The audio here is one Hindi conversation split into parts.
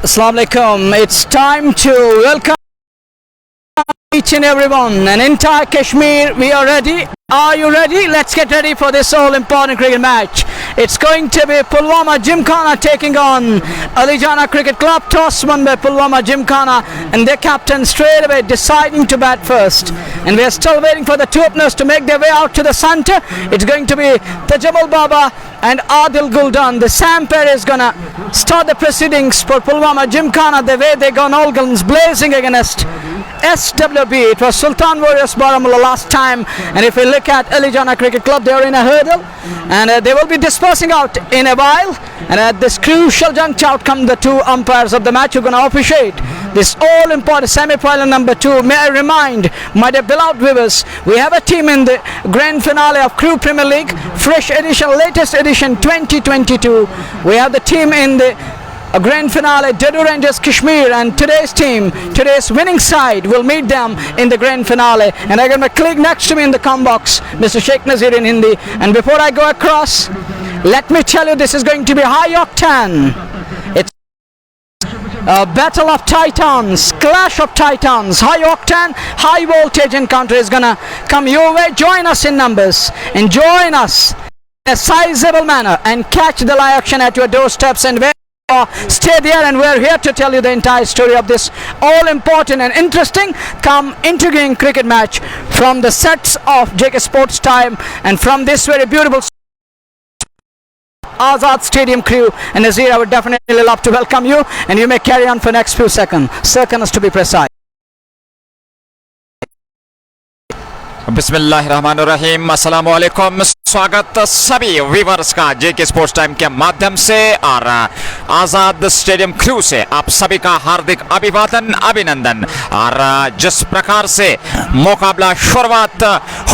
Assalamu alaikum. It's time to welcome each and everyone and entire Kashmir. We are ready. Are you ready? Let's get ready for this all important cricket match. It's going to be Pulwama Gymkhana taking on Ali Jana Cricket Club. Toss won by Pulwama Gymkhana and their captain straight away deciding to bat first. And we are still waiting for the two openers to make their way out to the centre. It's going to be Tajamal Baba and Adil Guldan. The Sam pair is gonna start the proceedings for Pulwama Gymkhana. The way they gone all guns blazing against SWB. It was Sultan Warriors Baramulla last time, and if we look at Ali Jana Cricket Club, they are in a hurdle and they will be dispersing out in a while, and at this crucial juncture out come the two umpires of the match who are going to officiate this all important semi-final number 2. May I remind my dear beloved viewers, we have a team in the grand finale of Khrew Premier League, fresh edition, latest edition 2022. We have the team in the grand finale, Dedu Rangers Kashmir, and today's team, today's winning side will meet them in the grand finale. And I got my colleague next to me in the com box, Mr. Sheikh Nazir in Hindi. And before I go across, let me tell you, this is going to be high octane. It's a battle of titans, clash of titans, high octane, high voltage encounter is gonna come your way. Join us in numbers and join us in a sizable manner and catch the live action at your doorsteps. And stay there, and we're here to tell you the entire story of this all important and interesting come intriguing cricket match from the sets of JK Sports Time and from this very beautiful Azad Stadium. Crew and Nazir, I would definitely love to welcome you, and you may carry on for next few seconds to be precise. बिस्मिल्लाहिर्रहमानिर्रहीम, अस्सलाम वालेकुम। स्वागत सभी व्यूअर्स का जेके स्पोर्ट्स टाइम के माध्यम से और आज़ाद स्टेडियम क्रू से आप सभी का हार्दिक अभिवादन, अभिनंदन। और जिस प्रकार से मुकाबला शुरुआत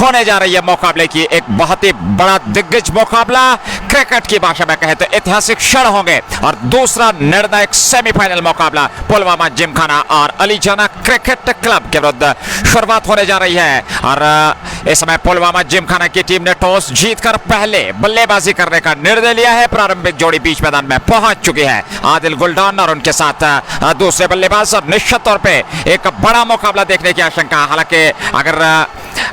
होने जा रही है, मुकाबले की एक बहुत ही बड़ा दिग्गज मुकाबला, क्रिकेट की भाषा में कहें तो ऐतिहासिक क्षण होंगे। और दूसरा निर्णायक सेमीफाइनल मुकाबला पुलवामा जिमखाना और अली जाना क्रिकेट क्लब के विरुद्ध शुरुआत होने जा रही है। और इस समय पुलवामा जिमखाना की टीम ने टॉस जीतकर पहले बल्लेबाजी करने का निर्णय लिया है। प्रारंभिक जोड़ी बीच मैदान में पहुंच चुकी है, आदिल गुलडान और उनके साथ दूसरे बल्लेबाज। और निश्चित तौर पे एक बड़ा मुकाबला देखने की आशंका। हालांकि अगर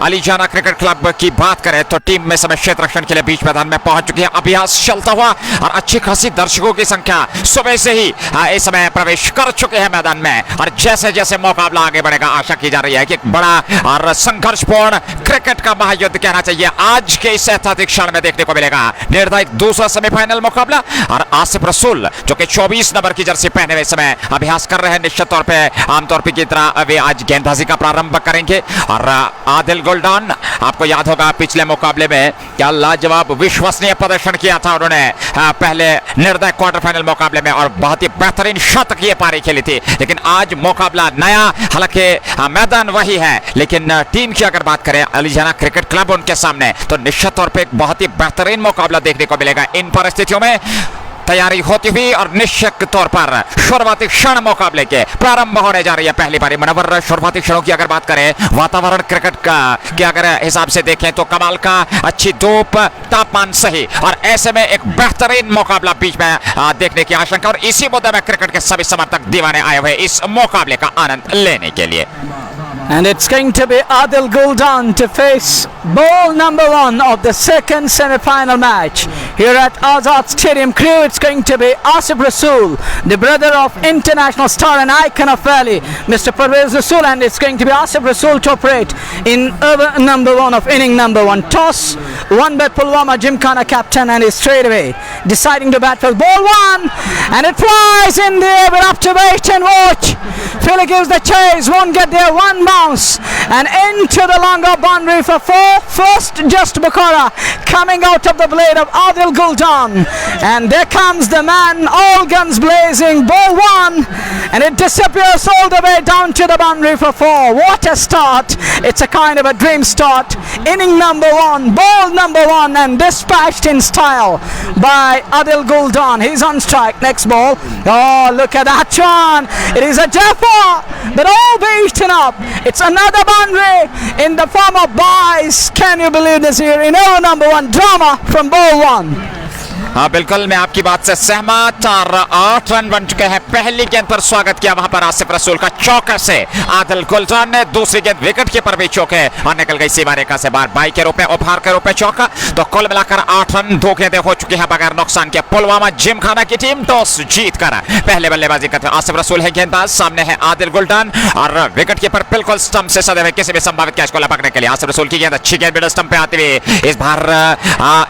अली जाना क्रिकेट क्लब की बात करें तो टीम में समय क्षेत्र रक्षण के लिए बीच मैदान में पहुंच चुकी है। अभ्यास चलता हुआ और अच्छी खासी दर्शकों की संख्या सुबह से ही इस समय प्रवेश कर चुके हैं मैदान में। और जैसे जैसे मुकाबला आगे बढ़ेगा, आशा की जा रही है कि एक बड़ा और संघर्षपूर्ण क्रिकेट का महायुद्ध कहना चाहिए आज के इस ऐतिहासिक क्षण में देखने को मिलेगा। निर्धारित दूसरा सेमीफाइनल मुकाबला और आसिफ रसूल जो कि 24 नंबर की जर्सी पहने हुए समय अभ्यास कर रहे हैं। निश्चित तौर पे आमतौर पर की तरह वे आज गेंदबाजी का प्रारंभ करेंगे। और आदिल गुलडान, आपको याद होगा पिछले मुकाबले में क्या लाजवाब विश्वसनीय प्रदर्शन किया था उन्होंने पहले निर्णायक क्वार्टर फाइनल मुकाबले में, और बहुत ही बेहतरीन शतकीय पारी खेली थी। लेकिन आज मुकाबला नया, हालांकि मैदान वही है, लेकिन टीम की अगर बात करें अली जाना क्रिकेट क्लब उनके सामने, तो निश्चित तौर पे एक बहुत ही बेहतरीन मुकाबला देखने को मिलेगा। इन परिस्थितियों में तैयारी होती हुई और निश्चित तौर पर शुरुआती क्षण मुकाबले के प्रारंभ होने जा रही है। पहली बारी मनवर शुरुआती क्षणों की अगर बात करें, वातावरण क्रिकेट का के अगर हिसाब से देखें तो कमाल का, अच्छी धूप, तापमान सही, और ऐसे में एक बेहतरीन मुकाबला बीच में देखने की आशंका। और इसी मुद्दे में क्रिकेट के सभी समर्थक दीवाने आए हुए इस मुकाबले का आनंद लेने के लिए। And it's going to be Adil Guldan to face ball number 1 of the second semi-final match here at Azad Stadium. Crew, it's going to be Asif Rasool, the brother of international star and icon of Valley, Mr. Parvez Rasool, and it's going to be Asif Rasool to operate in over number 1 of inning number 1. Toss won by Pulwama Gymkhana captain, and he's straight away deciding to bat for ball 1, and it flies in the air. We'll have to wait and watch. Philly gives the chase, won't get there, one bounce and into the longer boundary for 4. First just Bukhara coming out of the blade of Adil Guldan, and there comes the man, all guns blazing, ball 1, and it disappears all the way down to the boundary for 4. What a start! It's a kind of a dream start. Inning number 1, ball number 1, and dispatched in style by Adil Guldan. He's on strike. Next ball. Oh, look at that one! It is a Jaffa, but all beaten up. It's another boundary in the form of buys. Can you believe this here? In over number 1, drama from ball 1. हाँ बिल्कुल, मैं आपकी बात से सहमत। और 8 रन बन चुके हैं। पहली गेंद पर स्वागत किया वहां पर आसिफ रसूल का चौके से आदिल गुलजान ने। दूसरी गेंद विकेट कीपर भी चौके और निकल गई सीमा रेखा से बाहर, बाई के रूप में उपहार के रूप में चौका। तो कुल मिलाकर 8 रन, 2 गेंदें हो चुकी हैं बगैर नुकसान के। पुलवामा जिमखाना की टीम टॉस जीतकर पहले बल्लेबाजी करते हैं। आसिफ रसूल है गेंदबाज, सामने है आदिल गुलजान और विकेट कीपर बिल्कुल स्टंप से सदे हुए किसी भी संभावित कैच को लपकने के लिए। आसिफ रसूल की गेंद, अच्छी गेंद मिडल स्टंप पे आती हुई इस बार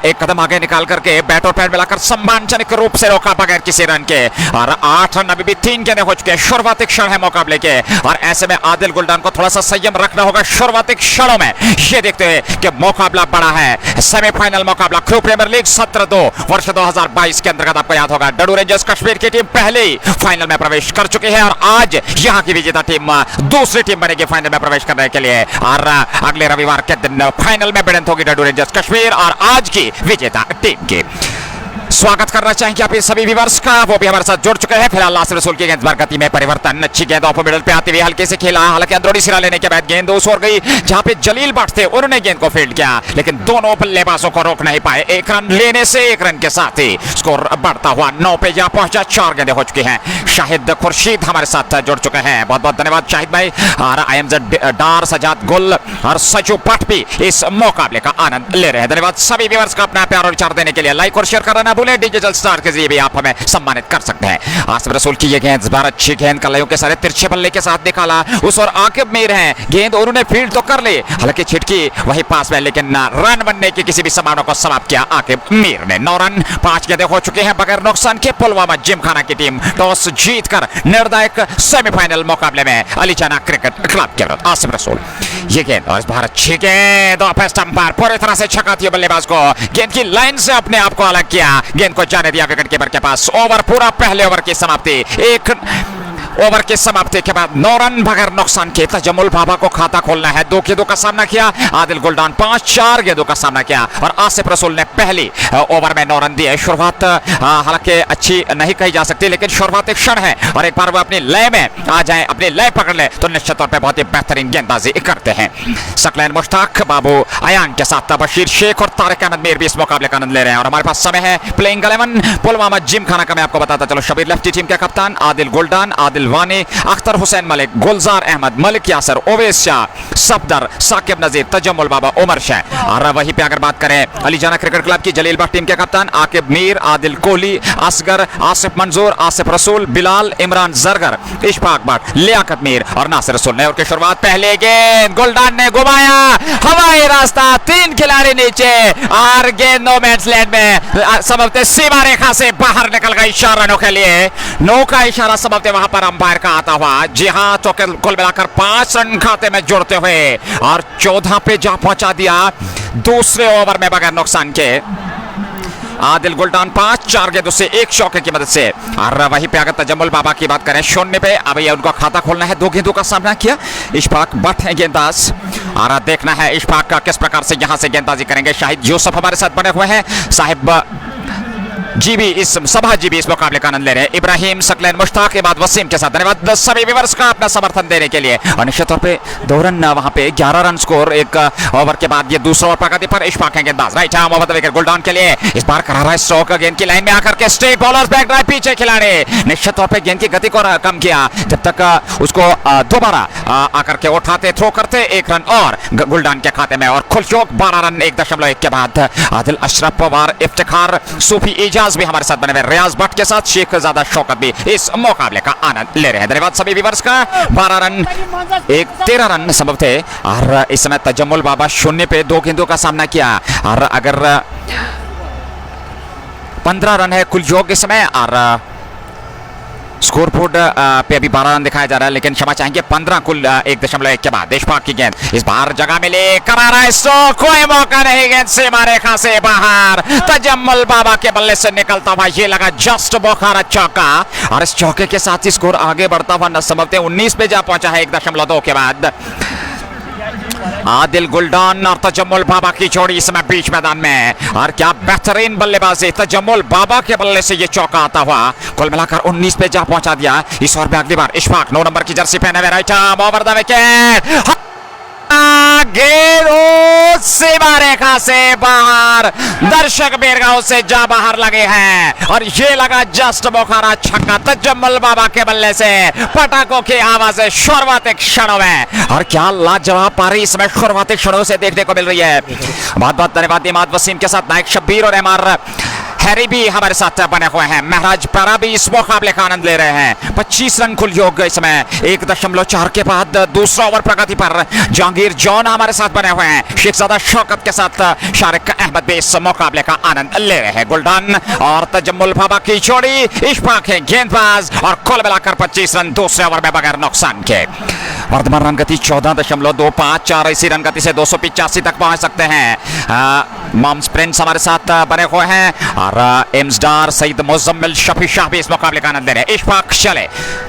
एक कदम आगे निकाल करके बैट और पैर मिलाकर सम्मानजनक रूप से रोका बगैर किसी रन के। और 8 रन, अभी भी 3 गेंदें हो चुके हैं। शुरुआती क्षण है मुकाबले के और ऐसे में आदिल गुलजान को थोड़ा सा संयम रखना होगा शुरुआती क्षणों में, ये देखते हुए कि मुकाबला बड़ा है। सेमीफाइनल मुकाबला ख्रू प्रीमियर लीग सत्र 2 वर्ष 2022 के अंतर्गत। आपको याद होगा डडू रेंजर्स कश्मीर की टीम पहले ही फाइनल में प्रवेश कर चुकी है और आज यहां की विजेता टीम दूसरी टीम बनेगी फाइनल में प्रवेश करने के लिए। और अगले रविवार के दिन फाइनल में भिड़ंत होगी डडू रेंजर्स कश्मीर और आज की विजेता टीम की। स्वागत करना चाहेंगे आप सभी व्यूअर्स का, वो भी हमारे साथ जुड़ चुके हैं। फिलहाल आसिफ रसूल की गेंद पर गति में परिवर्तन, अच्छी गेंद ऑफ मिडल पे आती हुई हल्के से खेला, हालांकि अंदरूनी सिरा लेने के बाद गेंद उस ओर गई जहां पे जलील भट्ट थे, उन्होंने गेंद को फील्ड किया लेकिन दोनों बल्लेबाजों को रोक नहीं पाए। 1 रन लेने से 1 रन के साथ ही स्कोर बढ़ता हुआ 9 पे जा पहुंचा। 4 गेंदें हो चुकी हैं। शाहिद खुर्शीद हमारे साथ जुड़ चुके हैं, बहुत बहुत धन्यवाद शाहिद भाई। और IMZ डार, सजाद गुल और सजू भट्ट भी इस मुकाबले का आनंद ले रहे हैं। धन्यवाद सभी व्यूअर्स का अपना प्यार और विचार देने के लिए। लाइक और शेयर करना ना भूलें। डिजिटल स्टार के जरिए भी आप हमें सम्मानित कर सकते हैं। आसिफ रसूल की ये गेंद, इस बार अच्छी गेंद कलाइयों के सारे तिरछे बल्ले के साथ निकाला। उस और आकिब मीर हैं, गेंद उन्होंने फील्ड तो कर ली, हालांकि छिटकी वही पास में, लेकिन रन बनने की किसी भी संभावना को समाप्त किया आकिब मीर ने। 9 रन, 5 गेंदें हो चुके हैं बगैर नुकसान के। पुलवामा जिमखाना की टीम टॉस जीतकर निर्णायक सेमीफाइनल मुकाबले में अली जाना क्रिकेट क्लब के विरुद्ध। आसिफ रसूल ये गेंद और इस बार अच्छी गेंद ऑफ स्टंप पर पूरी तरह से छकाती है बल्लेबाज को। गेंद की लाइन से अपने आप को अलग किया, गेंद को जाने दिया विकेट कीपर के पास। ओवर पूरा, पहले ओवर की समाप्ति। 1 ओवर की समाप्ति के बाद 9 रन बगैर नुकसान के। तजम्मुल बाबा को खाता खोलना है। 2 गेंदों का सामना किया आदिल गुलजान, 4 गेंदों का सामना किया और आसिफ रसूल ने पहली ओवर में 9 रन दिए। शुरुआत हालांकि अच्छी नहीं कही जा सकती, लेकिन शुरुआती क्षण है और एक बार वो अपनी लय में आ जाए, अपनी लय पकड़ ले तो निश्चित तौर पर बहुत ही बेहतरीन गेंदबाजी करते हैं। सकलैन मुश्ताक, बाबू अयान के साथ बशीर शेख और तारिक अहमद मीर भी इस मुकाबले का आनंद ले रहे हैं। और हमारे पास समय है प्लेइंग 11 पुलवामा जिमखाना का। मैं आपको बताता चलो, शबीर लेफ्टी टीम के कप्तान, आदिल गुलजान, आदिल वानी, अख्तर हुसैन मलिक, गुलजार अहमद, मलिक यासर, ओवैस शाह, सफदर, साकिब नजीर, तजम्मुल बाबा, उमर शाह। और वहीं पे अगर बात करें अली जाना क्रिकेट क्लब की जलील भट्ट टीम के कप्तान, आकिब मीर, आदिल कोहली, असगर, आसिफ मंजूर, आसिफ रसूल, बिलाल, इमरान जरगर, इशफाक भट्ट, लियाकत मीर और नासिर रसूल ने। और की शुरुआत पहले गेंद गुलजान ने घुमाया, हवाई रास्ता, 3 खिलाड़ी नीचे और गेंद नो मैच लैंड में समझते सीमा रेखा से बाहर निकल गई 4 रनों के लिए। 9 का इशारा समझते वहां पर अंपायर का आता हुआ। जी हां, तो कुल मिलाकर 5 रन खाते में जोड़ते हुए और 14 पे जा पहुंचा दिया दूसरे ओवर में बगैर नुकसान के। आदिल गुलजान 4 गेंदों से 1 चौके की मदद से। और वहीं पे अगर तजम्मुल बाबा की बात करें 0 पे, अब ये उनको खाता खोलना है। 2 गेंदों का सामना किया। इशफाक भट्ट है गेंदबाज और देखना है इशफाक का किस प्रकार से यहां से गेंदबाजी करेंगे। शाहिद यूसुफ हमारे साथ बने हुए हैं, साहिब जी भी इस मुकाबले का आनंद ले रहे हैं। इब्राहिम, सकलैन मुश्ताक के बाद वसीम के साथ। धन्यवाद सभी व्यूअर्स का अपना समर्थन देने के लिए। और निश्चित तौर पे 2 रन वहां पे 11 रन स्कोर 1 ओवर के बाद। ये दूसरा ओवर प्रगति पर इशफाक है गेंदबाज, right arm over the wicket Gulzan के लिए। इस बार करारा स्ट्रोक, गेंद की लाइन में आकर के स्ट्रेट बॉलर्स बैक ड्राइव, पीछे खिलाड़ी निश्चित तौर पे गेंद की गति को कम किया जब तक उसको दोबारा आकर के उठाते, थ्रो करते। 1 रन और गुलजान के खाते में और खुलचोक 12 रन 1.1 के बाद। आदिल अशरफ पवार, इफ्तिखार, सूफी इजाज भी हमारे साथ बने हुए, रियाज भट्ट के साथ शेख ज़ादा शौकत भी इस मुकाबले का आनंद ले रहे हैं। धन्यवाद सभी व्यूअर्स का। 12 रन 13 रन संभव थे और इस समय तजम्मुल बाबा 0 पे 2 गेंदों का सामना किया। और अगर 15 रन है कुल योग इस समय और स्कोर बोर्ड पे अभी 12 रन दिखाया जा रहा है, लेकिन क्षमा चाहेंगे 15 कुल 1.1 के बाद। देशपाक की गेंद इस बार जगह मिले, करारा स्ट्रोक, कोई मौका नहीं, गेंद सीमा रेखा से बाहर। तजम्मुल बाबा के बल्ले से निकलता हुआ ये लगा जस्ट बोखारा चौका और इस चौके के साथ ही स्कोर आगे बढ़ता हुआ न समझते 19 पे जा पहुंचा है 1.2 के बाद। आदिल गुलजान और तजम्मुल बाबा की जोड़ी इस समय बीच मैदान में और क्या बेहतरीन बल्लेबाजी। तजम्मुल बाबा के बल्ले से ये चौका आता हुआ कुल मिलाकर 19 पे जा पहुंचा दिया। इस ओवर में अगली बार इशफाक 9 नंबर की जर्सी पहने हुए, right arm over the wicket, गेंद सीमा रेखा से बाहर, दर्शक बेरगांव से जा बाहर लगे हैं और ये लगा जस्ट बोखारा छक्का तजम्मुल बाबा के बल्ले से पटाखों की आवाज है शुरुआती क्षणों में। और क्या लाजवाब पारी इसमें शुरुआती क्षणों से देखने को मिल रही है। बहुत बहुत धन्यवाद इमाद वसीम के साथ नाइक शब्बीर और एमआर हैरी भी हमारे साथ बने हुए हैं। महराज पारा भी इस मुकाबले का आनंद ले रहे हैं। 25 रन कुल योग इसमें 1.4 के बाद दूसरा ओवर प्रगति पर जहांगीर जॉन हमारे साथ बने हुए हैं। शेखजादा शौकत के साथ शारिक अहमद भी इस मुकाबले का आनंद ले रहे हैं। गुलडान और तजम्मुल बाबा की जोड़ी इशफाक है गेंदबाज और कुल मिलाकर 25 रन दूसरे ओवर में बगैर नुकसान के। वर्तमान रन गति 14.254, इसी रन गति से 285 तक पहुंच सकते हैं। मॉम्स प्रिंस हमारे साथ बने हुए हैं और एम्सडार सईद मुजम्मिल शफी शाह भी इस मुकाबले का आनंद ले रहे हैं। इशफाक चले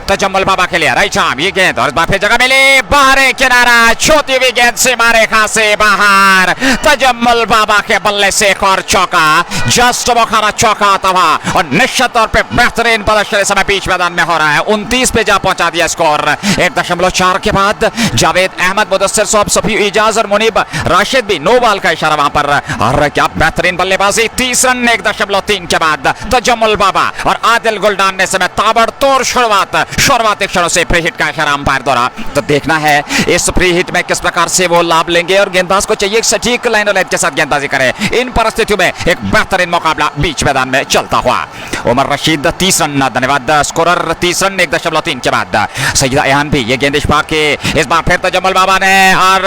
तजम्मुल बाबा के लिए राइट आर्म, ये गेंद और इस बार फिर जगह मिली, बाहर किनारा, छोटी हुई गेंद सीमा रेखा से बाहर, तजम्मुल बाबा के बल्ले से एक और चौका, जस्ट बोखारा चौका तवा और निश्चित तौर पे बेहतरीन प्रदर्शन इस समय बीच मैदान में हो रहा है। 29 पे जा पहुंचा दिया स्कोर। 1.4 के बाद जावेद अहमद, मुदस्सिर सोब, सफी इजाज और मुनीब राशिद भी नो बॉल का इशारा वहां पर। और क्या बेहतरीन बल्लेबाजी, 30 रन 1.3 के बाद तजम्मुल बाबा और आदिल गुलडान ने समय ताबड़तोड़ शुरुआती क्षणों से फ्री हिट का इशारा अंपायर द्वारा। तो देखना है इस फ्री हिट में किस प्रकार से वो लाभ लेंगे और गेंदबाज को चाहिए सटीक लाइन और लाइन के साथ गेंदबाजी करे। इन परिस्थितियों में एक बेहतरीन मुकाबला बीच मैदान में चलता हुआ। उमर रशीद 30 रन, धन्यवाद स्कोरर 30 रन 1.3 के बाद। सईदा एहान भी ये गेंद इशफाक के, इस बार फिर तजम्मुल बाबा ने और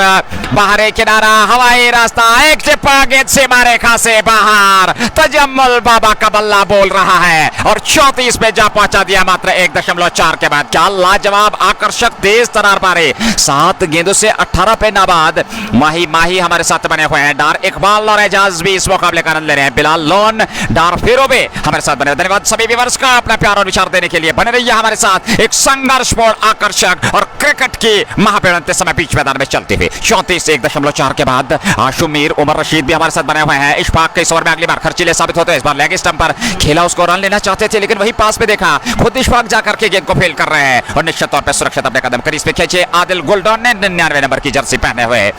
बाहरी किनारा, हवाई रास्ता, एक टिप्पा गेंद सीमा रेखा से बाहर, तजम्मुल बाबा का बल्ला बोल रहा है और 34 पे जा पहुंचा दिया मात्र 1.4 के बाद। क्या लाजवाब आकर्षक तेज तरार पारे, 7 गेंदों से 18 पे नाबाद। माही हमारे साथ बने हुए हैं। डार इकबाल और एजाज भी इस मुकाबले का आनंद ले रहे हैं। बिलाल लोन, डार फिरोबे हमारे साथ बने। धन्यवाद सभी व्यूअर्स का अपना प्यार और विचार देने के लिए। बने रहिए हमारे साथ। एक संघर्षपूर्ण, आकर्षक और क्रिकेट की महाभिड़ंत इस समय बीच मैदान में चलती हुई। 34 1.4 के बाद आशुमीर, उमर रशीद भी हमारे साथ बने हुए हैं। इशफाक के इस ओवर में अगली बार खर्चीले साबित होते हैं। इस बार लेग स्टंप पर खेला, उसको रन लेना चाहते थे लेकिन वही पास पे देखा, खुद इशफाक जाकर के गेंद को फेल कर रहे हैं और निश्चित तौर पर सुरक्षित अपने कदम करीब पे खींचे आदिल गुलडान ने 99 नंबर की जर्सी पहने हुए।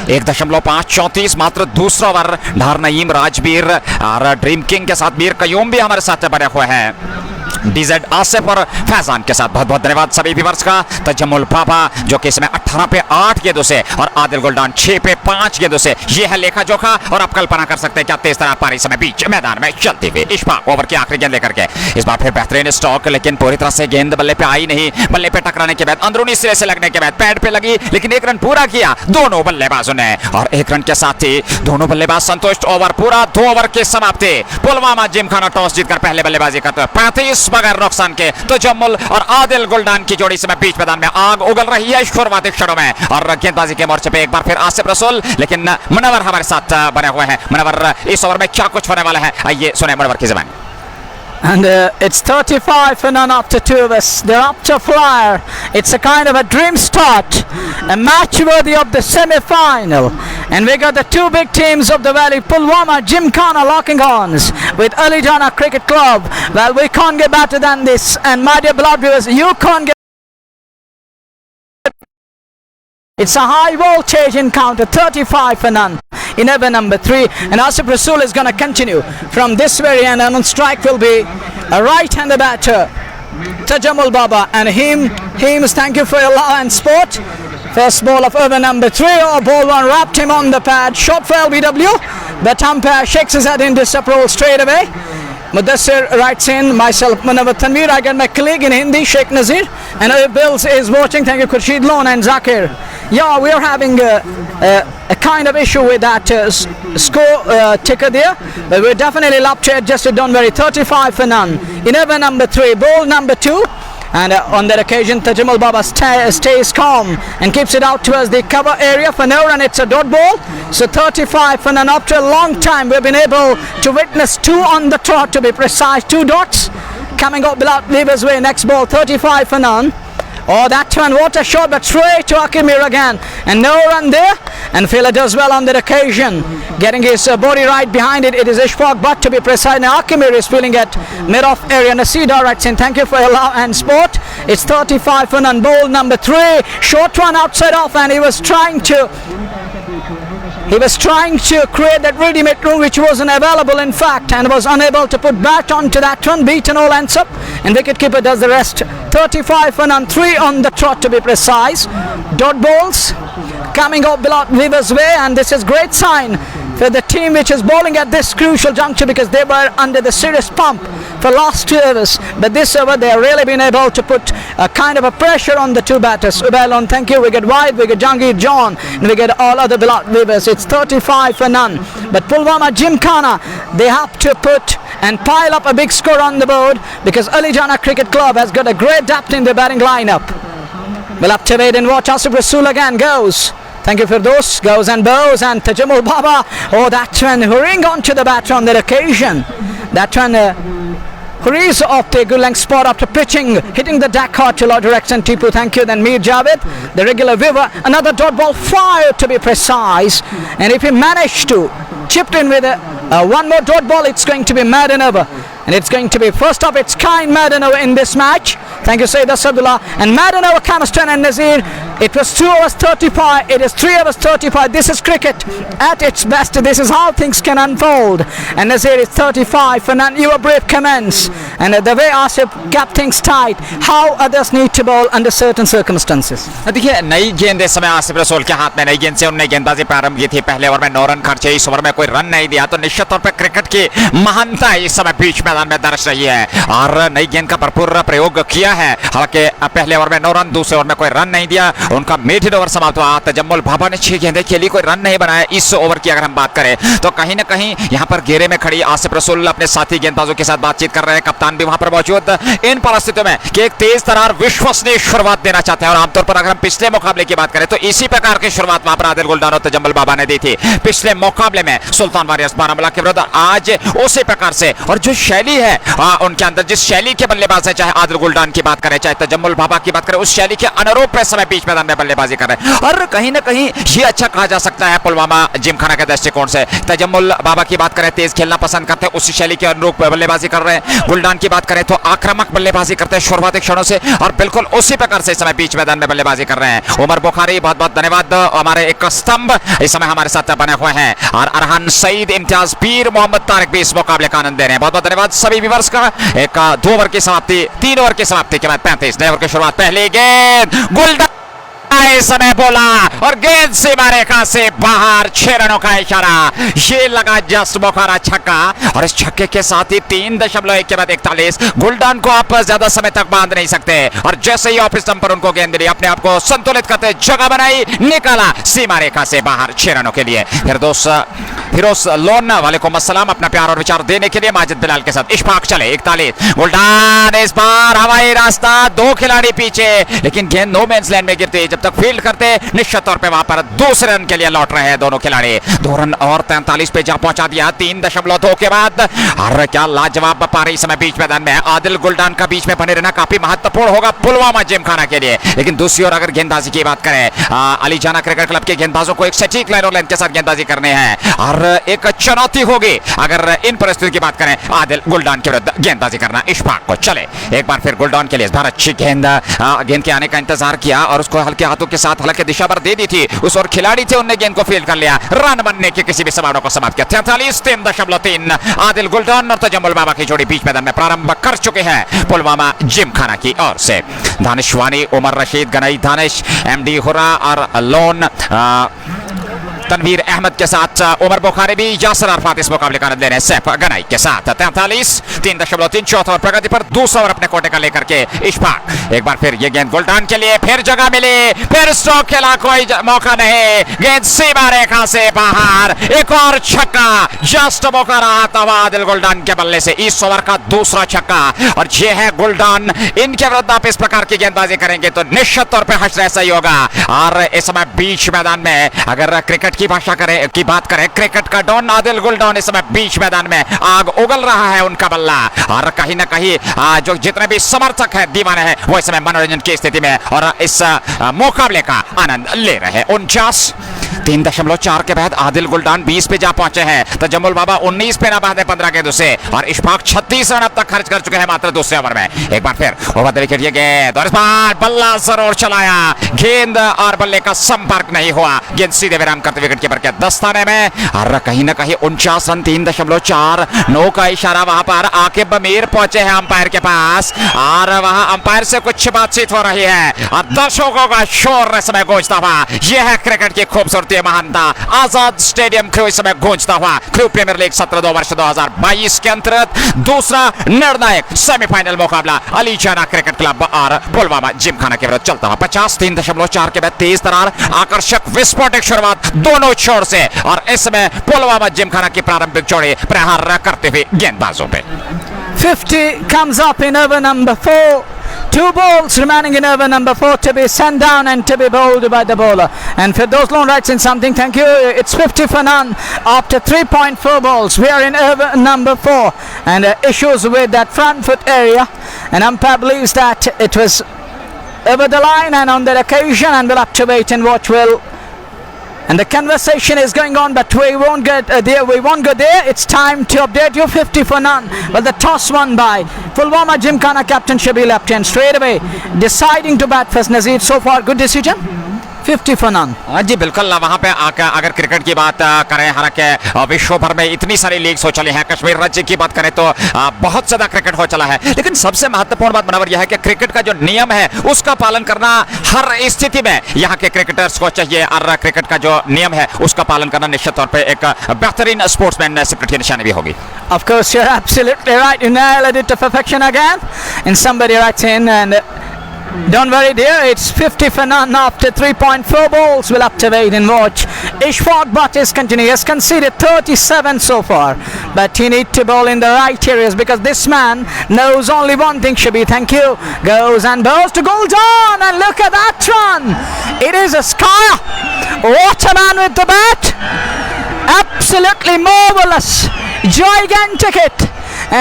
1.5 मात्र दूसरा ओवर। ढार नईम, राजवीर और ड्रीम किंग के साथ मीर कयूम भी हमारे साथ बने हुए हैं। डीजेड आसिफ और फैजान के साथ बहुत बहुत धन्यवाद सभी व्यूअर्स का। तजम्मुल बाबा जो कि इसमें 18 पे 8 गेंदों से और आदिल गुलडान 6 पे 5 गेंदों से, ये है लेखा जोखा। और आप कल्पना कर सकते हैं क्या तेज तरह पारी समय बीच मैदान में चलते हुए। इशफाक ओवर की आखिरी गेंद लेकर के, इस बार फिर बेहतरीन स्टॉक, लेकिन पूरी तरह से गेंद बल्ले पे आई नहीं। बल्ले पे टकराने के बाद, अंदरूनी सिरे से लगने के बाद पैड पे लगी, लेकिन 1 रन पूरा किया दोनों बल्लेबाजों ने और 1 रन के साथ ही दोनों बल्लेबाज संतुष्ट। ओवर पूरा, 2 ओवर की समाप्ति। पुलवामा जिमखाना टॉस जीतकर पहले बल्लेबाजी करते 35 बगैर नुकसान के। तजम्मुल और आदिल गुलडान की जोड़ी समय बीच मैदान में आग उगल रही है शुरुआती क्षणों में। और गेंदबाजी के मोर्चे पे एक बार फिर आसिफ रसूल, लेकिन मुनव्वर हमारे साथ बने हुए हैं। मुनव्वर इस ओवर में क्या कुछ होने वाला है, आइए सुने मुनव्वर की ज़बानी। And it's 35 for none after 2 of us. They're up to flyer. It's a kind of a dream start, a match worthy of the semi-final. And we got the 2 big teams of the valley, Pulwama Gymkhana locking horns with Ali Jana Cricket Club. Well, we can't get better than this. And my dear beloved viewers, you can't get. It's a high voltage encounter, 35 for none. In over number 3, and Asif Rasool is going to continue from this very end, and on strike will be a right-hander batter, Tajamul Baba, and Heems, thank you for your love and sport. First ball of over number 3, ball 1 wrapped him on the pad, shot for LBW, but umpire shakes his head into disapproval straight away. Mudassir writes in, myself Munawar Tanveer, I got my colleague in Hindi, Sheikh Nazir, and Bills is watching, thank you Khurshid Lon and Zakir. Yeah, we are having a kind of issue with that score ticker there, but we're definitely up to adjust it, don't worry. 35 for none. In over number 3, ball number 2, and on that occasion Tajamul Baba stays calm and keeps it out towards the cover area for no run. It's a dot ball, so 35 for none. After a long time we've been able to witness 2 on the trot, to be precise, 2 dots coming up without leavers way. Next ball, 35 for none. Oh, that one, what a shot, but straight to Akimir again. And no run there. And Fila does well on that occasion, getting his body right behind it. It is Ishfaq, but to be precise, now Akimir is feeling at mid-off area. Nasida writes in, thank you for your love and sport. It's 35 for none. Bowl number 3. Short one outside off, and he was trying to create that ready-made room which wasn't available in fact, and was unable to put bat onto that one. Beaten all ends up, and wicketkeeper does the rest. 35 for none, 3 on the trot to be precise. Dot balls coming off below Weaver's way, and this is great sign for the team which is bowling at this crucial juncture, because they were under the serious pump for last 2 overs, but this over they have really been able to put a kind of a pressure on the 2 batters. Ubailon, thank you. We get Wide, we get Jangir John, and we get all other below Weavers. It's 35 for none, but Pulwama Gymkhana, they have to put and pile up a big score on the board, because Ali Jana Cricket Club has got a great depth in the batting lineup. We'll have to wait and watch. Asif Rasool again goes. Thank you for those. Goes and bows, and Tajamul Baba. Oh, that one hurrying on to the bat on that occasion. That one hurries off the good length spot after pitching, hitting the deck hard to Lord direction. Tipu, thank you. Then Mir Javed, the regular Weaver. Another dot ball fired to be precise. And if he managed to chip in with one more dot ball, it's going to be mad and over. And it's going to be first of its kind Madden over in this match. Thank you, Sayyid Asadullah. And Madden over Kamastan and Nazir. It was 2 overs 35. It is 3 overs 35. This is cricket at its best. This is how things can unfold. And Nazir is 35 for none. You a brave commence. And the way Asif kept things tight, how others need to bowl under certain circumstances. देखिए नई गेंद इस समय आसिफ रसूल के हाथ में, नई गेंद से उन्होंने गेंदबाजी प्रारंभ की थी। पहले ओवर में 9 रन खर्चे, इस ओवर में कोई रन नहीं दिया, तो निश्चित तौर पर क्रिकेट की महानता इस समय बीच मैदान में दर्श रही है, और नई गेंद का भरपूर प्रयोग किया है। हालांकि पहले ओवर में 9 रन, दूसरे ओवर में कोई रन नहीं दिया, उनका मिड ओवर समाप्त हुआ। तजम्मुल बाबा ने 6 गेंदें खेली, कोई रन नहीं बनाया। इस ओवर की अगर हम बात करें तो कहीं ना कहीं यहाँ पर घेरे में खड़ी आसिफ रसूल अपने साथी गेंदबाजों के साथ बातचीत कर रहे हैं, कप्तान भी वहां पर मौजूद। इन परिस्थितियों में कि एक तेज तरार विश्वसनीय शुरुआत देना चाहते हैं, और आमतौर पर अगर हम पिछले मुकाबले की बात करें तो इसी प्रकार की शुरुआत वहां पर आदिल गुलडान और तजम्मुल बाबा ने दी थी पिछले मुकाबले में सुल्तान वारियर्स बारामूला के विरुद्ध। आज उसी प्रकार से, और जो शैली है उनके अंदर, जिस शैली के बल्लेबाज है, चाहे आदिल गुलडान की बात करें चाहे तजम्मुल बाबा की बात करें, उस शैली के अनुरूप इस समय बीच मैदान में बल्लेबाजी कर रहे हैं। और कहीं ना कहीं ये अच्छा कहा जा सकता है पुलवामा जिमखाना के दृष्टिकोण से। तजम्मुल बाबा की बात करें, तेज खेलना पसंद करते हैं, उसी शैली के अनुरूप बल्लेबाजी कर रहे हैं। गुलडान की बात करें तो आक्रामक बल्लेबाजी करते हैं शुरुआती क्षणों से, और बिल्कुल उसी प्रकार से इस समय बीच मैदान में बल्लेबाजी कर रहे हैं। उमर बुखारी, बहुत बहुत धन्यवाद, हमारे एक स्तंभ इस समय हमारे साथ बने हुए हैं, और अरहान सईद, इम्तियाज पीर, मोहम्मद तारिक भी इस मुकाबले का आनंद दे रहे हैं। बहुत बहुत धन्यवाद सभी व्यूअर्स का। एक 2 ओवर की समाप्ति, 3 ओवर की समाप्ति के बाद 35 नए ओवर की शुरुआत। पहली गेंद गुलडान इस समय बोला, और गेंद सीमा रेखा से बाहर, 6 रनों का इशारा। ये लगा जस्ट बोखारा छक्का, और इस छक्के के साथ ही 3.1 के बाद 41। गुलडान को आप ज्यादा समय तक बांध नहीं सकते, और जैसे ही ऑफ स्टंप पर उनको गेंद मिली, अपने आप को संतुलित करते जगह बनाई, निकाला सीमा रेखा से बाहर 6 रनों के लिए। फिर फिरोज लोन, वालेकुम अस्सलाम, अपना प्यार और विचार देने के लिए माजिद बिलाल के साथ इशफाक चले 41। गुलडान इस बार हवाई रास्ता, 2 खिलाड़ी पीछे, लेकिन गेंद नो मैंस लैंड में गिरती, जब तक फील्ड करते निश्चित तौर पे वहां पर दूसरे रन के लिए लौट रहे हैं दोनों खिलाड़ी। 2 रन और 43 पे जा पहुंचा दिया 3.2 के बाद। और क्या लाजवाब पारी समय बीच मैदान में आदिल गुलडान का बीच में बने रहना काफी महत्वपूर्ण होगा पुलवामा जिमखाना के लिए। लेकिन दूसरी ओर अगर गेंदबाजी की बात करें, अली जाना क्रिकेट क्लब के गेंदबाजों को एक सटीक लाइन और लेंथ के साथ गेंदबाजी करने हैं, और एक चुनौती होगी अगर इन परिस्थितियों की बात करें आदिल गुलडान के विरुद्ध गेंदबाजी करना। इशफाक को चले एक बार फिर गुलडान के लिए इस बार अच्छी गेंद के आने का इंतजार किया, और उसको हल्के हाथों के साथ हालांकि दिशा पर दे दी थी, उस और खिलाड़ी थे उनने गेंद को फील्ड कर लिया, रन बनने की किसी भी संभावना को समाप्त किया। 43 3.3 आदिल गुलडान और तजम्मुल बाबा की जोड़ी बीच मैदान में प्रारंभ कर चुके हैं पुलवामा जिमखाना की ओर से। दानिश वानी, उमर रशीद, गनई दानिश, एमडी हुरा और लोन तनवीर अहमद के साथ उमर बुखारी भी, यासर अरफात इस मुकाबले का आनंद ले रहे हैं सैफ गनाई के साथ। 43 3.3 चौथा और प्रगति पर दूसरा ओवर अपने कोटे का लेकर के इशफाक एक बार फिर ये गेंद गुलडान के लिए, फिर जगह मिली, फिर स्ट्रोक खेला, कोई मौका नहीं, गेंद सीमा रेखा से बाहर, एक और छक्का, जस्ट मौका रहा था आदिल गुलडान के बल्ले से। इस ओवर का दूसरा छक्का, और ये है गुलडान, इनके विरुद्ध आप इस प्रकार की गेंदबाजी करेंगे तो निश्चित तौर पर हश्र ऐसा ही होगा। और इस समय बीच मैदान में अगर क्रिकेट की भाषा की बात करें, क्रिकेट का डॉन आदिल गुलडॉन इस समय बीच मैदान में आग उगल रहा है उनका बल्ला, और कहीं ना कहीं जो जितने भी समर्थक हैं, दीवाने हैं, वो इस समय मनोरंजन की स्थिति में और इस मुकाबले का आनंद ले रहे हैं। 49.3 के बाद आदिल गुलडान 20 पे जा पहुंचे हैं, तो जमुल बाबा 19 पे ना बांधे 15 के दूसरे, और इशफाक 36 रन अब तक खर्च कर चुके हैं मात्र दूसरे ओवर में। एक बार फिर ओवर द विकेट ये गेंद, और इस बार बल्ला जरूर चलाया, गेंद और बल्ले का संपर्क नहीं हुआ, गेंद सीधे विराम करते विकेट कीपर के दस्ताने में, और कहीं ना कहीं 49 रन 3.4 9 का इशारा वहां पर आकिब मीर पहुंचे हैं अंपायर के पास, और वहां अंपायर से कुछ बातचीत हो रही है, और दर्शकों का शोर इस समय गूंजता हुआ, यह है क्रिकेट की खूबसूरती महानता। आजाद स्टेडियम ख्रू इस समय गूंजता हुआ। ख्रू प्रीमियर लीग 17 वर्ष 2022 के अंतर्गत दूसरा निर्णायक सेमीफाइनल मुकाबला अली जाना क्रिकेट क्लब और पुलवामा जिमखाना के विरुद्ध चलता हुआ। 50.3 के बाद तेज तरार, आकर्षक विस्फोटक शुरुआत दोनों छोर से, और इसमें पुलवामा जिमखाना की प्रारंभिक जोड़ी प्रहार करते हुए गेंदबाजों पे। 50 comes up in over number 4. 2 balls remaining in over number 4 to be sent down and to be bowled by the bowler. And for those long writes in something, thank you. It's 50 for none after 3.4 balls. We are in over number 4, and issues with that front foot area, and umpire believes that it was over the line and on that occasion, and we'll have to wait and watch. And the conversation is going on, but we won't get there. We won't go there. It's time to update you. 50 for none. But the toss won by Pulwama Gymkhana captain Shabir left hand straight away, deciding to bat first. Nazir, so far good decision. 50 for none. जी बिल्कुल, वहां पे आकर अगर क्रिकेट की बात करें, हालांकि विश्व भर में इतनी सारी लीग्स हो चली हैं, कश्मीर राज्य की बात करें तो बहुत ज्यादा क्रिकेट हो चला है, लेकिन सबसे महत्वपूर्ण बात बनावर यह है कि क्रिकेट का जो नियम है उसका पालन करना हर स्थिति में यहाँ के क्रिकेटर्स को चाहिए, और क्रिकेट का जो नियम है उसका पालन करना निश्चित तौर पर एक बेहतरीन स्पोर्ट्समैनशिप की निशानी भी होगी। Of course, you're absolutely right. You nailed it to perfection again. And somebody writes in, and don't worry dear, it's 50 for none after 3.4 balls. We'll have to wait and watch. Ishfaq Butt is continuing. He has conceded 37 so far, but he needs to bowl in the right areas, because this man knows only one thing. Shabi, thank you. Goes and bowls to Guldan, and look at that run. It is a sky. What a man with the bat. Absolutely marvelous. Gigantic hit.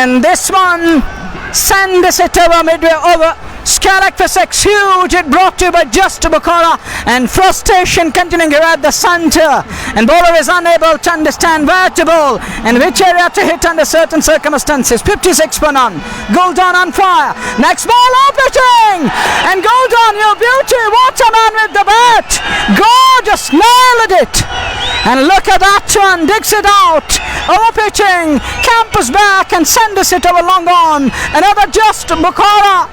And this one sends it over midway over. Scarak for 6, huge hit brought to by just Bukhara, and frustration continuing here at the centre, and bowler is unable to understand where to bowl and which area to hit under certain circumstances. 56 for none. Guldan on fire. Next ball pitching, and Guldan, your beauty, what a man with the bat. Gorgeous, nailed it, and look at that one, digs it out. Over pitching, campers back and sends it over long on. Another just Bukhara.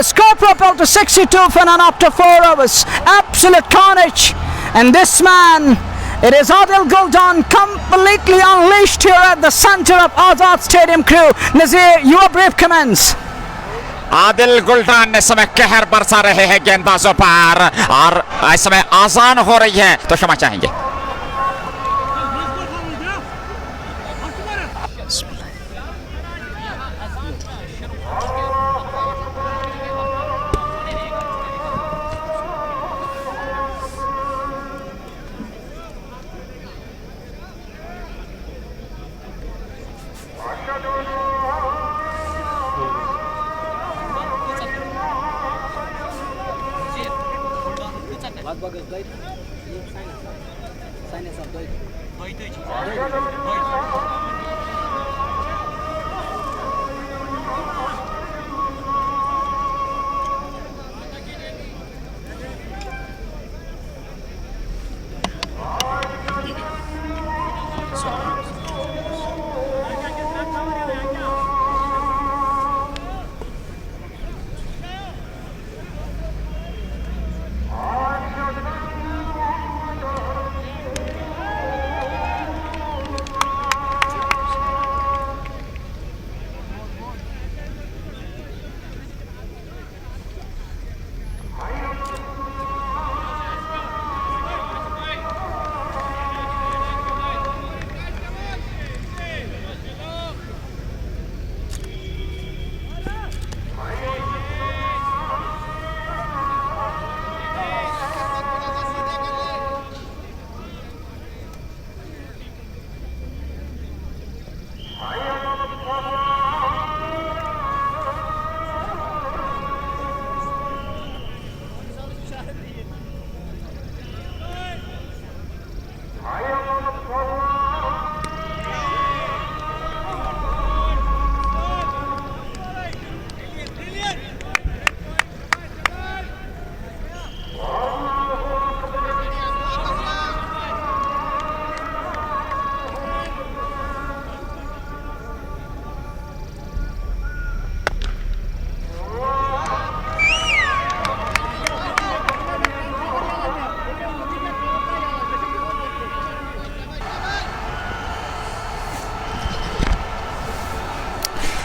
Score propelled to 62 for none after 4 overs. Absolute carnage. And this man, it is Adil Guldan, completely unleashed here at the center of Azad Stadium Crew. Nazir, your brief comments. Adil गुलडान इस समय कहर बरसा रहे हैं गेंदबाजों पर, और इस समय आसान हो रही है, तो क्षमा चाहेंगे।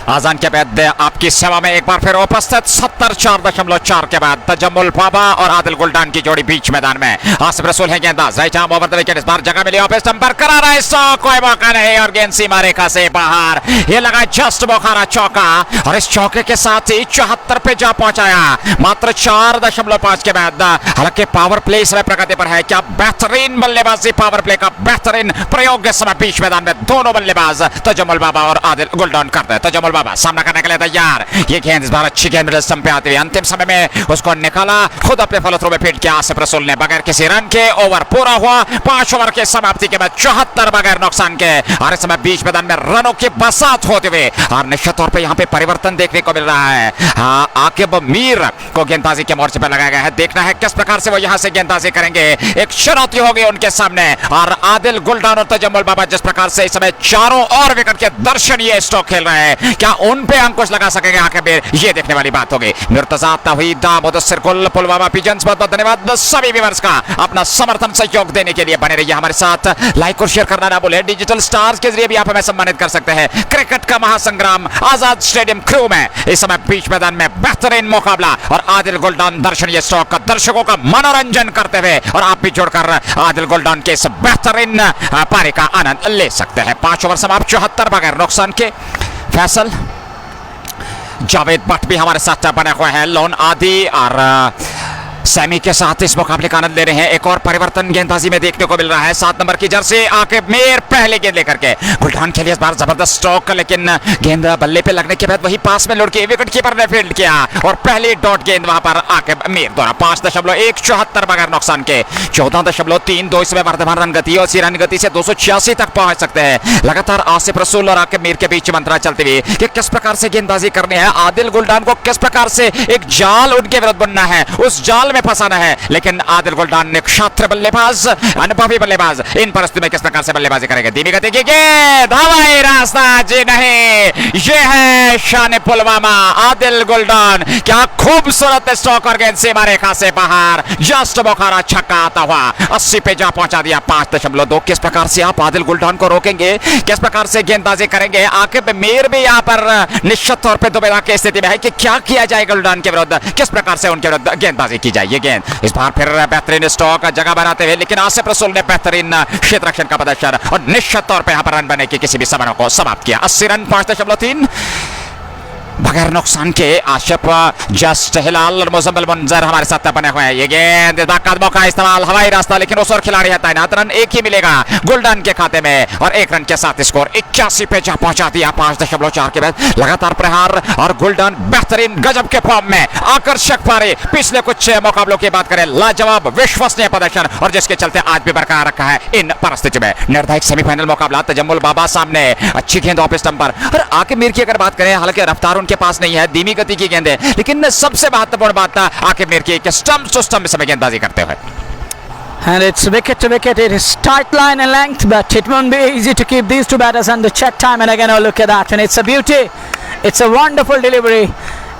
आजान के बाद आपकी सेवा में एक बार फिर उपस्थित 74.4 के बाद तजम्मुल बाबा और आदिल गुल्डान की जोड़ी बीच मैदान में। आसिफ रसूल है गेंदबाज, right arm over the wicket, इस बार जगह मिली ऑफ स्टंप करा रहा है, कोई मौका नहीं और गेंद सीमा रेखा से बाहर। ये लगा जस्ट बोखारा चौका और इस चौके के साथ ही 74 पे जा पहुंचाया मात्र 4.5 के बाद। हालांकि पावर प्ले इस समय प्रगति पर है, क्या बेहतरीन बल्लेबाजी, पावर प्ले का बेहतरीन प्रयोग इस समय बीच मैदान में दोनों बल्लेबाज तजम्मुल बाबा और आदिल गुल्डान करते हैं। तजम्मुल बाबा सामना करने के लिए तैयार, ये गेंद इस बार अच्छी गेंद मिडल स्टंप पे आती हुई अंतिम समय में उसको निकाला, खुद अपने फॉलो थ्रो में फीड किया आसिफ रसूल ने। बगैर किसी रन के ओवर पूरा हुआ, 5 ओवर के समाप्ति के बाद 74 बगैर नुकसान के। और इस समय बीच मैदान में रनों की बरसात होते हुए और निश्चित तौर पर यहाँ पे परिवर्तन देखने को मिल रहा है। आकिब मीर को गेंदबाजी के मोर्चे पर लगाया गया है, देखना है किस प्रकार से वो यहाँ से गेंदबाजी करेंगे। एक चुनौती होगी उनके सामने। और आदिल गुल्डान और तजम्मुल बाबा जिस प्रकार से इस समय चारों और विकेट के दर्शनीय स्ट्रोक खेल रहे हैं, क्या उन पे अंकुश लगा सकेंगे आखिर में, ये देखने वाली बात होगी। मुर्तजा तौहीद मुदस्सिर कुल पुलवामा पिजन्स, बहुत बहुत धन्यवाद सभी व्यूअर्स का अपना समर्थन सहयोग देने के लिए। बने रहिए हमारे साथ, लाइक और शेयर करना ना भूलें। डिजिटल स्टार्स के जरिए भी आप हमें सम्मानित कर सकते हैं। क्रिकेट का महासंग्राम आजाद स्टेडियम ख्रू में इस समय बीच मैदान में बेहतरीन मुकाबला और आदिल गुल्डान दर्शनीय स्ट्रोक का दर्शकों का मनोरंजन करते हुए और आप भी जुड़कर आदिल गुल्डान के इस बेहतरीन पारी का आनंद ले सकते हैं। 5 ओवर समाप्त, 74 बगैर नुकसान के। फैसल जावेद भट्ट भी हमारे साथ बने हुए हैं, लोन आदि और सैमी के साथ इस मुकाबले का आनंद ले रहे हैं। एक और परिवर्तन गेंदबाजी में देखने को मिल रहा है, 7 नंबर की जर्सी आकिब मीर पहले गेंद लेकर के गुल्डान के लिए इस बार जबरदस्त स्ट्रोक, लेकिन गेंद बल्ले पे लगने के बाद वही पास में लुढ़की, विकेट कीपर ने फील्ड किया और पहली डॉट गेंद वहां पर आकिब मीर द्वारा। 5.174 बगैर नुकसान के। 14.32 इसमें वर्धमान रन गति और रन गति से 286 तक पहुंच सकते हैं। लगातार आसिफ रसूल और आकिब मीर के बीच मंत्रा चलती हुई कि किस प्रकार से गेंदबाजी करनी है, आदिल गुल्डान को किस प्रकार से एक जाल उनके विरुद्ध बनना है, उस जाल में फंसाना है। लेकिन आदिल गुल्डान एक क्षात्र बल्लेबाज, अनुभवी बल्लेबाज, इन परिस्थितियों में किस प्रकार से बल्लेबाजी करेंगे। धीमी गति की गेंद, हवाई रास्ता, जी नहीं, ये है शान पुलवामा आदिल गुल्डान। क्या खूबसूरत स्ट्रोक और गेंद सीमा रेखा से बाहर, जस्ट बोखारा छक्का आता हुआ 80 पे जा पहुंचा दिया। 5.2। किस प्रकार से आप आदिल गुल्डान को रोकेंगे, किस प्रकार से गेंदबाजी करेंगे। आकिब मीर भी यहाँ पर निश्चित तौर पर दुविधा की स्थिति में है कि क्या किया जाए गुल्डान के विरुद्ध, किस प्रकार से उनके विरुद्ध गेंदबाजी की जाए। ये गेंद इस बार फिर बेहतरीन स्ट्रोक जगह बनाते हुए, लेकिन आसिफ रसूल ने बेहतरीन क्षेत्र रक्षण का प्रदर्शन और निश्चित तौर पर यहां पर रन बने की किसी भी समय को समाप्त किया। 80 रन 5.3 बगैर नुकसान के। आशिफ जस्ट हिलाल और मुजम्मिल मुंजर हमारे साथ बने हुए हैं। ये गेंद कदमों का इस्तेमाल, हवाई रास्ता, लेकिन उस और खिलाड़ी है तैनात। रन एक ही मिलेगा गुल्डान के खाते में और 1 रन के साथ स्कोर 81 पे जा पहुंचा दिया। 5.4 के बाद लगातार प्रहार और गुल्डान बेहतरीन गजब के फॉर्म में, आकर्षक पारी। पिछले कुछ मुकाबलों की बात करें, लाजवाब विश्वसनीय प्रदर्शन और जिसके चलते आज भी बरकरार रखा है इन परिस्थितियों में। निर्णायक सेमीफाइनल मुकाबला, तजम्मुल बाबा सामने, अच्छी गेंद ऑफ स्टंप पर। और आकिब मीर की अगर बात करें, हालांकि रफ्तार उनके पास नहीं है, धीमी गति की गेंद है, लेकिन सबसे महत्वपूर्ण बात था आकिब मीर की स्टंप टू स्टंप में गेंदबाजी करते हुए। And it's wicket to wicket. It is tight line and length, but it won't be easy to keep these two batters under check time. And again, oh, look at that. And it's a beauty. It's a wonderful delivery.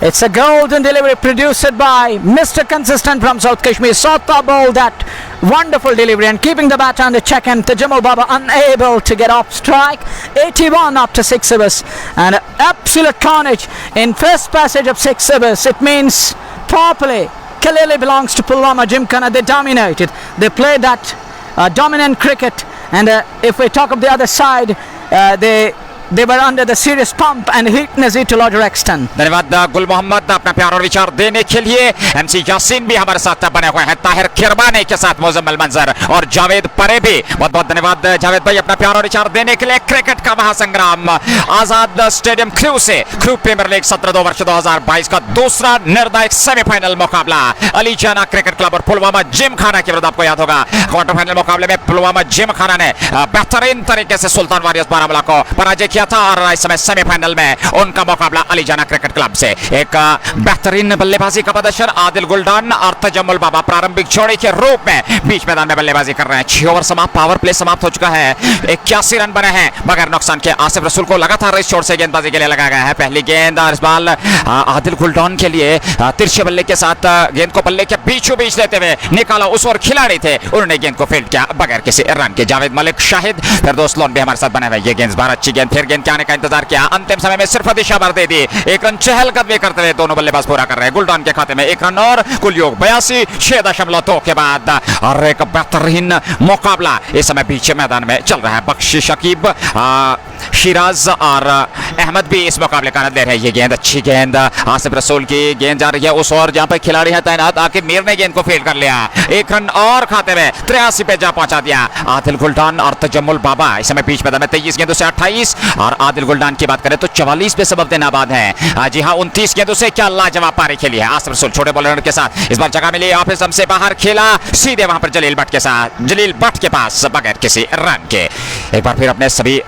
It's a golden delivery produced by Mr. Consistent from South Kashmir. Sota bowled that wonderful delivery and keeping the batter under check, and Tejamul Baba unable to get off strike. 81 after 6 overs and absolute carnage in first passage of 6 overs. It means properly clearly belongs to Pulwama Gymkhana. They dominated. They played that dominant cricket, and if we talk of the other side, they were under the serious pump and heatness to larger extent. धन्यवाद गुल मोहम्मद अपना प्यार और विचार देने के लिए। एमसी यासीन भी हमारे साथ बने हुए हैं, ताहिर किरमानी के साथ मुजम्मिल मंजर और जावेद परे भी। बहुत बहुत धन्यवाद जावेद भाई अपना प्यार और विचार देने के लिए। क्रिकेट का महासंग्राम आजाद स्टेडियम ख्रू से ख्रू प्रीमियर लीग 17 वर्ष 2022 का दूसरा निर्णायक सेमीफाइनल मुकाबला अली जाना क्रिकेट क्लब और पुलवामा जिमखाना के विरुद्ध। आपको याद होगा क्वार्टर फाइनल मुकाबले में पुलवामा जिमखाना ने बेहतरीन तरीके से सुल्तान वारियर्स बारामूला को पराजय किया था और इस समय सेमीफाइनल में उनका मुकाबला अली जाना क्रिकेट क्लब से। एक बेहतरीन बल्लेबाजी का प्रदर्शन आदिल गुल्डान और तजम्मुल बाबा प्रारंभिक जोड़ी के रूप में बीच मैदान में बल्लेबाजी कर रहे हैं। 6 ओवर समाप्त, पावर प्ले समाप्त हो चुका है। 81 रन बने हैं बगैर नुकसान के। आसिफ रसूल को लगातार इस छोर से गेंदबाजी के लिए लगाया गया है। पहली गेंद और इस बाल आदिल गुल्डान के लिए तिरछे बल्ले के साथ गेंद को बल्ले के बीचों बीच लेते हुए निकाला, उस और खिलाड़ी थे, उन्होंने गेंद को फील्ड किया बगैर किसी रन के। जावेद मलिक शाहिद फिर दोस्त लोन भी हमारे साथ बने हुए। ये गेंद बार अच्छी गेंद, फिर गेंद के आने का इंतजार किया, अंतिम समय में सिर्फ दिशा भर दे दी। एक रन चहलकदमी करते हुए दोनों बल्लेबाज पूरा कर रहे हैं। गुलडान के खाते में एक रन और कुल योग 82 6.2 के बाद और एक बेहतरीन मुकाबला इस समय पीछे मैदान में चल रहा है। बख्शी, शकीब, शिराज और अहमद भी इस मुकाबले का आनंद ले रहे हैं। ये गेंद अच्छी गेंद, आसिफ रसूल की गेंद जा रही है उस और जहां पर खिलाड़ी है तैनात, आके मीर ने गेंद को फील्ड कर लिया। एक रन और खाते में 83 पे जा पहुंचा दिया। आदिल गुलडान और तजम्मुल बाबा इस समय बीच मैदान में 23 गेंदों से 28 और आदिल गुलडान की बात करें तो 44 पे सबब नाबाद है। जी हाँ, 29 गेंदों से क्या लाजवाब पारी खेली है। आसिफ रसूल छोटे बॉलर के साथ इस बार जगह मिली, ऑफिस से बाहर खेला, सीधे वहां पर जलील भट्ट के साथ, जलील भट्ट के पास बगैर किसी रन के। एक बार फिर अपने सभी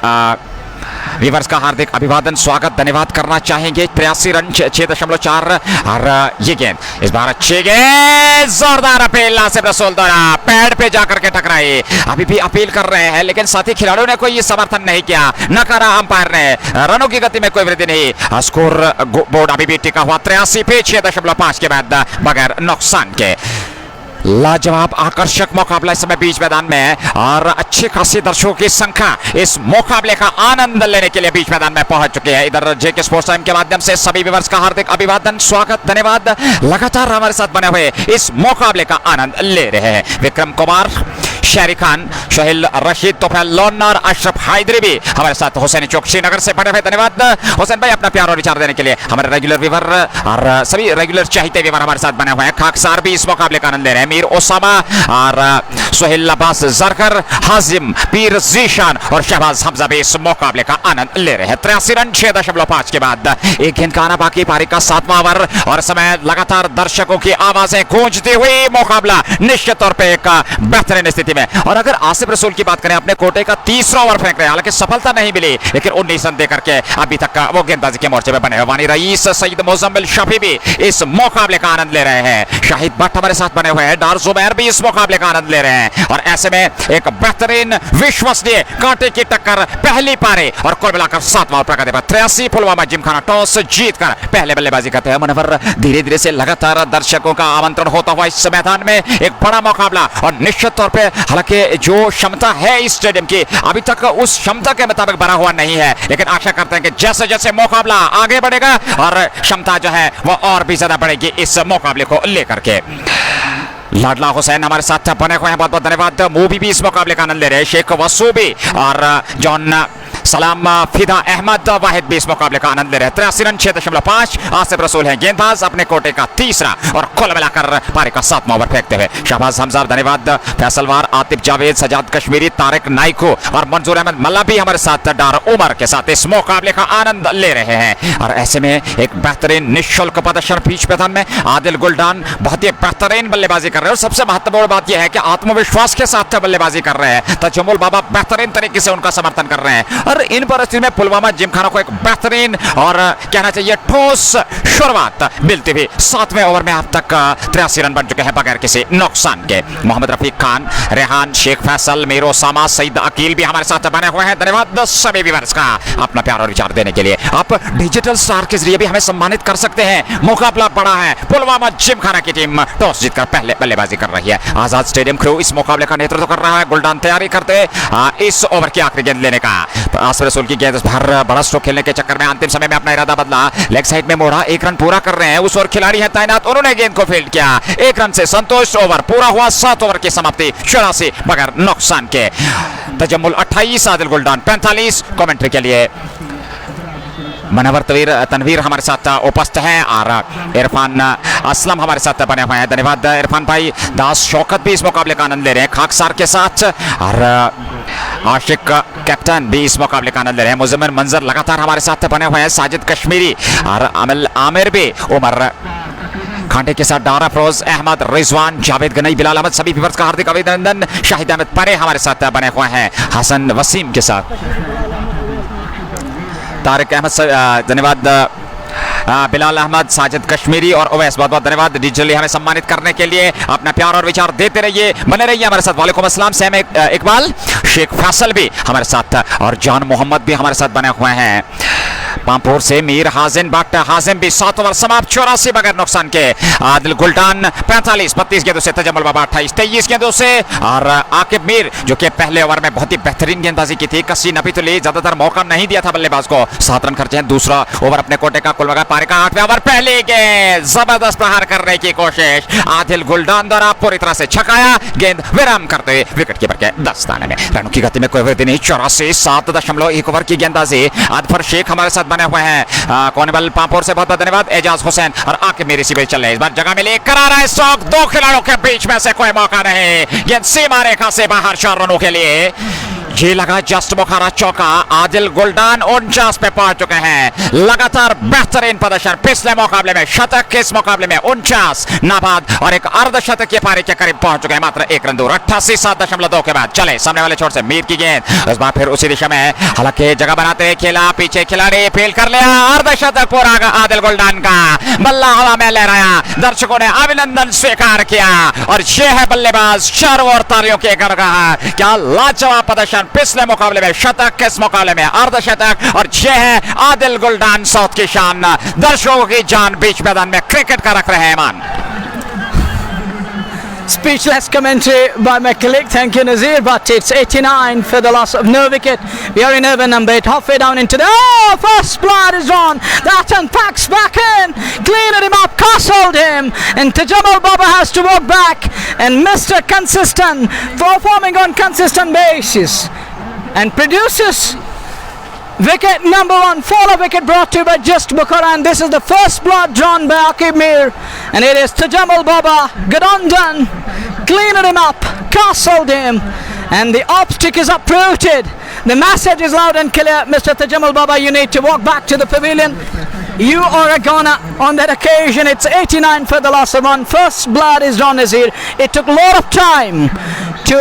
व्यूअर्स का हार्दिक अभिवादन, स्वागत, धन्यवाद करना चाहेंगे। 83 रन 6.4 और ये गेंद इस बार अच्छी गेंद, जोरदार अपील आसिफ रसूल द्वारा पैड पे जाकर के टकराई। अभी भी अपील कर रहे हैं लेकिन साथी खिलाड़ियों ने कोई समर्थन नहीं किया, नकारा अंपायर ने। रनों की गति में कोई वृद्धि नहीं। स्कोर बोर्ड अभी भी टिका हुआ 83 पे 6.5 के बाद बगैर नुकसान के। लाजवाब आकर्षक मुकाबला इस समय बीच मैदान में है और अच्छी खासी दर्शकों की संख्या इस मुकाबले का आनंद लेने के लिए बीच मैदान में पहुंच चुके हैं। इधर जेके स्पोर्ट्स टाइम के माध्यम से सभी व्यूअर्स का हार्दिक अभिवादन, स्वागत, धन्यवाद। लगातार हमारे साथ बने हुए इस मुकाबले का आनंद ले रहे हैं विक्रम कुमार, शेरी खान, सोहेल रशीद, तोफैल लोन और अशरफ हैदरी भी हमारे साथ हुसैन चौक श्रीनगर से बने हुए। धन्यवाद हुसैन भाई अपना प्यार और विचार देने के लिए। हमारे रेगुलर व्यूअर और सभी रेगुलर चाहते व्यूअर हमारे साथ बने हुए हैं। खाकसार भी इस मुकाबले का आनंद ले रहे हैं। मीर ओसामा और सोहेल अब्बास जरकर, हाजिम, पीर जीशान और शहबाज हमजा भी इस मुकाबले का आनंद ले रहे हैं। 83 रन 6.5 के बाद एक गेंद का आना बाकी, पारी का 7वां ओवर और समय लगातार दर्शकों की आवाजें गूंजती हुई मुकाबला निश्चित तौर पर एक बेहतरीन स्थिति में। और अगर आसिफ रसूल की बात करें, अपने कोटे का 30वां ओवर फेंक रहे हैं, हालांकि सफलता नहीं मिली लेकिन 19 रन देकर के अभी तक वो गेंदबाजी के मोर्चे पे बने हुए। वानी रईस, सईद मुजम्मिल शफी भी इस मुकाबले का आनंद ले रहे हैं। शाहिद भट्ट हमारे साथ बने हुए हैं। डार जुबैर भी इस मुकाबले का आनंद ले रहे हैं और ऐसे में एक बेहतरीन विश्वसनीय कांटे की टक्कर पहली पारी और कुल मिलाकर 7वां ओवर प्रगति पर 83 पुलवामा जिमखाना टॉस जीतकर पहले बल्लेबाजी करते हैं। मुनव्वर धीरे धीरे से लगातार दर्शकों का आमंत्रण होता हुआ इस मैदान में एक बड़ा मुकाबला और निश्चित तौर पर हालांकि जो क्षमता है इस स्टेडियम की अभी तक उस क्षमता के मुताबिक भरा हुआ नहीं है, लेकिन आशा करते हैं कि जैसे जैसे मुकाबला आगे बढ़ेगा और क्षमता जो है वो और भी ज्यादा बढ़ेगी इस मुकाबले को लेकर के। लाडला हुसैन हमारे साथ बने हुए हैं, बहुत बहुत धन्यवाद। मूवी भी इस मुकाबले का आनंद ले रहे हैं। शेख वसू भी और जॉन सलाम, फिदा अहमद, वाहिद भी इस मुकाबले का आनंद ले रहे हैं। 83 रन 6.5। आसिफ रसूल हैं गेंदबाज, अपने कोटे का 3रा और कुल मिलाकर पारी का 7वां ओवर फेंकते हुए। शहबाज हमजा धन्यवाद। फैसलवार, आतिफ जावेद, सजाद कश्मीरी, तारिक नाइको और मंजूर अहमद मल्ला भी हमारे साथ डार उमर के साथ इस मुकाबले का आनंद ले रहे हैं। और ऐसे में एक बेहतरीन निःशुल्क प्रदर्शन बीच मैदान में आदिल गुलडान बहुत ही बेहतरीन बल्लेबाजी कर रहे हैं और सबसे महत्वपूर्ण बात यह है कि आत्मविश्वास के साथ बल्लेबाजी कर रहे हैं। तजम्मुल बाबा बेहतरीन तरीके से उनका समर्थन कर रहे हैं और इन परिस्थितियों में पुलवामा जिमखाना को एक बेहतरीन और कहना चाहिए ठोस शुरुआत मिलती हुई 7वें ओवर में अब तक 83 रन बन चुके हैं बगैर किसी नुकसान के। मोहम्मद रफीक खान, रेहान, शेख फैसल, मीर ओसामा, सईद अकील भी हमारे साथ बने हुए हैं। धन्यवाद सभी व्यूअर्स का अपना प्यार और विचार देने के लिए। आप डिजिटल स्टार के जरिए भी हमें सम्मानित कर सकते हैं। मुकाबला बड़ा है। पुलवामा जिमखाना की टीम टॉस जीतकर पहले बल्लेबाजी कर रही है। आजाद स्टेडियम क्रू इस मुकाबले का नेतृत्व कर रहा है। गुलडान तैयारी करते इस ओवर की आखिरी गेंद लेने का। आसिफ रसूल की गेंद बाहर बड़ा स्ट्रोक खेलने के चक्कर में अंतिम समय में अपना इरादा बदला, लेग साइड में मोड़ा, एक रन पूरा कर रहे हैं। उस ओर खिलाड़ी है तैनात, उन्होंने गेंद को फील्ड किया। एक रन से संतोष, ओवर पूरा हुआ। 7 ओवर की समाप्ति 84 बगैर नुकसान के। तजम्मुल 28, आदिल गुलडान 45। कमेंट्री के लिए मनवर तनवीर हमारे साथ उपस्थित हैं और इरफान असलम हमारे साथ बने हुए हैं। धन्यवाद इरफान भाई। दास शौकत भी इस मुकाबले का आनंद ले रहे हैं खाकसार के साथ और आशिक कैप्टन भी इस मुकाबले का आनंद ले रहे हैं। मुजम्मिल मंजर लगातार हमारे साथ बने हुए हैं। साजिद कश्मीरी और अमल आमिर भी, उमर खांटे के साथ डारा फरोज, अहमद, रिजवान, जावेद गनई, बिलाल अहमद, सभी व्यूअर्स का हार्दिक अभिनंदन। शाहिद अहमद परे हमारे साथ बने हुए हैं हसन वसीम के साथ। तारिक अहमद धन्यवाद। बिलाल अहमद, साजिद कश्मीरी और ओवैस बहुत बहुत धन्यवाद डिजिटली हमें सम्मानित करने के लिए। अपना प्यार और विचार देते रहिए, बने रहिए हमारे साथ। वालेकुम अस्सलाम। सैम इकबाल, शेख फैसल भी हमारे साथ और जान मोहम्मद भी हमारे साथ बने हुए हैं। पामपुर से मीर हाजिम बट हाजिम भी 7 ओवर समाप्त 84 बगैर नुकसान के। आदिल गुल्डान 45 32 गेंदों से, तजम्मुल बाबा 28 23 गेंदों से और आकिब मीर जो कि पहले ओवर में बहुत ही बेहतरीन गेंदबाजी की थी, कसी नपी तो ली, ज्यादातर मौका नहीं दिया था बल्लेबाज को। 7 रन खर्चे हैं। दूसरा ओवर अपने कोटे का कुल मिलाकर पारी का 8वें ओवर, पहली गेंद जबरदस्त प्रहार करने की कोशिश आदिल गुल्डान द्वारा पूरी तरह से छकाया, गेंद विराम करते हुए विकेट कीपर के दस्ताने में। रनों की गति में कोई वृद्धि नहीं। 84 7.1 ओवर की गेंदबाजी। अदफर शेख हमारे साथ बने हुए हैं कॉर्नबल पामपुर से, बहुत बहुत धन्यवाद। एजाज हुसैन और आकिब मीर इसी बीच चल रहे हैं। इस बार जगह मिली, करारा है स्ट्रोक, 2 खिलाड़ियों के बीच में से कोई मौका नहीं, गेंद सीमा रेखा से बाहर 4 रनों के लिए। ये लगा जस्ट मुखारा चौका। आदिल गुल्डान 49 पे पहुंच चुके हैं। लगातार बेहतरीन प्रदर्शन, पिछले मुकाबले में शतक, इस मुकाबले में 49 नाबाद और एक अर्धशतक के पारी के करीब पहुंच चुके हैं। मात्र 1 रन दूर। 88 7.2 के बाद चले सामने वाले छोर से मीर की गेंद, इस बार फिर उसी दिशा में, हालांकि जगह बनाते हुए खेला, पीछे खिलाड़ी फील कर लिया, अर्धशतक पूरा आदिल गुल्डान का, बल्ला हवा में लहराया, दर्शकों ने अभिनंदन स्वीकार किया और यह है बल्लेबाज चारों ओर तालियों के गड़गड़ाहट। क्या लाजवाब प्रदर्शन, पिछले मुकाबले में शतक, इस मुकाबले में अर्धशतक और यह है आदिल गुल्डान साउथ की शान। दर्शकों की जान बीच मैदान में क्रिकेट का रख रहे हैं मान। Speechless commentary by my colleague. Thank you, Nazir. But it's 89 for the loss of no wicket. We are in over number 8, halfway down into the... Oh, first blood is on. That one packs back in. Cleared him up, castled him. And Tajamal Baba has to walk back. And Mr. Consistent, performing on consistent basis. And produces... wicket number 1, follow wicket brought to you by Just Bukhara, and this is the first blood drawn by Akib Mir, and it is Tajamal Baba. Good on done, cleaned him up, castled him, and the off stick is uprooted. The message is loud and clear. Mr. Tajamal Baba, you need to walk back to the pavilion. You are a goner on that occasion. It's 89 for the loss of 1. First blood is drawn, Nazir. It took a lot of time to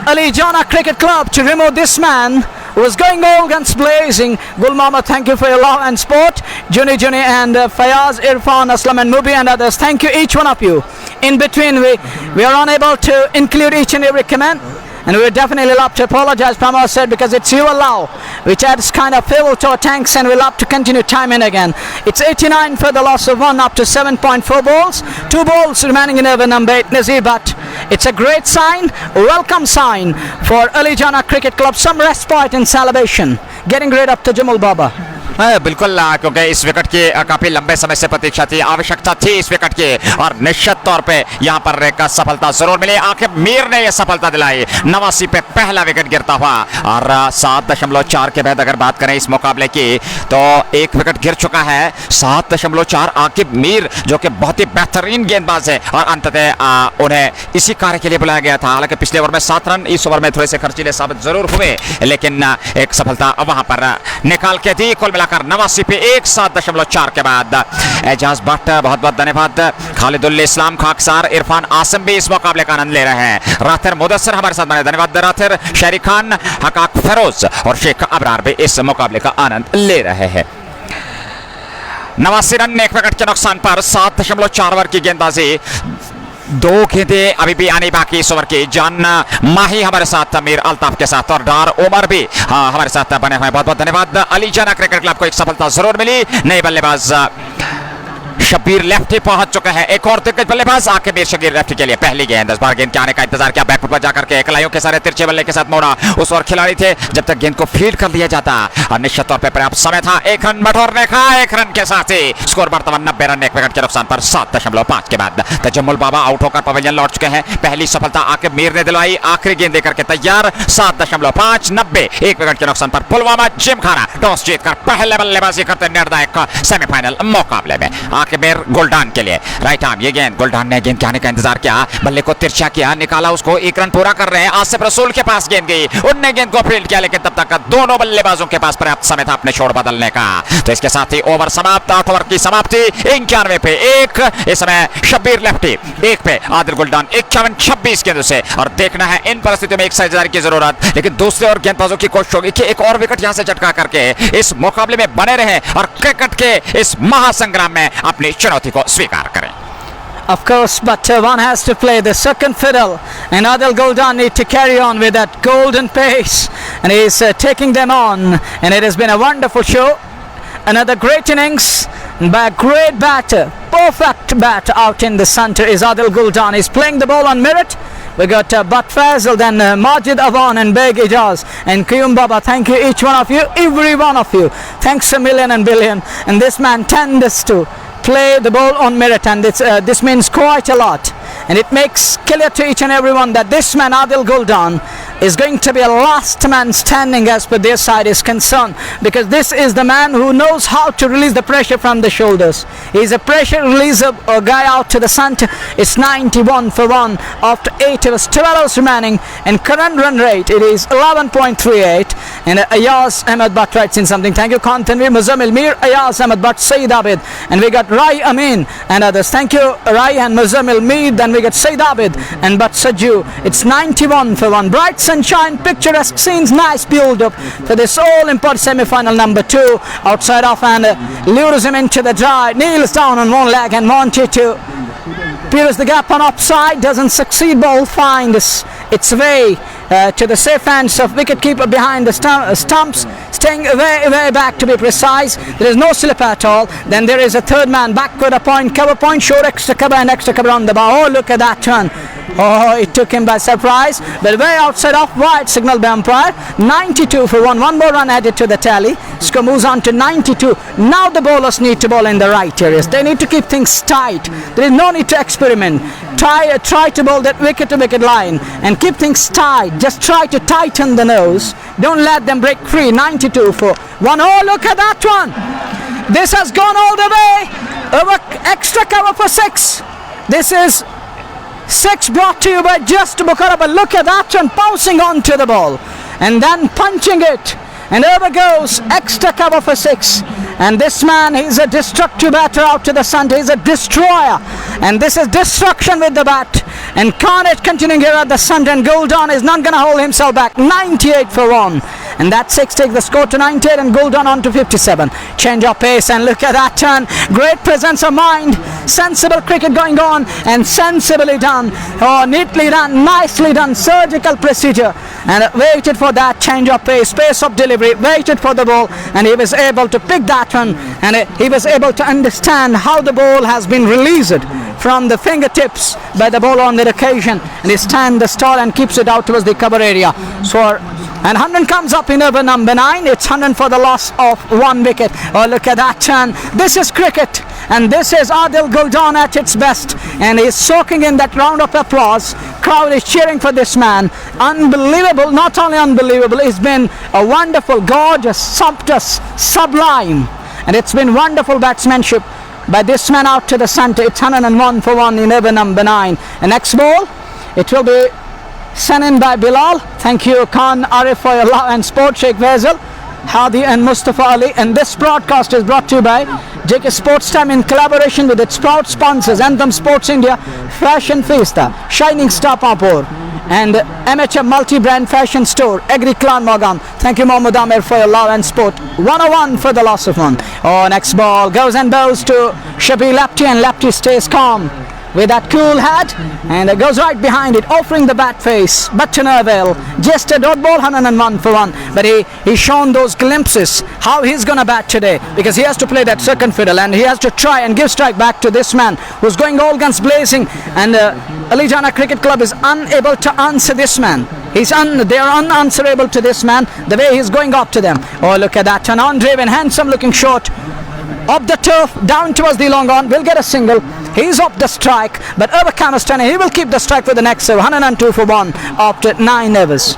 Ali Jana Cricket Club to remove this man who was going all guns blazing. Gul Mama, thank you for your love and support. Juni and Fayaz, Irfan, Aslam and Mubi and others, thank you, each one of you. In between, we are unable to include each and every comment, and we would definitely love to apologize from our side, because it's your allow which adds kind of fuel to our tanks, and we'll have to continue time and again. It's 89 for the loss of 1 up to 7.4 balls. 2 balls remaining in over number 8, Nazir, but it's a great sign, welcome sign for Ali Jana Cricket Club. Some respite and celebration, getting rid of Tajamal Baba. बिल्कुल, क्योंकि इस विकेट की काफी लंबे समय से प्रतीक्षा थी, आवश्यकता थी इस विकेट की, और निश्चित तौर पे यहां पर एक सफलता जरूर मिली। आखिर मीर ने यह सफलता दिलाई, 89 पे पहला विकेट गिरता हुआ। और 7.4 के बाद अगर बात करें इस मुकाबले की, तो एक विकेट गिर चुका है। 7.4 आकिब मीर जो कि बहुत ही बेहतरीन गेंदबाज है, और अंततः उन्हें इसी कार्य के लिए बुलाया गया था। हालांकि पिछले ओवर में 7 रन, इस ओवर में थोड़े से खर्चीले साबित जरूर हुए, लेकिन एक सफलता वहां पर निकाल के दी। कुल मिलाकर 89 पे 7.4 के बाद एजाज भट्ट, बहुत बहुत धन्यवाद। खालिदुल इस्लाम खाकसार, इरफान आसिम भी इस मुकाबले का आनंद ले रहे हैं। राथिर मुदस्सर हमारे साथ बने, धन्यवाद राथिर। शहरी खान, हकाक फेरोज और शेख अबरार भी इस मुकाबले का आनंद ले रहे हैं। 89 रन, 1 विकेट के नुकसान पर 7.4 ओवर की गेंदबाजी। 2 गेंदें अभी भी आने बाकी इस ओवर की। जान माही हमारे साथ, अमीर अल्ताफ के साथ और डार उमर भी हमारे साथ बने हुए, बहुत बहुत धन्यवाद। अली जाना क्रिकेट क्लब को एक सफलता जरूर मिली। नए बल्लेबाज शब्बीर लेफ्टी पहुंच चुका है। एक और दिग्गज बल्लेबाज आके मीर शब्बीर लेफ्टी के लिए पहली गेंद, 10 बार गेंद के आने का इंतजार किया, बैकफुट पर जाकर के कलाइयों के सारे तिरछे बल्ले के साथ मोड़ा। उस और खिलाड़ी थे जब तक गेंद को फील्ड कर लिया जाता, और निश्चित तौर पर पर्याप्त समय था 1 रन बटोरने का। 1 रन के साथ ही स्कोर वर्तमान 90 रन, 1 विकेट के नुकसान पर 7.5 के बाद तजम्मुल बाबा आउट होकर पवेलियन लौट चुके हैं। पहली सफलता आके मीर ने दिलवाई, आखिरी गेंद देकर के तैयार। 7.5 90, 1 विकेट के नुकसान पर पुलवामा जिमखाना टॉस जीतकर पहले बल्लेबाजी करते निर्णायक सेमीफाइनल मुकाबले में। आके मीर गुल्डान के लिए राइट आर्म, ये गेंद गुल्डान ने गेंद के आने का इंतजार किया, बल्ले को तिरछा किया, निकाला उसको। 1 रन पूरा कर रहे हैं। आसिफ रसूल के पास गेंद गई, उनने गेंद को फील्ड किया, लेकिन तब तक दोनों बल्लेबाजों के पास पर्याप्त समय था अपने छोड़ बदलने का। तो इसके साथ ही ओवर समाप्त, 8 ओवर की समाप्ति। 91 पे 1, इस समय शब्बीर लेफ्टी 1 पे आदिल गुल्डान 51 26 गेंदों से। और देखना है इन परिस्थितियों में एक साझेदारी की जरूरत, लेकिन दूसरे और गेंदबाजों की कोशिश होगी कि एक और विकेट यहां से चटका करके इस मुकाबले में बने रहे और क्रिकेट के इस महासंग्राम में अपनी चुनौती को स्वीकार करें। Of course, but one has to play the second fiddle, and Adil Guldan need to carry on with that golden pace, and he's taking them on, and it has been a wonderful show. Another great innings by a great batter. Perfect bat out in the centre is Adil Guldan. He's playing the ball on merit. We got Butt Fazal, then Majid Awan and Beg Ijaz and Qiyum Baba. Thank you each one of you, every one of you. Thanks a million and billion. And this man tends to play the ball on merit, and this means quite a lot. And it makes clear to each and everyone that this man Adil Guldan is going to be a last man standing as per their side is concerned, because this is the man who knows how to release the pressure from the shoulders. He's a pressure releaser, a guy out to the centre. It's 91 for 1 after 8 hours, 12 hours remaining, and current run rate it is 11.38. And Ayaz Ahmed Butt writes in something. Thank you Khan Tanvir, Muzammil Mir, Ayaz Ahmed Butt, Saeed Abid, and we got Rai Amin and others. Thank you Rai and Muzammil Mir. Then we got Saeed Abid and Butt Sajju. It's 91 for 1. Bright sunshine, picturesque scenes, nice build up for this all important semi-final number 2. Outside off and lures him into the dry, kneels down on one leg and wanted to pierce the gap on offside, doesn't succeed. Ball finds its way to the safe hands of wicketkeeper behind the stumps, staying way back to be precise. There is no slip at all. Then there is a third man backward, a point, cover point, short extra cover and extra cover on the bar. Oh, look at that turn. Oh, it took him by surprise, but way outside off wide, signal by umpire. 92 for 1. One more run added to the tally. Score moves on to 92. Now the bowlers need to bowl in the right areas. They need to keep things tight. There is no need to experiment. Try to bowl that wicket to wicket line and keep things tight. Just try to tighten the nose. Don't let them break free. 92 for 1. Oh, look at that one. This has gone all the way. Over extra cover for 6. This is 6 brought to you by Just Bukhara. But look at that one, bouncing onto the ball and then punching it, and over goes extra cover for 6. And this man, he's a destructive batter out to the centre. He's a destroyer, and this is destruction with the bat. And Carnage continuing here at the centre, and Guldan is not going to hold himself back. 98 for 1. And that 6 takes the score to 98, and Guldan on to 57. Change of pace, and look at that turn. Great presence of mind. Sensible cricket going on, and sensibly done. Oh, neatly done, nicely done. Surgical procedure. And waited for that change of pace, pace of delivery, waited for the ball, and he was able to pick that one, and he was able to understand how the ball has been released from the fingertips by the ball on that occasion, and he stands the stall and keeps it out towards the cover area. So, and 100 comes up in over number 9. It's 100 for the loss of 1 wicket. Oh, look at that turn. This is cricket, and this is Adil Guldan at its best, and he's soaking in that round of applause. Crowd is cheering for this man. Unbelievable, not only unbelievable, it's been a wonderful, gorgeous, sumptuous, sublime, and it's been wonderful batsmanship by this man out to the centre. It's 101 for 1 in over number 9. And next ball, it will be sent in by Bilal. Thank you Khan Arif for your love and support. Sheikh Faisal, Hadi and Mustafa Ali. And this broadcast is brought to you by JK Sports Time in collaboration with its proud sponsors Anthem Sports India, Fashion Fiesta, Shining Star Papur, and MHM Multi-Brand Fashion Store, Agri Clan Morgan. Thank you Mohammad Amir for your love and support. 101 for the loss of 1. Oh, next ball goes and bows to Shabir Lapti, and Lapti stays calm with that cool hat, and it goes right behind it, offering the bat face, but to no avail. Just a dot ball, 101 for 1. But he's shown those glimpses how he's gonna bat today, because he has to play that second fiddle, and he has to try and give strike back to this man who's going all guns blazing. And Ali Jana Cricket Club is unable to answer this man. They are unanswerable to this man, the way he's going up to them. Oh, look at that, an on-driven, handsome looking shot up the turf, down towards the long on, will get a single. He's up the strike, but over Camerstone, he will keep the strike for the next serve. 102 for 1 after 9 overs.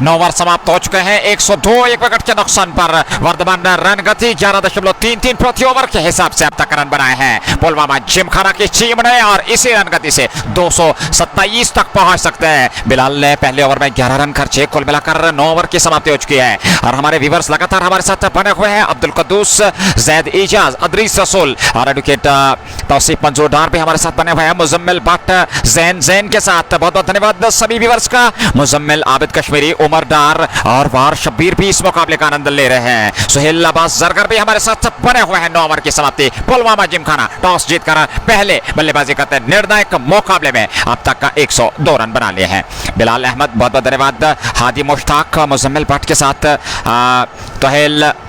9 over समाप्त हो चुके हैं. 102 एक विकेट के नुकसान पर वर्धमान रन गति 11.33 प्रति ओवर के हिसाब से अब तक रन बनाए हैं पुलवामा जिमखाना की टीम ने, और इसी रन गति से 227 तक पहुंच सकते हैं. बिलाल ने पहले ओवर में 11 रन खर्चे. कुल मिलाकर 9 ओवर की समाप्ति हो चुकी है, और हमारे व्यूअर्स लगातार हमारे साथ बने हुए हैं. अब्दुल कद्दूस, जैद इजाज, अदरीस रसूल और एडवोकेट तौसीफ मंजूर डार भी हमारे साथ बने हुए हैं. मुजम्मिल भट्ट जैन के साथ बहुत बहुत धन्यवाद सभी व्यूअर्स का. मुजम्मिल, आबिद कश्मीरी, उमर डार और वार शब्बीर भी इस मुकाबले का आनंद ले रहे हैं। सुहेल अब्बास जरगर भी हमारे साथ बने हुए हैं। 9 ओवर की समाप्ति। पुलवामा जिमखाना टॉस जीतकर पहले बल्लेबाजी करते हैं। निर्णायक मुकाबले में अब तक का 102 रन बना लिए हैं। बिलाल अहमद बहुत बहुत धन्यवाद। हादी मुश्ताक, मुजम्मिल भट्ट के साथ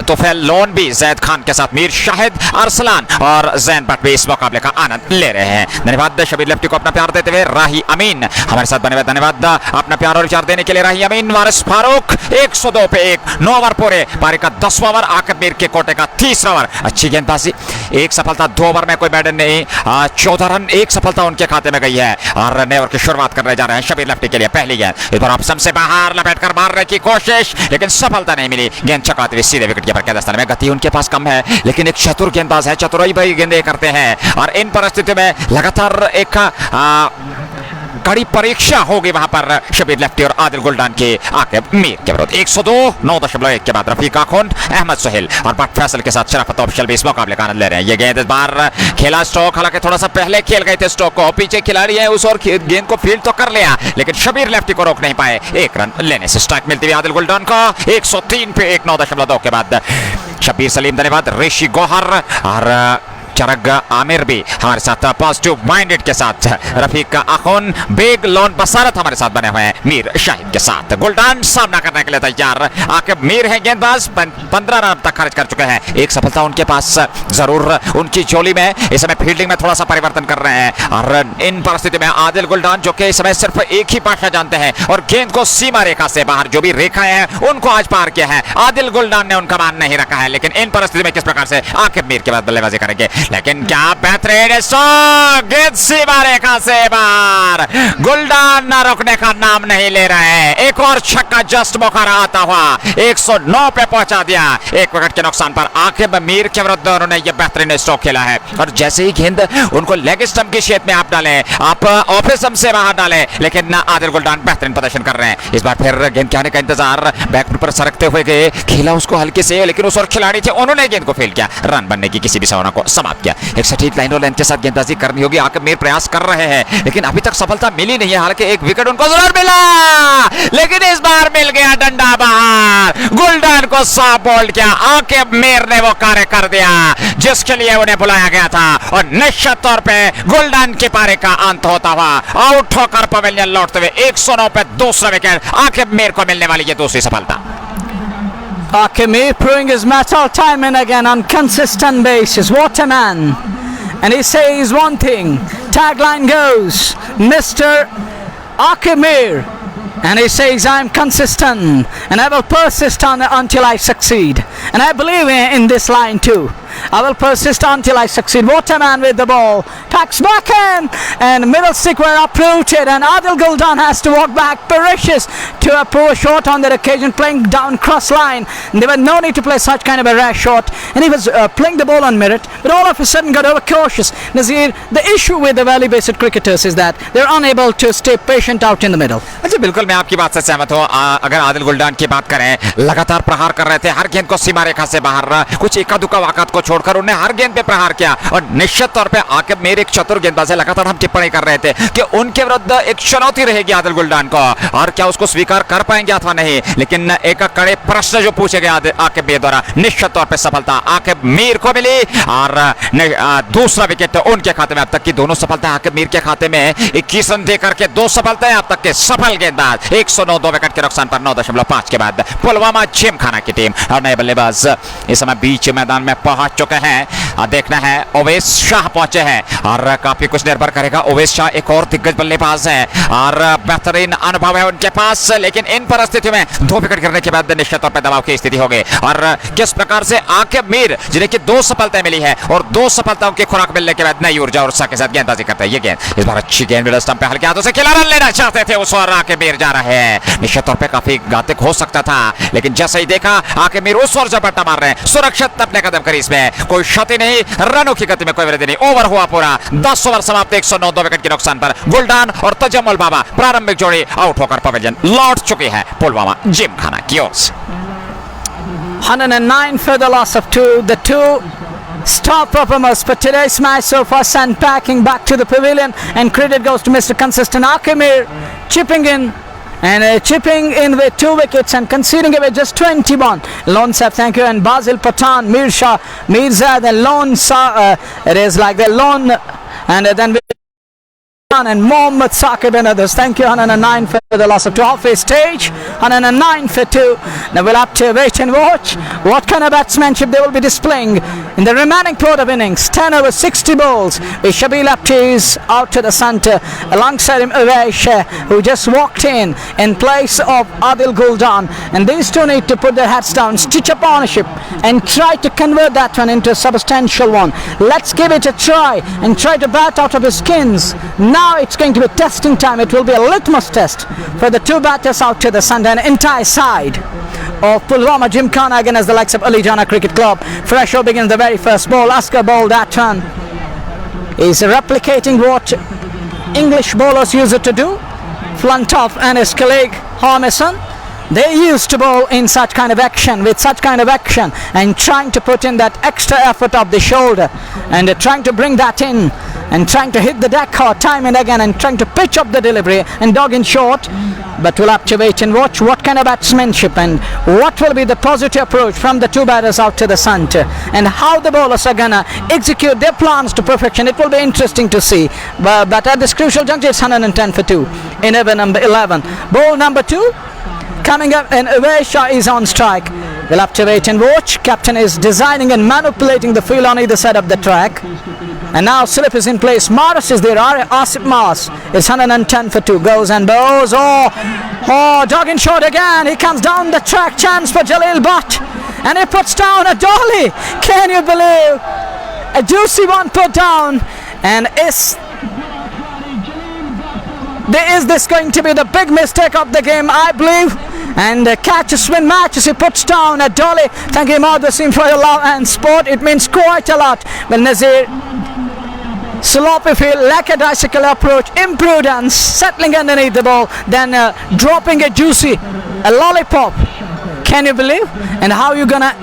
तुफैल लोन भी, जैद खान के साथ मीर शाहिद, अरसलान और जैन भट्ट भी इस मुकाबले का आनंद ले रहे हैं। धन्यवाद शबीर लेफ्टी को अपना प्यार देते हुए। राही अमीन हमारे साथ बने हुए, धन्यवाद अपना प्यार और विचार देने के लिए राही अमीन। वारिस फारूक 102 पे 1। 9 ओवर पूरे, पारी का 10वां ओवर, आकिब मीर के कोटे का 30वां ओवर। अच्छी गेंदबाजी, एक सफलता 2 ओवर में कोई बैडन नहीं। 14 रन, एक सफलता उनके खाते में गई है और नए ओवर की शुरुआत करने जा रहे हैं शबीर लेफ्टी के लिए। पहली गेंद इस बार ऑप्शन से बाहर लपेटकर मारने की कोशिश, लेकिन सफलता नहीं मिली। गेंद चकाते हुए सीधे विकेट कीपर के दस्ताने में। गति उनके पास कम है, लेकिन एक चतुर गेंदबाज है, चतुराई भरी गेंदें करते हैं और इन परिस्थितियों में लगातार एक कड़ी परीक्षा होगी वहां पर शबीर लेफ्टी और आदिल गुलडान के आकिब मीर के विरुद्ध। 102 9.1 के बाद रफीका खुंड, अहमद सुहेल और भट्ट फैसल के साथ शराफत ऑफिशियल भी इस मुकाबले का आनंद ले रहे हैं। ये गेंद इस बार खेला स्ट्रोक, हालांकि थोड़ा सा पहले खेल गए थे स्ट्रोक को, पीछे खिलाड़ी है उस और गेंद को फील्ड तो कर लिया, लेकिन शबीर लेफ्टी को रोक नहीं पाए। 1 रन लेने से स्ट्राइक मिलती हुई आदिल गुलडान का। 103 पे 1 9.2 के बाद शब्बीर सलीम धन्यवाद। ऋषि गौहर और चरग आमिर भी हमारे साथ पॉजिटिव माइंडेड के साथ। रफीक अखुन, बेग लोन बसारत हमारे साथ बने हुए हैं मीर शाहिद के साथ। गुलडान सामना करने के लिए तैयार। आकिब मीर है गेंदबाज, 15 रन तक खर्च कर चुके हैं। एक सफलता उनके पास जरूर उनकी झोली में। इस समय फील्डिंग में थोड़ा सा परिवर्तन कर रहे हैं और इन परिस्थिति में आदिल गुलडान जो कि इस समय सिर्फ एक ही भाषा जानते हैं और गेंद को सीमा रेखा से बाहर जो भी रेखाएं हैं उनको आज पार किया है। आदिल गुलडान ने उनका मान नहीं रखा है, लेकिन इन परिस्थिति में किस प्रकार से आकिब मीर के बाद बल्लेबाजी करेंगे, लेकिन क्या बेहतरीन गेंद सीमा रेखा से बाहर। गुलडान न रुकने का नाम नहीं ले रहे हैं। एक और छक्का जस्ट मुखारा आता हुआ 109 पे पहुंचा दिया। 1 विकेट के नुकसान पर आकिब मीर के विरुद्ध उन्होंने यह बेहतरीन स्ट्रोक खेला है और जैसे ही गेंद उनको लेग स्टंप की शेप में आप डालें, आप ऑफ स्टंप से बाहर डालें, लेकिन आदिल गुलडान बेहतरीन प्रदर्शन कर रहे हैं। इस बार फिर गेंद के आने का इंतजार, बैक पर सरकते हुए गए, खेला उसको हल्के से, लेकिन उस और खिलाड़ी थे उन्होंने गेंद को फील्ड किया। रन बनने की किसी भी संभावना को समाप्त किया। एक सटीक लाइन और लेंथ के साथ गेंदबाजी करनी होगी। आकिब मीर प्रयास कर रहे हैं, लेकिन अभी तक सफलता मिली नहीं है। हालांकि एक विकेट उनको जरूर मिला, लेकिन इस बार मिल गया डंडा बाहर। गुलडान को साफ बोल्ड किया। आकिब मीर ने वो कार्य कर दिया जिसके लिए उन्हें बुलाया गया था और निश्चित तौर पे गुलडान की पारी का अंत होता हुआ आउट होकर पवेलियन लौटते हुए 109 पे दूसरा विकेट आकिब मीर को मिलने वाली है दूसरी सफलता। Akim Mir proving his match all time and again on consistent basis. What a man! And he says one thing. Tagline goes, Mr. Akim Mir. And he says, I'm consistent and I will persist until I succeed. And I believe in this line too. I will persist until I succeed. What a man with the ball. Tacks back in and middle stick were uprooted and Adil Guldan has to walk back. Pericious to a poor shot on that occasion, playing down cross line. And there was no need to play such kind of a rash shot. And he was playing the ball on merit, but all of a sudden got overcautious. Nazir, the issue with the valley-based cricketers is that they're unable to stay patient out in the middle. अच्छा, बिल्कुल मैं आपकी बात से सहमत हूँ। अगर आदिल गुलडान की बात करें, लगातार प्रहार कर रहे थे, हर गेंद को सीमा रेखा से बाहर, कुछ इक्का दुक्का वाकत को छोड़कर उन्हें हर गेंद पे प्रहार किया और निश्चित तौर पे आकिब मीर एक चतुर गेंदबाज है। लगातार हम टिप्पणी कर रहे थे कि उनके विरुद्ध एक चुनौती रहेगी आदिल गुलडान को और क्या उसको स्वीकार कर पाएंगे अथवा नहीं, लेकिन एक कड़े प्रश्न जो पूछे गए आकिब मीर द्वारा, निश्चित तौर पे सफलता आकिब मीर को मिली और दूसरा विकेट उनके खाते में। अब तक की दोनों सफलता आकिब मीर के खाते में। 21 रन देकर के 2 सफलताएं अब तक के सफल गेंदबाज। 109 2 विकेट के नुकसान पर 9.5 के बाद पुलवामा जिमखाना की टीम और नए बल्लेबाज इस समय बीच मैदान में पहुंच चुके हैं। देखना है, ओवैस शाह पहुंचे हैं और काफी कुछ निर्भर करेगा। ओवैस शाह एक और दिग्गज बल्लेबाज है और बेहतरीन अनुभव है उनके पास, लेकिन इन परिस्थितियों में 2 विकेट गिरने के बाद निश्चित तौर पर दबाव की स्थिति होगी। और किस प्रकार से आकिब मीर जिन्हें की 2 सफलताएं मिली है और 2 सफलताओं की खुराक मिलने के बाद नई ऊर्जा और उत्साह के साथ गेंदबाजी करते हैं। ये गेंद इस बार अच्छी गेंद मिडल स्टंप पे हल्के हाथों से खेला, रन लेना चाहते थे उस और आकिब मीर जा रहे हैं। निश्चित तौर पर काफी घातक हो सकता था, लेकिन जैसे ही देखा आकिब मीर उस और झपट्टा मार रहे हैं, सुरक्षित अपने कदम क्रीज में, कोई क्षति नहीं, रनों की गति में कोई वृद्धि नहीं। ओवर हुआ पूरा, 10 ओवर समाप्त। 109 2 विकेट के नुकसान पर गुलडान और तजम्मुल बाबा प्रारंभिक जोड़ी आउट होकर पवेलियन लौट चुकी है पुलवामा जिमखाना की ओर से। 109 for the loss of 2. The 2 star performers for today's match so far sent packing back to the pavilion, and credit goes to Mr. Consistent Akim Mir chipping in and chipping in with 2 wickets and conceding away just 21. Lone Saif, thank you, and Basil Pathan, Mirza, the lone it is like the lone, and then and Mohammad Saqib and others. Thank you. 109 for the loss of 2 halfway stage. 109 for 2. Now we'll have to wait and watch what kind of batsmanship they will be displaying in the remaining quarter of innings. 10 over 60 balls with Shabil Apteez out to the centre. Alongside him Uwais, who just walked in place of Adil Guldan. And these two need to put their heads down, stitch up ownership and try to convert that one into a substantial one. Let's give it a try and try to bat out of his skins. Now it's going to be testing time. It will be a litmus test for the two batters out to the centre, an entire side of Pulwama Gymkhana against the likes of Ali Jana Cricket Club. Fresho begins the very first ball. Asghar ball that turn is replicating what English bowlers used to do. Flintoff and his colleague Harmison, they used to bowl in such kind of action, with such kind of action, and trying to put in that extra effort of the shoulder and trying to bring that in and trying to hit the deck hard time and again and trying to pitch up the delivery and dog in short. But we'll have to wait and watch what kind of batsmanship and what will be the positive approach from the two batters out to the centre and how the bowlers are gonna execute their plans to perfection. It will be interesting to see. But at this crucial juncture, it's 110 for 2 in over number 11. Ball number 2 coming up, and Uwais is on strike. We'll have to wait and watch. Captain is designing and manipulating the field on either side of the track. And now slip is in place. Maras is there. Asif Mas is 110 for 2. Goes and bows. Oh, dog in short again. He comes down the track. Chance for Jalil Butt. And he puts down a dolly. Can you believe? A juicy one put down. And is this going to be the big mistake of the game? I believe. And catch a swing match as he puts down a dolly. Thank you, Mahmoud Wasim, for your love and sport. It means quite a lot. Well, Nazir, sloppy field, lackadaisical approach, imprudence, settling underneath the ball, then dropping a lollipop. Can you believe? And how you gonna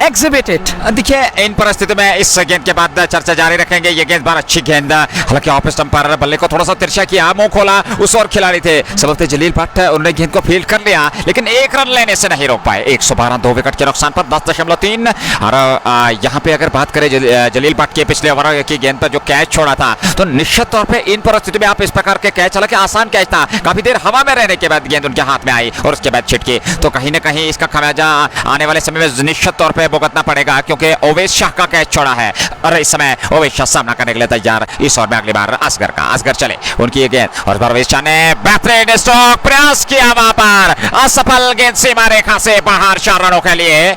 exhibit it? देखिए, इन परिस्थितियों में इस गेंद के बाद चर्चा जारी रखेंगे. ये गेंद बार अच्छी गेंद, हालांकि ऑफ स्टंपर ने बल्ले को थोड़ा सा तिरछा किया, मुंह खोला. उस और खिलाड़ी थे सबब थे जलील भट्ट, उन्होंने गेंद को फील्ड कर लिया लेकिन एक रन लेने से नहीं रोक पाए. 112 2 विकेट के नुकसान पर 10.3. और यहाँ पे अगर बात करें जलील भट्ट के पिछले ओवर की गेंद पर जो कैच छोड़ा था, तो निश्चित तौर पर इन परिस्थितियों में आप इस प्रकार के कैच, हालांकि आसान कैच था, काफी देर हवा में रहने के बाद गेंद उनके हाथ में आई और उसके बाद छिटकी, तो कहीं ना कहीं इसका खामियाजा आने वाले समय में निश्चित तौर पर भुगतना पड़ेगा, क्योंकि ओवैस शाह का कैच छोड़ा है और इस समय ओवैस शाह सामना करने के लिए तैयार. इस ओवर में अगली बार असगर चले, उनकी ये गेंद और ओवैस शाह ने बेहतरीन स्ट्रोक प्रयास किया, वहां पर असफल गेंद सीमा रेखा से बाहर 4 रनों के लिए.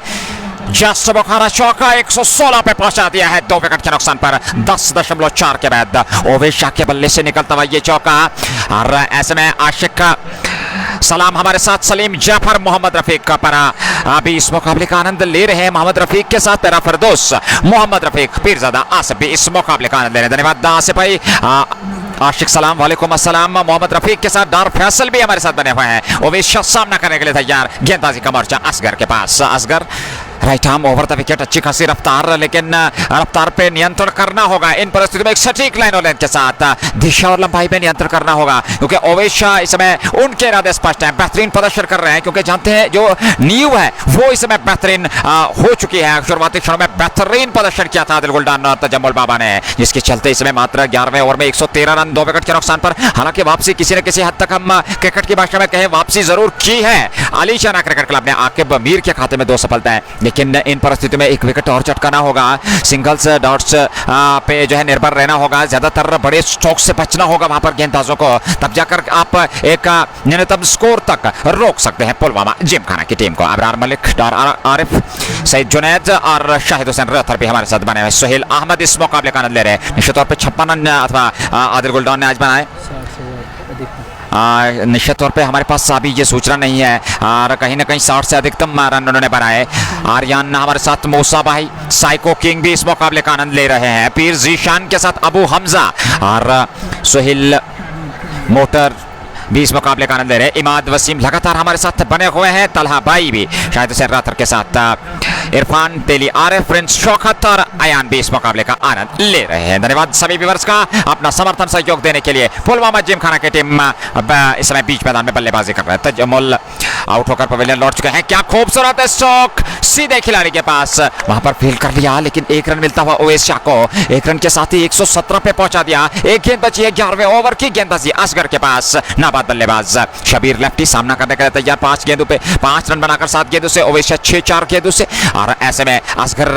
जस्ट बुखारा चौका 116 पे पहुंचा दिया है 2 विकेट के नुकसान पर 10.4 के बाद. ओवैस शाह के बल्ले से निकलता हुआ ये चौका, और ऐसे में आशिक का सलाम हमारे साथ सलीम जाफर, मोहम्मद रफीक का परा अभी इस मुकाबले का आनंद ले रहे हैं. मोहम्मद रफीक के साथ तेरा फरदोस, मोहम्मद रफीक, पीरजादा, आसिफ भी इस मुकाबले का आनंद ले रहे हैं. धन्यवाद आसिफ भाई. आशिक सलाम, वालेकुम अस्सलाम. मोहम्मद रफीक के साथ डार फैसल भी हमारे साथ बने हुए हैं. ओवैस शाह सामना करने के लिए तैयार. गेंदबाजी का मोर्चा असगर के पास. Asgar right arm over the wicket, अच्छी खासी रफ्तार, लेकिन रफ्तार पे नियंत्रण करना होगा इन परिस्थितियों में. एक सटीक लाइन और लेंथ के साथ दिशा और लंबाई पे नियंत्रण करना होगा, क्योंकि ओवैस शाह इस समय उनके इरादे स्पष्ट हैं. बेहतरीन प्रदर्शन कर रहे हैं, क्योंकि जानते हैं जो नींव है वो इस समय बेहतरीन हो चुकी है. शुरुआती क्षणों में बेहतरीन प्रदर्शन किया था आदिल गुलडान और तजम्मुल बाबा ने, जिसके चलते इस समय मात्र 11वें ओवर में 113 रन 2 विकेट के नुकसान पर. हालांकि वापसी किसी न किसी हद तक हम क्रिकेट की भाषा में कहें वापसी जरूर की है अली जाना क्रिकेट क्लब ने. आकिब मीर के खाते में 2 सफलताएं, लेकिन इन परिस्थितियों में एक विकेट और चटकाना होगा. सिंगल्स डॉट्स पे जो है निर्भर रहना होगा, ज्यादातर बड़े स्ट्रोक से बचना होगा वहां पर गेंदबाजों को, तब जाकर आप एक न्यूनतम स्कोर तक रोक सकते हैं पुलवामा जिमखाना की टीम को. अबरार मलिक, डार आरिफ, सईद जुनैद और शाहिद हुसैन रथर भी हमारे साथ बने हुए. सुहेल अहमद इस मुकाबले का आनंद ले रहे हैं. निश्चित तौर पर 56 रन अथवा आदिल गुलडान ने आज बनाए. निश्चित तौर पे हमारे पास अभी ये सूचना नहीं है, और कहीं ना कहीं 60 से अधिकतम रन उन्होंने बनाए. आर्यन हमारे साथ, मूसा भाई, साइको किंग भी इस मुकाबले का आनंद ले रहे हैं. पीर जीशान के साथ अबू हमजा और सुहेल मोटर भी इस मुकाबले का आनंद ले रहे हैं. इमाद वसीम लगातार हमारे साथ बने हुए हैं. तलहा भाई भी शायद से रातर के साथ इरफान, तेली आरिफ, प्रिंस शौकत और अयान भी इस मुकाबले का आनंद ले रहे हैं। धन्यवाद सभी व्यूअर्स का अपना समर्थन सहयोग देने के लिए। पुलवामा जिमखाना की टीम इस समय बीच मैदान में बल्लेबाजी कर रहे हैं। तजमुल आउट होकर पवेलियन लौट चुके हैं। क्या खूबसूरत स्ट्रोक सीधे खिलाड़ी के पास, वहां पर फील्ड कर लिया, लेकिन एक रन मिलता हुआ ओवैस शाह को एक रन के साथ ही 117 पे पहुंचा दिया। एक गेंद बची है 11वें ओवर की, गेंदबाजी असगर के पास। नाबाद बल्लेबाज शबीर लेफ्टी सामना करने के लिए तैयार। 5 गेंदों पे 5 रन बनाकर 7 गेंदों से, ओवैस शाह 6-4 गेंदों से। और ऐसे में असगर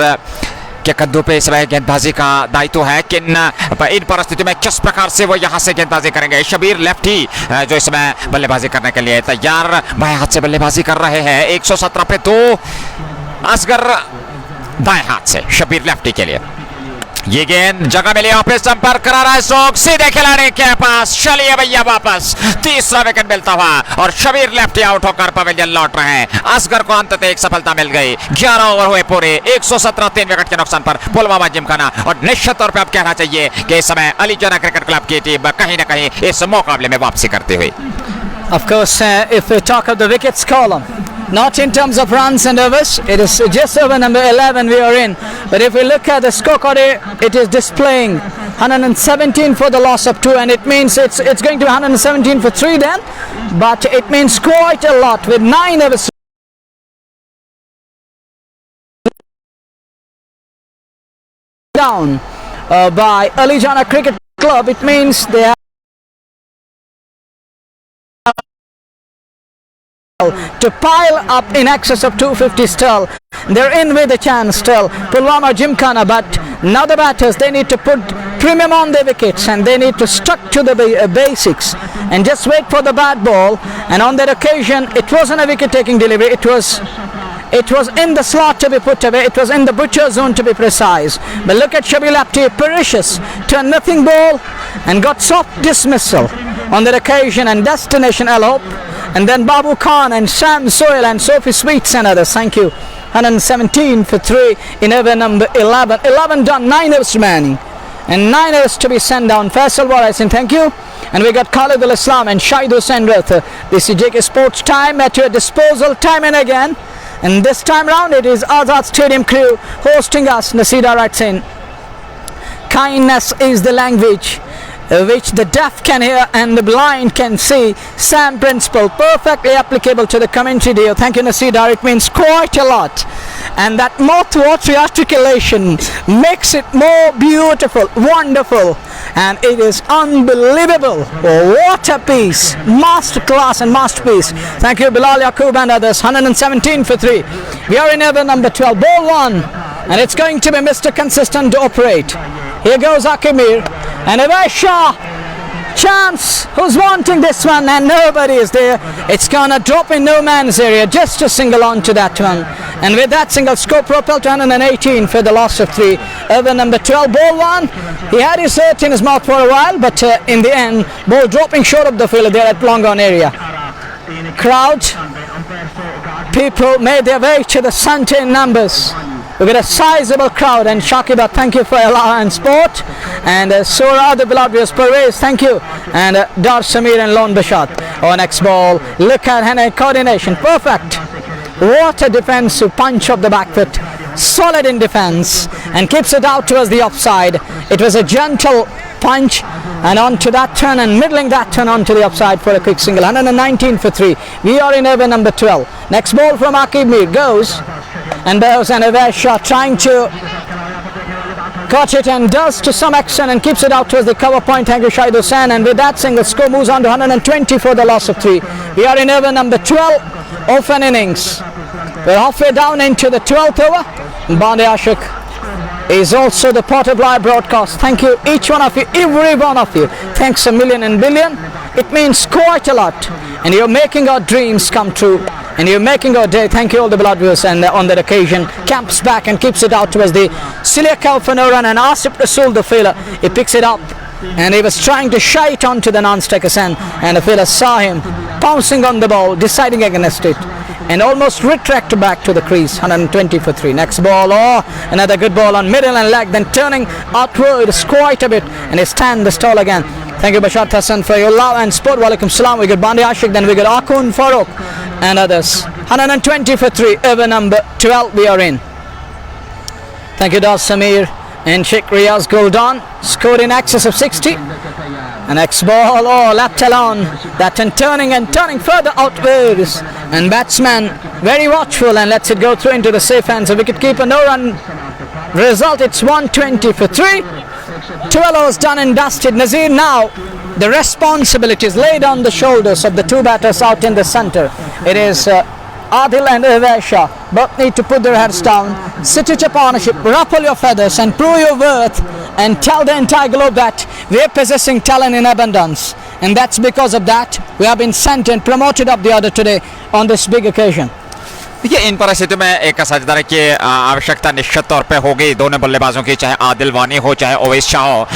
के कद्दू पे इस समय गेंदबाजी का दायित्व है कि इन परिस्थितियों में किस प्रकार से वो यहां से गेंदबाजी करेंगे। शबीर लेफ्टी जो इस समय बल्लेबाजी करने के लिए तैयार, बाएं हाथ से बल्लेबाजी कर रहे हैं। 117 पे 2 असगर दाएं हाथ से शबीर लेफ्टी के लिए। ये गेंद जगह मिली, ऑफिस संपर्क करा रहा है, स्ट्रोक सीधे खिलाड़ी के पास। चलिए भैया वापस, तीसरा विकेट मिलता हुआ और शबीर लेफ्टी आउट होकर पवेलियन लौट रहे हैं। असगर को अंततः एक सफलता मिल गई। 11 ओवर हुए पूरे, 117 3 विकेट के नुकसान पर पुलवामा जिमखाना। और निश्चित तौर पर अब कहना चाहिए कि इस समय अली जना क्रिकेट क्लब की टीम कहीं ना कहीं इस मुकाबले में वापसी करती हुई। Of course, if we talk of the wickets column, not in terms of runs and overs, it is just over number 11 we are in. But if we look at the scorecard, it is displaying 117 for the loss of 2, and it means it's going to be 117 for 3 then. But it means quite a lot with 9 overs down by Ali Jana Cricket Club. It means they have to pile up in excess of 250 still. They're in with a chance still, Pulwama Gymkhana, but now the batters, they need to put premium on their wickets and they need to stick to the basics and just wait for the bad ball. And on that occasion, it wasn't a wicket taking delivery, it was in the slot to be put away, it was in the butcher zone to be precise. But look at Shabir Lapti, Pericious to a nothing ball and got soft dismissal on that occasion, and destination Al Hope, and then Babu Khan and Sam Soil and Sophie Sweets and others. Thank you. 117 for 3 in over number 11. 11 done, 9 overs remaining and 9 overs to be sent down. Faisal Warasin, thank you. And we got Khalid Al Islam and Shahid Hussain Rath. This is JK Sports Time at your disposal time and again. And this time round it is Azad Stadium Crew hosting us. Nasida writes in, kindness is the language which the deaf can hear and the blind can see. Sam principle perfectly applicable to the commentary deal. Thank you, Nasida. It means quite a lot, and that mouth-watery articulation makes it more beautiful, wonderful, and it is unbelievable. What a piece, masterclass and masterpiece. Thank you, Bilal Yaqub and others. 117 for 3. We are in over number 12, ball 1, and it's going to be Mr. Consistent to operate. Here goes Akimir and Awais Shah, chance, who's wanting this one, and nobody is there. It's gonna drop in no man's area, just a single on to that one, and with that single score propelled to 118 for the loss of 3. Over number 12, ball 1, he had his hurt in his mouth for a while, but in the end, ball dropping short of the field there at Longon area. Crowd, people made their way to the Sunday in numbers. We've got a sizable crowd, and Shakiba, thank you for your love and sport, and so are the beloved Perez, thank you, and Dar Samir and Lone Bashat. Oh, next ball, look at Hannah, coordination, perfect. What a defensive punch of the back foot, solid in defense, and keeps it out towards the offside. It was a gentle punch and onto that turn and middling that turn onto the offside for a quick single. 119 for 3. We are in over number 12. Next ball from Akib Mir goes, and there's an Awais Shah trying to catch it and does to some extent and keeps it out towards the cover point. Thank you, Shahid Hussain, and with that single score moves on to 120 for the loss of 3. We are in over number 12 of an innings. We're halfway down into the 12th over. Bande Ashik is also the part of live broadcast. Thank you, each one of you, every one of you. Thanks a million and billion. It means quite a lot, and you're making our dreams come true, and you're making our day. Thank you all the blood viewers, and on that occasion camps back and keeps it out towards the Silia Kalfanoran, and Asif Rasul the fielder, he picks it up and he was trying to shy it onto the non-striker and the fielder saw him pouncing on the ball, deciding against it, and almost retracted back to the crease. 120 for 3. Next ball, another good ball on middle and leg, then turning outwards quite a bit, and he stand the stall again. Thank you, Bashar Hassan, for your love and support. Walaikum salam. We got Bande Ashik, then we got Akun Farooq and others. 120 for 3. Over number 12 we are in. Thank you, Das Samir. And Sheikh Riyaz Guldan scored in excess of 60. An X ball, left alone. That and turning further outwards. And batsman very watchful and lets it go through into the safe hands of wicketkeeper. No run result. It's 120 for 3. 12 overs done and dusted. Nazir, now the responsibility is laid on the shoulders of the two batters out in the centre. It is Adil and Ivesha. Both need to put their heads down, sit it upon a ship, ruffle your feathers and prove your worth and tell the entire globe that we are possessing talent in abundance. And that's because of that we have been sent and promoted up the order today on this big occasion. देखिए इन परिस्थितियों में एक सजदार की आवश्यकता निश्चित तौर पे होगी दोनों बल्लेबाजों की, चाहे आदिल वानी हो चाहे ओवैस शाह हो,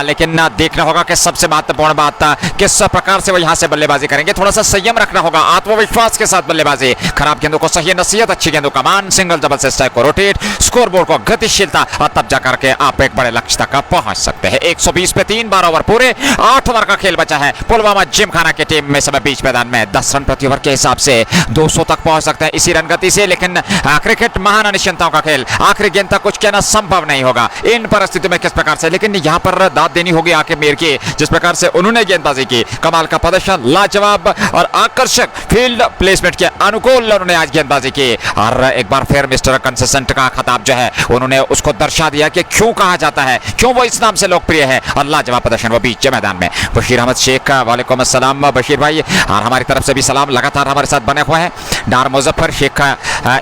लेकिन देखना होगा कि सबसे महत्वपूर्ण बात किस प्रकार से वो यहाँ से बल्लेबाजी करेंगे। थोड़ा सा संयम रखना होगा, आत्मविश्वास के साथ बल्लेबाजी, खराब गेंदों को सही नसीहत, अच्छी गेंदों का मान, सिंगल डबल से स्ट्राइक को रोटेट, स्कोरबोर्ड को गतिशीलता, और तब जाकर के आप एक बड़े लक्ष्य तक पहुंच सकते हैं। 120 पे 3, 12 ओवर पूरे, 8 ओवर का खेल बचा है। पुलवामा जिमखाना की टीम में समय बीच मैदान में 10 रन प्रति ओवर के हिसाब से 200 तक पहुंच सकते हैं इसी रन गति से। लेकिन क्रिकेट महान अनिश्चितताओं का खेल, आखिरी गेंद तक कुछ कहना संभव नहीं होगा इन परिस्थितियों में किस प्रकार से। लेकिन यहां पर दाद देनी होगी आके मीर की, जिस प्रकार से उन्होंने गेंदबाजी की, कमाल का प्रदर्शन, लाजवाब और आकर्षक फील्ड प्लेसमेंट के अनुकूल उन्होंने आज गेंदबाजी की। और एक बार फिर मिस्टर कंसिस्टेंट का खिताब जो है उन्होंने उसको दर्शा दिया कि क्यों कहा जाता है, क्यों वो इस नाम से लोकप्रिय है। और लाजवाब प्रदर्शन वो बीच मैदान में। बशीर अहमद शेख, वालेकुम अस्सलाम बशीर भाई, और हमारी तरफ से भी सलाम, लगातार हमारे साथ बने हुए हैं। डार मुजफ्फर शेख,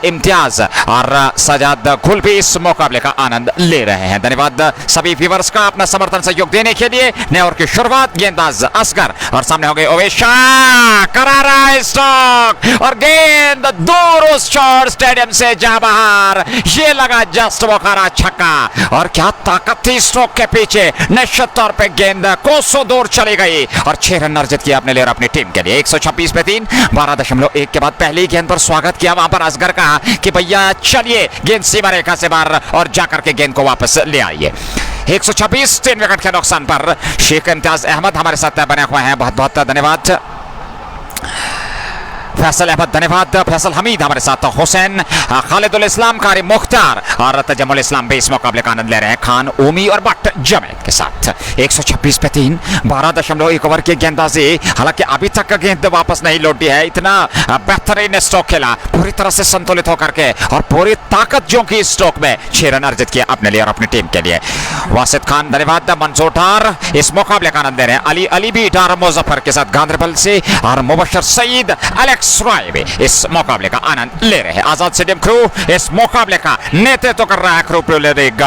इम्तियाज और सजाद खुल भी इस मुकाबले का आनंद ले रहे हैं। धन्यवाद सभी व्यूअर्स का अपना समर्थन सहयोग देने के लिए। नए ओवर की शुरुआत, गेंदबाज असगर और सामने हो गए ओवैस शाह, करारा स्ट्रोक और गेंद दूर उस शॉट स्टेडियम से जा बाहर। ये लगा जस्ट बुखारा छक्का, और क्या ताकत थी स्ट्रोक के पीछे। निश्चित तौर पे गेंद कोसों दूर चली गई और 6 रन अर्जित किया अपने लिए और अपनी टीम के लिए। 126 पे 3, 12.1 के बाद पहली गेंद पर स्वागत किया वहां पर असगर का कि भैया चलिए गेंद सीमा रेखा से बाहर और जाकर के गेंद को वापस ले आइए। 126, 3 विकेट के नुकसान पर शेख इम्तियाज अहमद हमारे साथ बने हुए हैं, बहुत बहुत धन्यवाद। फैसल अहमद धन्यवाद, फैसल हमीद हमारे साथ, हुसैन, खालिदुल इस्लाम, कारी मुख्तार और तजम्मुल इस्लाम भी इस मुकाबले का आनंद ले रहे हैं, खान, ओमी और बट जमेद के साथ। 126 पे 3, 12.1 ओवर की गेंदबाजी, हालांकि अभी तक गेंद वापस नहीं लौटी है। इतना बेहतरीन स्ट्रोक खेला, पूरी तरह से संतुलित होकर के और पूरी ताकत जो की स्ट्रोक में 6 रन अर्जित किया अपने लिए और अपनी टीम के लिए। वासिद खान धन्यवाद, मंसूर डार इस मुकाबले का आनंद ले रहे हैं। अली भी डार मुजफ्फर के साथ गांधरबल से, और मुबशर सईद, एलेक्स रॉय भी इस मुकाबले का आनंद ले रहे हैं। आजाद स्टेडियम क्रू इस मुकाबले का नेतृत्व कर रहा है क्रू प्रीमियर लीग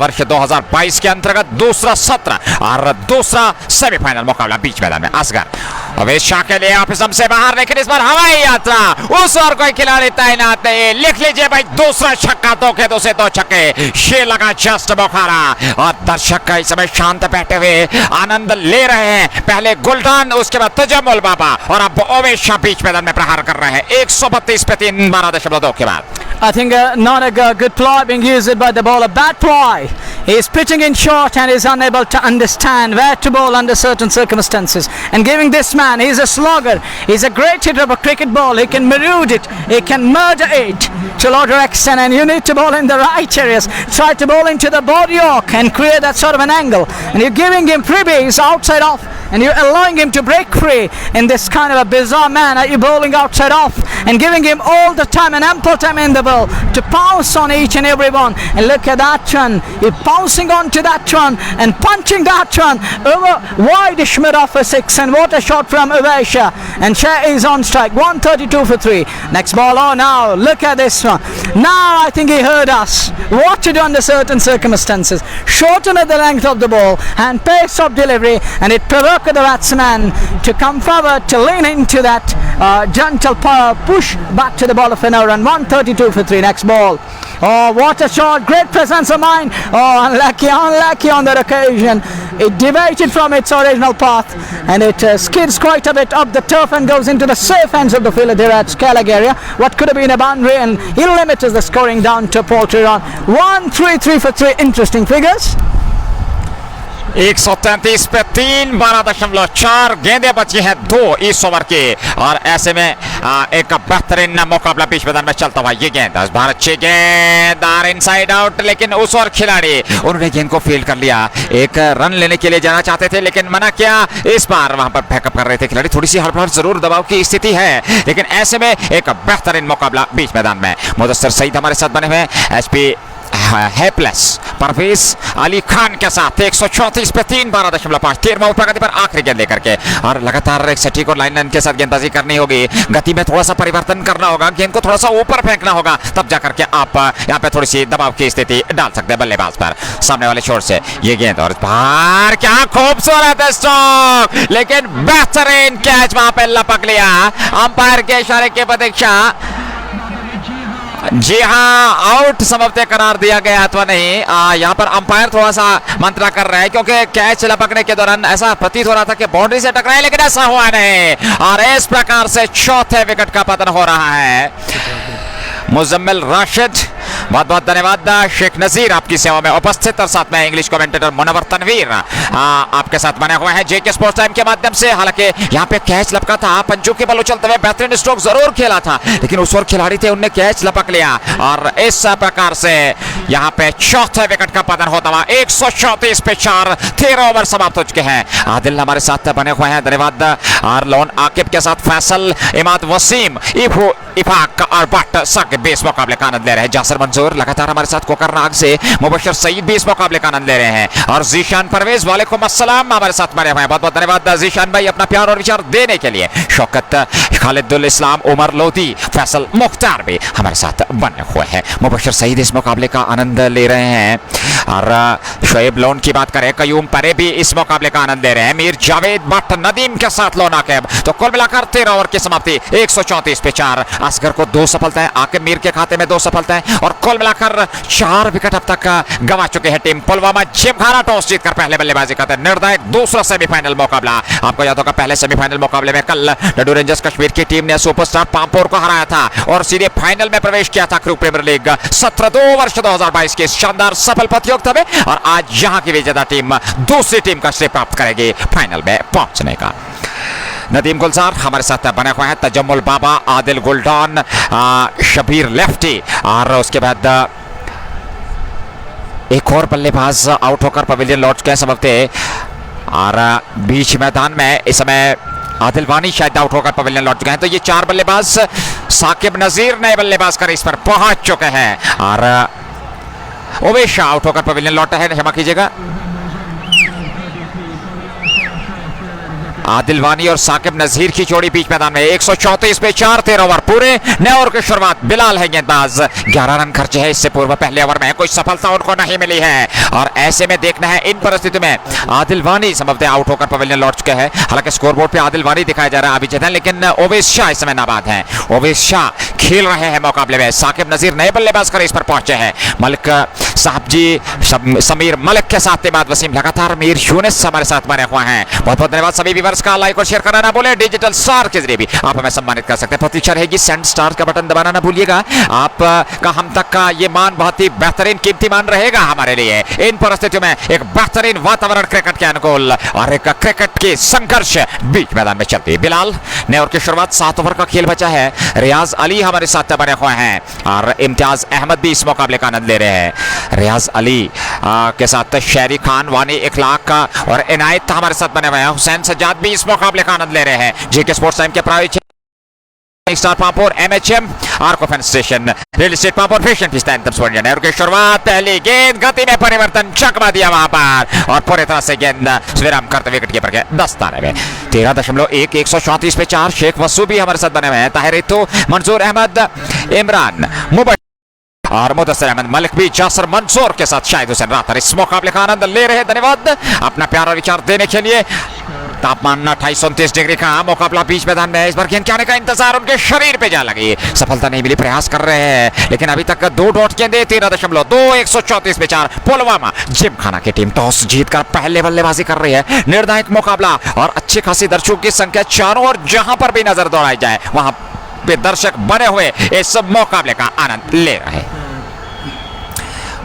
वर्ष 2022 के अंतर्गत दूसरा सत्र और दूसरा सेमीफाइनल मुकाबला बीच मैदान में। असगर ओवैस शाह के लिए ऑफिसम से बाहर, लेकिन इस बार हवाई यात्रा, उस और कोई खिलाड़ी तैनात नहीं। लिख लीजिए भाई, दूसरा छक्का, 2 के 2 से 2 छक्के, ये लगा जस्ट बुखारा। और दर्शक इस समय शांत बैठे हुए आनंद ले रहे हैं। पहले गुलदान, उसके बाद तजम्मुल बाबा और अब ओवैस शाह बीच मैदान में प्रहार कर रहे हैं। 132 पे 3, 12.2 के बाद। I think not a good ploy being used by the bowler. Bad ploy. He's pitching in short and is unable to understand where to bowl under certain circumstances. And giving this man, he's a slogger. He's a great hitter of a cricket ball. He can maroon it. He can murder it to a larger extent. And you need to bowl in the right areas. Try to bowl into the body arc and create that sort of an angle. And you're giving him freebies outside off. And you're allowing him to break free in this kind of a bizarre manner. You're bowling outside off and giving him all the time and ample time in the bowl to pounce on each and every one. And look at that run. You're pouncing onto that run and punching that run over wide Schmidt off a 6. And what a shot from Ivesha. And Shah is on strike. 132 for 3. Next ball. Oh, now look at this one. Now I think he heard us. What to do under certain circumstances. Shorten at the length of the ball and pace of delivery, and it provoked the batsman to come forward, to lean into that gentle push back to the ball of an hour. And 132 for 3. Next ball. Oh, what a shot. Great presence of mind. Oh, unlucky on that occasion. It deviated from its original path and it skids quite a bit up the turf and goes into the safe hands of the fielder there at Scalag area. What could have been a boundary, and he limits the scoring down to a poultry run. 133 for 3. Interesting figures. 133 पे 3, 12.4 गेंदें बची हैं 2 इस ओवर के। और ऐसे में एक बेहतरीन मुकाबला बीच मैदान में चलता हुआ। ये गेंद भारत अच्छी गेंद इनसाइड आउट, लेकिन उस और खिलाड़ी उन्होंने गेंद को फील्ड कर लिया। एक रन लेने के लिए जाना चाहते थे लेकिन मना किया। इस बार वहां पर बैकअप कर रहे थे खिलाड़ी। थोड़ी सी हड़बड़ जरूर दबाव की स्थिति है, लेकिन ऐसे में एक बेहतरीन मुकाबला बीच मैदान में। मुदस्सिर सईद हमारे साथ बने हुए एचपी है प्लस परवेज अली खान के साथ 134 पे 3 12.5 13वां प्रगति पर आखिरी गेंद लेकर के, और लगातार एक सटीक और लाइन के साथ गेंदबाजी करनी होगी। गति में थोड़ा सा परिवर्तन करना होगा, गेंद को थोड़ा सा ऊपर फेंकना होगा, तब जाकर के आप यहाँ पे थोड़ी सी दबाव की स्थिति डाल सकते हैं बल्लेबाज पर। सामने वाले छोर से ये गेंद और बाहर, क्या खूबसूरत स्ट्रोक, लेकिन बेहतरीन कैच वहां पे लपक लिया अंपायर के इशारे की प्रतीक्षा। जी हाँ, आउट संभवतः करार दिया गया अथवा नहीं, यहाँ पर अंपायर थोड़ा सा मंत्रा कर रहे हैं क्योंकि कैच लपकने के दौरान ऐसा प्रतीत हो रहा था कि बाउंड्री से टकराए, लेकिन ऐसा हुआ नहीं और इस प्रकार से चौथे विकेट का पतन हो रहा है। मुजम्मिल राशिद, बहुत बहुत धन्यवाद। शेख नजीर आपकी सेवा में उपस्थित और साथ में इंग्लिश कमेंटेटर मुनव्वर तनवीर आपके साथ बने हुए हैं जेके स्पोर्ट्स टाइम के माध्यम से। हालांकि यहाँ पे कैच लपका था, पंजों के बल उछलते हुए बेहतरीन स्ट्रोक जरूर खेला था, लेकिन उस और खिलाड़ी थे उनने कैच लपक लिया और इस प्रकार से यहाँ पे चौथे विकेट का पतन होता हुआ। 134 पे 4, 13 ओवर समाप्त हो चुके हैं। आदिल हमारे साथ बने हुए हैं, धन्यवाद। और लोन आकिब के साथ फैसल, इमाद वसीम, इफू इफाक और बट सक बेस मुकाबले का आनंद ले रहे हैं। जासर मंजूर लगातार हमारे साथ कोकरनाग से, मुबशर सईद भी इस मुकाबले का आनंद ले रहे हैं, और जीशान परवेज वालेकुम अस्सलाम हमारे साथ बने हुए हैं। बहुत बहुत धन्यवाद जीशान भाई अपना प्यार और विचार देने के लिए। शौकत, खालिदुल इस्लाम, उमर लोधी, फैसल मुख्तार भी हमारे साथ बने हुए हैं। मुबशर सईद इस मुकाबले का आनंद ले रहे हैं, और शोएब लोन की बात करें, कयूम परे भी इस मुकाबले का आनंद ले रहे हैं। मीर जावेद भट्ट नदीम के साथ लोन आकिब, तो कुल मिलाकर 13 ओवर की समाप्ति 134 पे 4। असगर को 2 सफलताएं, आकिब मीर के खाते में 2 सफलताएं, और कुल मिलाकर 4 विकेट अब तक गंवा चुके हैं टीम पुलवामा जिमखाना। टॉस जीतकर पहले बल्लेबाजी करते हैं। निर्णायक दूसरा सेमीफाइनल मुकाबला। आपको याद होगा पहले सेमीफाइनल मुकाबले में कल डडू रेंजर्स कश्मीर की टीम ने सुपरस्टार पामपोर को हराया था और सीधे फाइनल में प्रवेश किया था। ख्रू प्रीमियर लीग 17 वर्ष 2022 के शानदार सफल प्रतियोगिता में, और आज यहां की विजेता टीम दूसरी टीम का श्रेय प्राप्त करेगी फाइनल में पहुंचने का। नदीम गुलजार हमारे साथ बने हुए हैं, तजम्मुल बाबा, आदिल गुलडान, शबीर लेफ्टी, और उसके बाद एक और बल्लेबाज आउट होकर पवेलियन लौट चुके हैं संभवतः, और बीच मैदान में इस समय आदिल वानी शायद आउट होकर पवेलियन लौट चुके हैं। तो ये 4 बल्लेबाज, साकिब नजीर नए बल्लेबाज कर इस पर पहुंच चुके हैं, और ओवेश आउट होकर पवेलियन लौटा है, क्षमा कीजिएगा। आदिल वानी और साकिब नजीर की जोड़ी बीच मैदान में 134 पे 4, 13 ओवर पूरे। नए ओवर की शुरुआत, बिलाल है गेंदबाज, 11 रन खर्चे हैं इससे पूर्व पहले ओवर में, कोई सफलता उनको नहीं मिली है, और ऐसे में देखना है इन परिस्थितियों में आदिल वानी संभवतः आउट होकर पवेलियन लौट चुके हैं। हालांकि स्कोरबोर्ड पे आदिल वानी दिखाया जा रहा है अभी जैसे, लेकिन ओवेश शाह इस समय नाबाद हैं। ओवेश शाह खेल रहे हैं मुकाबले में। साकिब नजीर नए बल्लेबाज कर इस पर पहुंचे हैं। मलिक साहब जी, समीर मलिक के साथ इमाद वसीम, लगातार मीर यूनिस हमारे साथ बने हुए हैं। बहुत बहुत धन्यवाद सभी व्यूअर्स का। लाइक और शेयर करना ना भूलें, डिजिटल स्टार के जरिए भी आप हमें सम्मानित कर सकते हैं। प्रतीक्षा रहेगी, सेंड स्टार का बटन दबाना ना भूलिएगा। आपका हम तक का ये मान बहुत ही बेहतरीन कीमती मान रहेगा हमारे लिए। इन परिस्थितियों में एक बेहतरीन वातावरण क्रिकेट के अनुकूल और एक क्रिकेट के संघर्ष बीच मैदान में चलती है। बिलाल, नए ओवर की शुरुआत, 7 ओवर का खेल बचा है। रियाज अली हमारे साथ बने हुए हैं, और इम्तियाज अहमद भी इस मुकाबले का आनंद ले रहे हैं। रियाज अली के साथ शहरी खान, वानी इखलाक और इनायत हमारे साथ बने हुए हैं। हुसैन सज्जाद भी इस मुकाबले का आनंद ले रहे हैं। जेके स्पोर्ट्स टाइम के प्रायोजक star Pampore, MHM, Arco fan station, real estate Pampore, fashion Pista anthem sport. नए ओवर की शुरुआत, पहली गेंद, गति में परिवर्तन, चकमा दिया वहां पर, और पूरी तरह से गेंद विराम करते विकेट कीपर के दस्ताने में। 13.1, 134 पे 4। शेख वसू भी हमारे साथ बने हुए हैं। ताहिर इत्तू, मंजूर अहमद, इमरान मुबशर और मुदस्सिर अहमद मलिक भी जासर मंसूर के साथ शाहिद हुसैन रातर इस मुकाबले का आनंद ले रहे हैं। धन्यवाद अपना प्यार और विचार देने के लिए। तापमान 28-29 डिग्री का मुकाबला बीच मैदान में। इस बार गेंद के आने का इंतजार उनके शरीर पे जा लगी, सफलता नहीं मिली, प्रयास कर रहे हैं, लेकिन अभी तक 2 डॉट गेंदे, 13.2, 134 पे 4। पुलवामा जिमखाना की टीम टॉस जीतकर पहले बल्लेबाजी कर रही है। निर्णायक मुकाबला और अच्छी खासी दर्शकों की संख्या चारों और जहां पर भी नजर दौड़ाई जाए वहां पे दर्शक बने हुए इस मुकाबले का आनंद ले रहे हैं।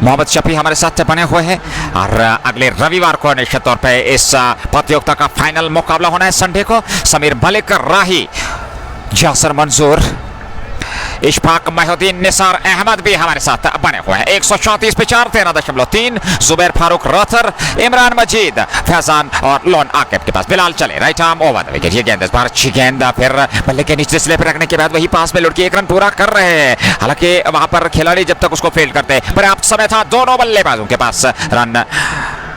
मोहम्मद शफी हमारे साथ बने हुए हैं, और अगले रविवार को निश्चित तौर पे इस प्रतियोगिता का फाइनल मुकाबला होना है संडे को। समीर मलिक राही जासर मंजूर, इशफाक महउद्दीन, निसार अहमद भी हमारे साथ बने हुए हैं। 134 पे 4, 13.3। जुबैर फारूक रथर, इमरान मजीद, फैजान और लोन आकिब के पास। बिलाल चले, right arm over the wicket. ये गेंद इस बार अच्छी गेंद, फिर बल्ले के निचले सिले पर रखने के बाद वही पास में लुढ़की 1 रन पूरा कर रहे हैं। हालांकि वहां पर खिलाड़ी जब तक उसको फील्ड करते पर्याप्त समय था दोनों बल्लेबाजों के पास रन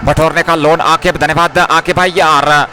बटोरने का। लोन आकिब, धन्यवाद आकिब भाई। और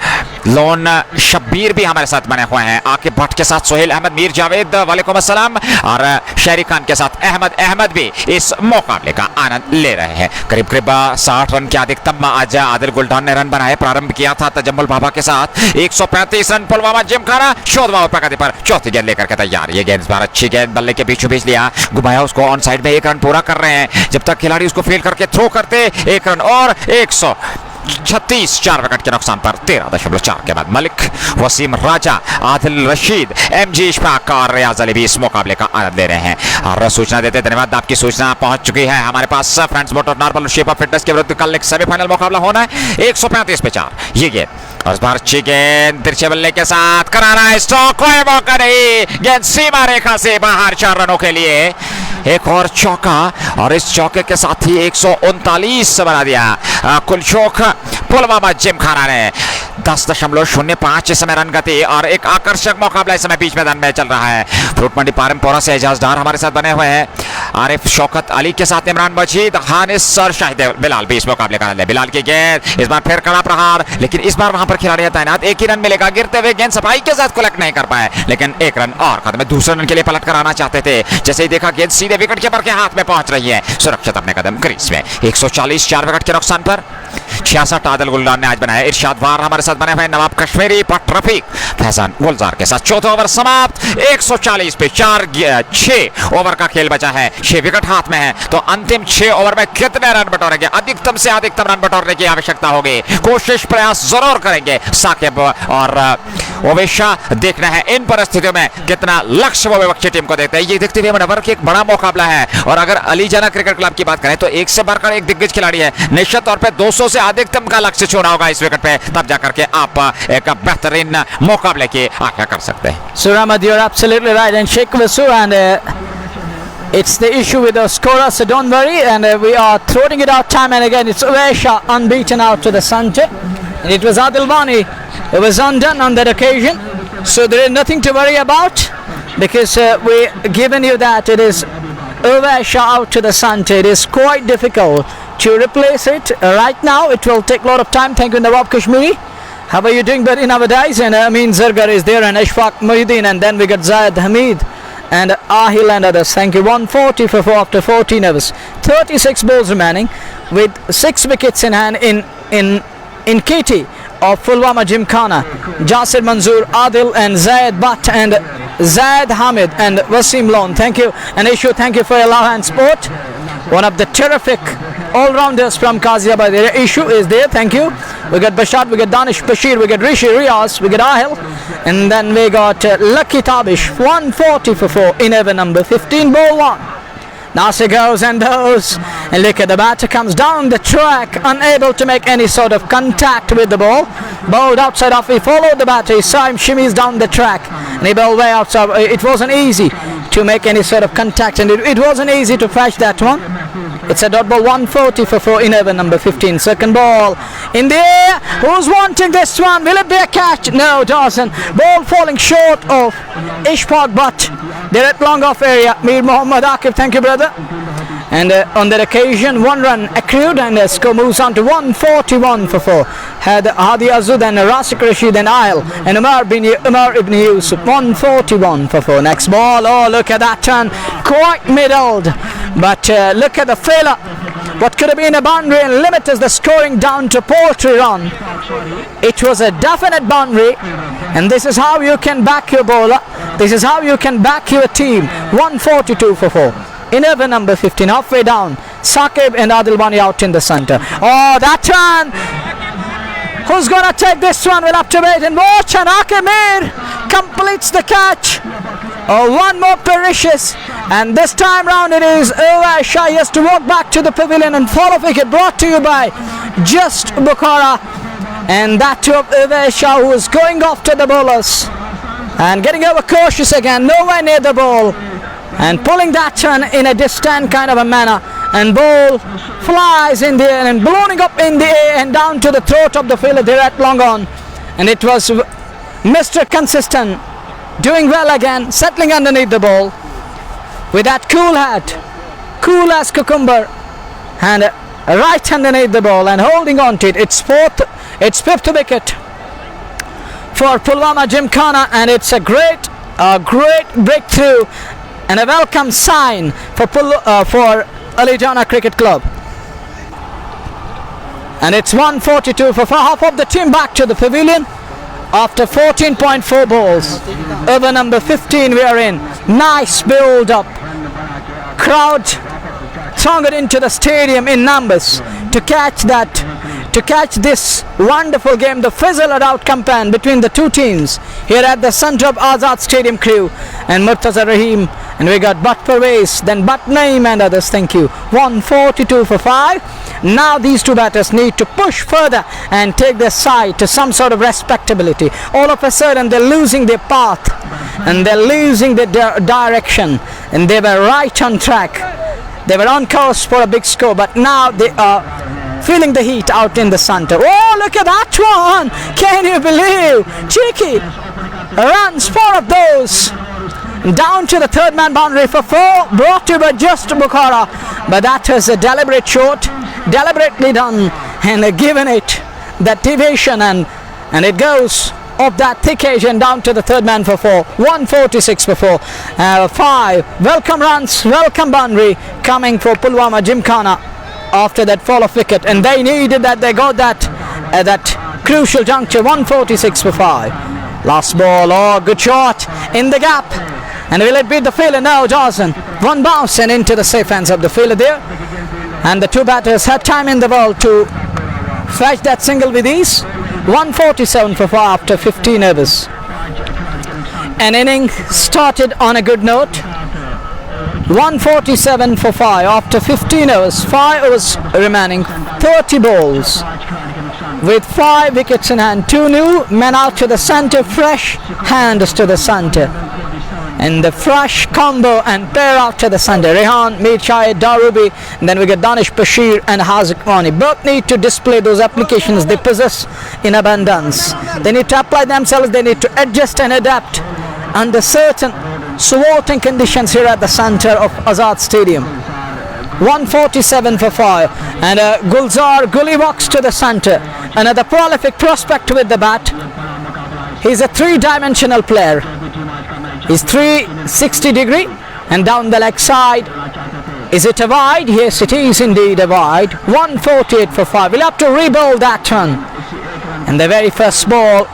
लोन शब्बीर भी हमारे साथ बने हुए हैं। आकिब भट्ट के साथ सोहेल अहमद, मीर जावेद, वालेकुम अस्सलाम। और शहरी खान के साथ अहमद भी इस मुकाबले का आनंद ले रहे हैं। करीब करीब 60 रन के अधिकतम आज आदिल गुलडान ने रन बनाए। प्रारंभ किया था तजम्मुल बाबा के साथ। 135 रन पुलवामा जिमखाना शोधवा प्रगति पर चौथी गेंद लेकर के तैयार। ये गेंद इस बार अच्छी गेंद, बल्ले के बीचों बीच लिया, घुमाया उसको, ऑन साइड में 1 रन पूरा कर रहे हैं। जब तक खिलाड़ी उसको फील्ड करके थ्रो करते 1 रन और 136, 4 विकेट के नुकसान पर 13.4 के बाद मलिक, वसीम राजा, आदिल रशीद, MG इशफाक और रियाज अली भी इस मुकाबले का आनंद ले रहे हैं। और सूचना देते, धन्यवाद, आपकी सूचना पहुंच चुकी है हमारे पास। Friends motor normal shape of fitness के विरुद्ध कल एक सेमीफाइनल मुकाबला होना है। 135 पे 4 ये गेंद, और इस बार अच्छी गेंद तिरछे बल्ले के साथ कराना स्ट्रोक, कोई मौका नहीं, गेंद सीमा रेखा से बाहर 4 रनों के लिए। एक और चौका, और इस चौके के साथ ही 139 बना दिया कुलचोक पुलवामा जिमखाना ने। 10.05 इस समय रन गति, और एक आकर्षक मुकाबला इस समय बीच मैदान में चल रहा है। फ्रूट मंडी पारमपोरा से एजाज डार हमारे साथ बने हुए हैं। आरिफ शौकत अली के साथ इमरान मजीद, हानिस और शाहिद बिलाल भी इस मुकाबले का आनंद। बिलाल की गेंद, इस बार फिर कड़ा प्रहार, लेकिन इस बार वहां पर खिलाड़ी तैनात। 1 ही रन मिलेगा, गिरते हुए गेंद सफाई के साथ कलेक्ट नहीं कर पाए, लेकिन 1 रन और खत्म। दूसरे रन के लिए पलट कर आना चाहते थे, जैसे ही देखा गेंद सीधे विकेट कीपर के हाथ में पहुंच रही है, सुरक्षित अपने कदम क्रीज में। 140, 4 विकेट के नुकसान पर 66 आदिल गुलदान ने आज बनाया। इरशाद वार हमारे साथ बने हुए, नवाब कश्मीरी, पट रफीक, फैजान गुलजार के साथ। चौथा ओवर समाप्त, 140 पे 4, 6 ओवर का खेल बचा है, 6 विकेट हाथ में है। तो अंतिम 6 ओवर में कितने रन बटोरेंगे? अधिकतम से अधिकतम रन बटोरने की आवश्यकता होगी। कोशिश प्रयास जरूर करेंगे साकिब और ओवेशा। देखना है इन परिस्थितियों में कितना लक्ष्य वो विपक्षी टीम को देते हैं। ये देखते हुए मनवर की एक बड़ा मुकाबला है। और अगर अली जाना क्रिकेट क्लब की बात करें तो एक से बढ़कर एक दिग्गज खिलाड़ी है। निश्चित तौर पे 200 से अधिकतम का लक्ष्य छूना होगा इस विकेट पे, तब जाकर के आप एक बेहतरीन मुकाबले की आशा कर सकते हैं। Suramad, you're absolutely right, and Sheikh Vasu, and it's the issue with the scorer, so don't worry, and we are throwing it out time and again. It's Uwaisha unbeaten out to the center, and it was Adil Bani who was undone on that occasion, so there is nothing to worry about, because we've given you that it is Uwaisha out to the center. It is quite difficult to replace it right now. It will take a lot of time. Thank you, Nawab Kashmiri. How are you doing? But in nowadays, and Amin Zargar is there, and Ishfaq Muhyiddin, and then we got Zayed Hamid and Ahil and others. Thank you. 140 for 4 after 14 overs. 36 balls remaining, with 6 wickets in hand in KT of Pulwama Gymkhana. Jasir Manzoor, Adil and Zayed Butt and Zayed Hamid and Wasim Lon. Thank you. And Ishu, thank you for your love and support. One of the terrific all-rounders from Qaziabad. The issue is there. Thank you. We got Bashar, we got Danish Bashir, we got Rishi Riaz, we got Ahil, and then we got Lucky Tabish. 140 for 4 in over number 15, ball 1. Nasir goes and goes, and look at the batter comes down the track, unable to make any sort of contact with the ball. Bowled outside off, he followed the batter, he saw him shimmies down the track, and he bowled way outside. It wasn't easy to make any sort of contact, and it wasn't easy to fetch that one. It's a dot ball. 140 for 4 in over number 15. Second ball in the air. Who's wanting this one? Will it be a catch? No, Dawson. Ball falling short of Ishfaq, but they're at long off area. Mir Muhammad Akif, thank you, brother. And on that occasion, 1 run accrued, and score moves on to 141 for 4. Had Hadi Azud and Rasik Rashid and Ail and Umar Ibn Yusuf. 141 for 4. Next ball. Oh, look at that turn. Quite middled. But look at the failure. What could have been a boundary and limits the scoring down to poultry run. It was a definite boundary, and this is how you can back your bowler. This is how you can back your team. 142 for 4. In over number 15, halfway down, Saqib and Adil Bani out in the center. Oh, that run! Who's gonna take this one? We'll have to wait and watch. And Akemir completes the catch. Oh, one more Perishis, and this time round it is Uwaisha. He has to walk back to the pavilion and follow wicket, brought to you by Just Bukhara, and that too of Uwaisha, who is going after the bowlers. and getting overcautious again, nowhere near the ball, and pulling that turn in a distant kind of a manner, and ball flies in the air and blowing up in the air and down to the throat of the fielder there at long on. And it was Mr. Consistent doing well again, settling underneath the ball with that cool hat, cool as cucumber, and right underneath the ball and holding on to it. It's fifth wicket for Pulwama Gymkhana, and it's a great breakthrough and a welcome sign for Ali Jana Cricket Club. And it's 142 for half of the team back to the pavilion after 14.4 balls. Over number 15 we are in. Nice build up. Crowd thronged into the stadium in numbers to catch this wonderful game, the fizzled out campaign between the two teams here at the center of Azad Stadium. Khrew and Murtaza Rahim, and we got Butt Pervez, then Butt Naeem and others. Thank you. 142 for 5. Now these two batters need to push further and take their side to some sort of respectability. All of a sudden they're losing their path and they're losing their direction, and they were right on track. They were on course for a big score, but now they are feeling the heat out in the center. Oh, look at that one! Can you believe? Cheeky runs, 4 of those down to the third man boundary for 4, brought to by just Bukhara, but that was a deliberate shot, deliberately done, and given it that deviation, and it goes off that thick edge and down to the third man for 4. 146 for 4. 5 welcome runs, welcome boundary coming for Pulwama Gymkhana after that fall of wicket, and they needed that. They got that at that crucial juncture. 146 for 5. Last ball. Oh, good shot in the gap, and will it beat the fielder? No, Dawson. One bounce and into the safe hands of the fielder there, and the two batters had time in the ball to fetch that single with ease. 147 for 5 after 15 overs. An inning started on a good note. 147 for 5 after 15 overs, 5 overs remaining, 30 balls with 5 wickets in hand. 2 new men out to the center, fresh hands to the center, and the fresh combo and pair out to the center. Rehan, Mir Shahid, Darubi, and then we get Danish Bashir and Haziq Wani. Both need to display those applications they possess in abundance. They need to apply themselves, they need to adjust and adapt under certain sweltering conditions here at the center of Azad Stadium. 147 for 5, and Gulzar Guli walks to the center. Another prolific prospect with the bat. He's a 3-dimensional player. He's 360 degree and down the leg side. Is it a wide? Yes, it is indeed a wide. 148 for 5. We'll have to rebuild that one. And the very first ball,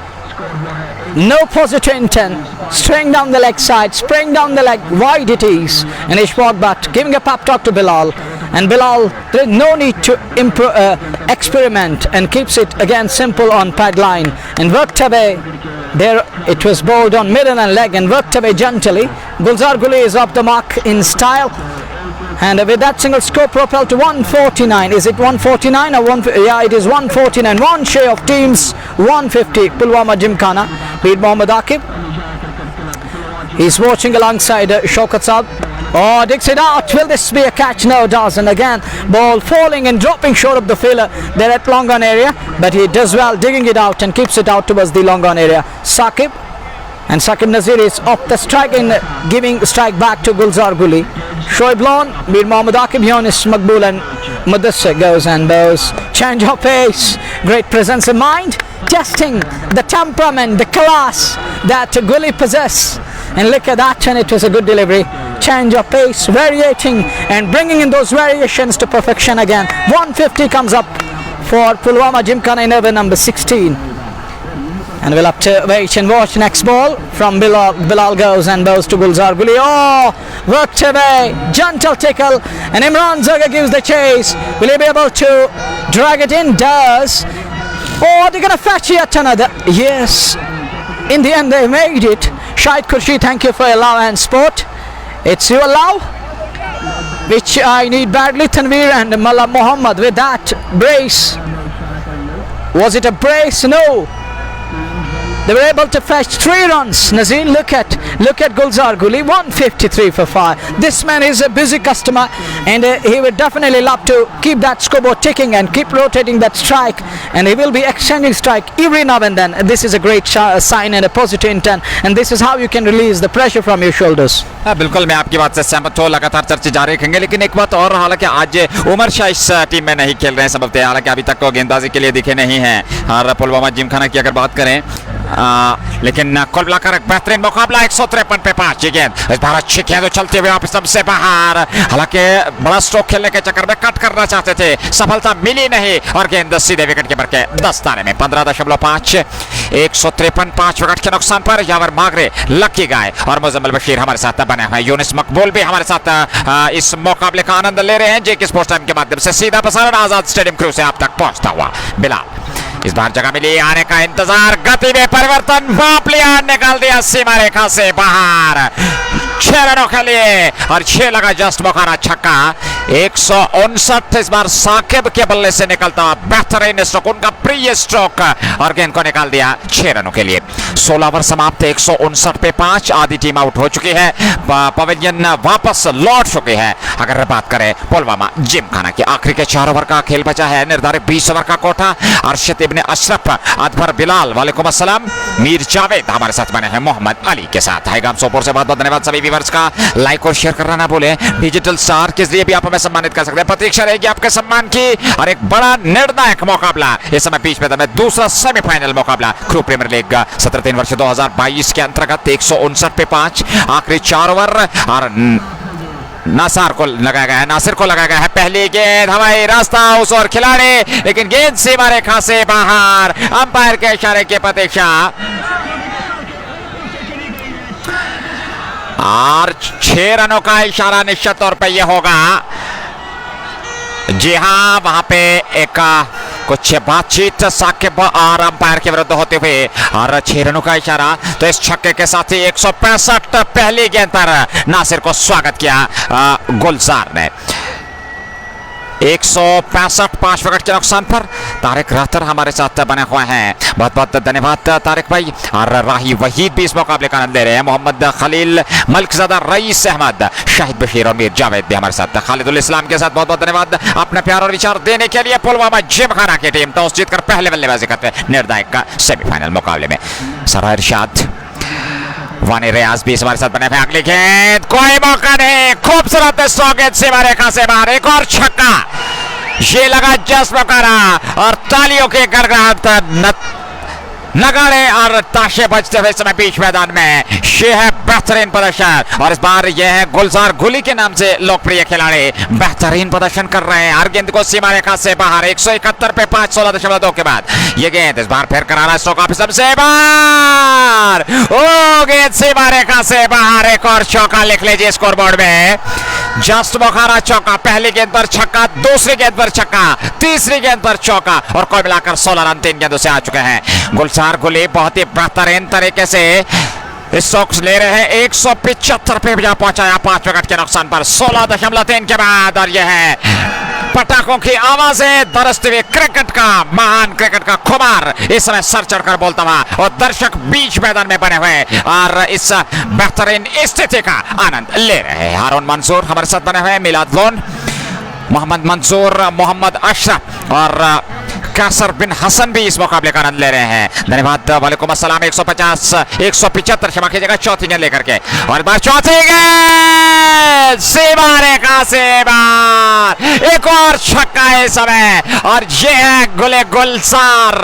no positive intent, straying down the leg side, spraying down the leg, wide it is, and Ishwaq Butt giving a pep talk to Bilal, and Bilal, there is no need to experiment, and keeps it again simple on pad line, and worked away there. It was bowled on middle and leg and worked away gently. Gulzar Guli is off the mark in style, and with that single score propelled to 149. Is it 149 or 1? Yeah, it is 149. One share of teams. 150. Pulwama Gymkhana beat Mohammad Aqib. He's watching alongside Shaukat Saab. Oh, digs it out. Will this be a catch? No, it doesn't. Again, ball falling and dropping short of the fielder there at long on area, but he does well digging it out and keeps it out towards the long on area. Saqib, and Saqib Nazir is off the strike and giving strike back to Gulzar Guli. Shoaib Lon, Mir Mohammad Aqib, Yonis Maqbool, and Mudassir goes and bows. Change of pace, great presence of mind, testing the temperament, the class that Guli possesses. And look at that, and it was a good delivery. Change of pace, variating and bringing in those variations to perfection again. 150 comes up for Pulwama Gymkhana in over number 16. And we'll have to wait and watch. Next ball from Bilal. Bilal goes and bows to Gulzar Guli. Oh, worked away, gentle tickle, and Imran Zaga gives the chase. Will he be able to drag it in? Does. Oh, they're going to fetch yet another. Yes, in the end they made it. Shahid Khurshid, thank you for your love and support. It's your love which I need badly. Tanveer and Mullah Muhammad with that brace. Was it a brace? No. They were able to fetch 3 runs. Nazir, look at Gulzar Guli, 153 for 5. This man is a busy customer, and he would definitely love to keep that scoreboard ticking and keep rotating that strike, and he will be exchanging strike every now and then. This is a great sign and a positive intent, and this is how you can release the pressure from your shoulders. बिल्कुल मैं आपकी बात से सहमत हूँ। लगातार चर्चे जारी रखेंगे, लेकिन एक बात और, हालांकि आज उमर शाह इस टीम में नहीं खेल रहे हैं सबब, हालांकि अभी तक वो गेंदबाजी के लिए दिखे नहीं हैं। और पुलवामा जिमखाना की अगर बात करें, लेकिन कुल मिलाकर एक बेहतरीन मुकाबला, 153 पे 5। ये गेंद इस बार अच्छी गेंद चलते हुए वापस से बाहर, हालांकि बड़ा स्ट्रोक खेलने के चक्कर में कट करना चाहते थे, सफलता मिली नहीं और गेंद सीधे विकेट कीपर के दस्ताने में। 15.5, 153 5 विकेट के नुकसान पर यावर मागरे, लकी गाय और मुजम्मिल बशीर हमारे साथ बने हुए, यूनिस मकबूल भी हमारे साथ इस मुकाबले का आनंद ले रहे हैं। जेके स्पोर्ट्स टाइम के माध्यम से सीधा प्रसारण आजाद स्टेडियम क्रू से आप तक पहुंचता हुआ। बिलाल इस बार जगह मिली, आने का इंतजार, गति में परिवर्तन, वाप लिया, निकाल दिया सीमा रेखा से बाहर। 6 रनों के लिए और 6 लगा जस्ट मौका छक्का। 159 इस बार साकिब के बल्ले से निकलता बेहतरीन स्ट्रोक, उनका प्रिय स्ट्रोक, और गेंद को निकाल दिया 6 रनों के लिए। 16 ओवर समाप्त, 159 पे 5। आधी टीम आउट हो चुकी है, पवेलियन वापस लौट चुकी है। अगर बात करें पुलवामा जिमखाना की, आखिरी के 4 ओवर का खेल बचा है, निर्धारित 20 ओवर का कोटा। अरशद इब्ने अशरफ, अदभर बिलाल, वालेकुम अस्सलाम, मीर जावेद हमारे साथ बने हैं मोहम्मद अली के साथ। हाईगाम सोपोर से बहुत बहुत धन्यवाद सभी व्यूअर्स का। लाइक और शेयर करना ना भूलें। डिजिटल स्टार के जरिए भी आप हमें सम्मानित कर सकते हैं। प्रतीक्षा रहेगी आपके सम्मान की। और एक बड़ा निर्णायक मुकाबला इस समय बीच मैदान में, दूसरा सेमीफाइनल मुकाबला ख्रू प्रीमियर लीग 17 वर्ष 2022 के अंतर्गत। 159 पे 5, आखिरी 4 ओवर, और नासिर को लगाया गया है पहली गेंद, हवाई रास्ता उस और खिलाड़ी, लेकिन गेंद सीमा रेखा से बाहर। अंपायर के इशारे की प्रतीक्षा, और 6 रनों का इशारा निश्चित तौर पे ये होगा। जी हाँ, वहां पे एक कुछ बातचीत साकिब और अंपायर के विरुद्ध होते हुए, और 6 रनों का इशारा। तो इस छक्के के साथ ही 165 पहली गेंद पर नासिर को स्वागत किया गुलजार ने। 165 5 विकेट के नुकसान पर तारिक रहतर हमारे साथ बने हुए हैं। बहुत बहुत धन्यवाद तारिक भाई। और राही वहीद भी इस मुकाबले का आनंद ले रहे हैं। मोहम्मद खलील, मलिकज़ादा, रईस अहमद, शाहिद बशीर और मीर जावेद भी हमारे साथ। खालिदुल इस्लाम के साथ बहुत बहुत धन्यवाद अपने प्यार और विचार देने के लिए। पुलवामा जिमखाना की टीम टॉस जीतकर पहले बल्लेबाजी करते हैं निर्णायक का सेमीफाइनल मुकाबले में। सरा इरशाद, वानी रियाज भी हमारे साथ बने हुए। अगली गेंद, कोई मौका नहीं, खूबसूरत गेंद सीमा रेखा से बाहर, एक और छक्का। ये लगा जस्ट मौका, और तालियों के गड़गड़ाहट, नगाड़े और ताशे बजते हुए समय बीच मैदान में। ये है बेहतरीन प्रदर्शन, और इस बार यह है गुलजार गुली के नाम से लोकप्रिय खिलाड़ी बेहतरीन प्रदर्शन कर रहे हैं। हर गेंद को सीमा रेखा से बाहर। 171 पे 5, 16.2 के बाद ये गेंद इस बार फिर करारा स्ट्रोक ऑफ से बाहर। ओ गेंद सीमा रेखा से बाहर, एक और चौका लिख लीजिए स्कोरबोर्ड में। जस्ट मुखारा चौका, पहली गेंद पर छक्का, दूसरी गेंद पर छक्का, तीसरी गेंद पर चौका, और कुल मिलाकर 16 रन 3 गेंदों से आ चुके हैं। गुलजार गुली बहुत ही बेहतरीन तरीके से स्ट्रोक्स ले रहे हैं। 175 पे भी पहुंचाया 5 विकेट के नुकसान पर 16.3 के बाद। और यह है पटाखों की आवाजें बरसते हुए क्रिकेट का महान, क्रिकेट का खुमार इस समय सर चढ़कर बोलता हुआ, और दर्शक बीच मैदान में बने हुए और इस बेहतरीन स्थिति का आनंद ले रहे हैं। हारून मंसूर हमारे साथ बने हुए, मिलाद लोन, मोहम्मद मंसूर, मोहम्मद अशरफ और कासर बिन हसन भी इस मुकाबले का आनंद ले रहे हैं। धन्यवाद, वालेकुम अस्सलाम। 150 175 क्षमा कीजिएगा, चौथी गेंद लेकर के, और बार चौथी गेंद सीमा रेखा से बाहर, एक और छक्का है इस समय, और ये है गुले गुलजार,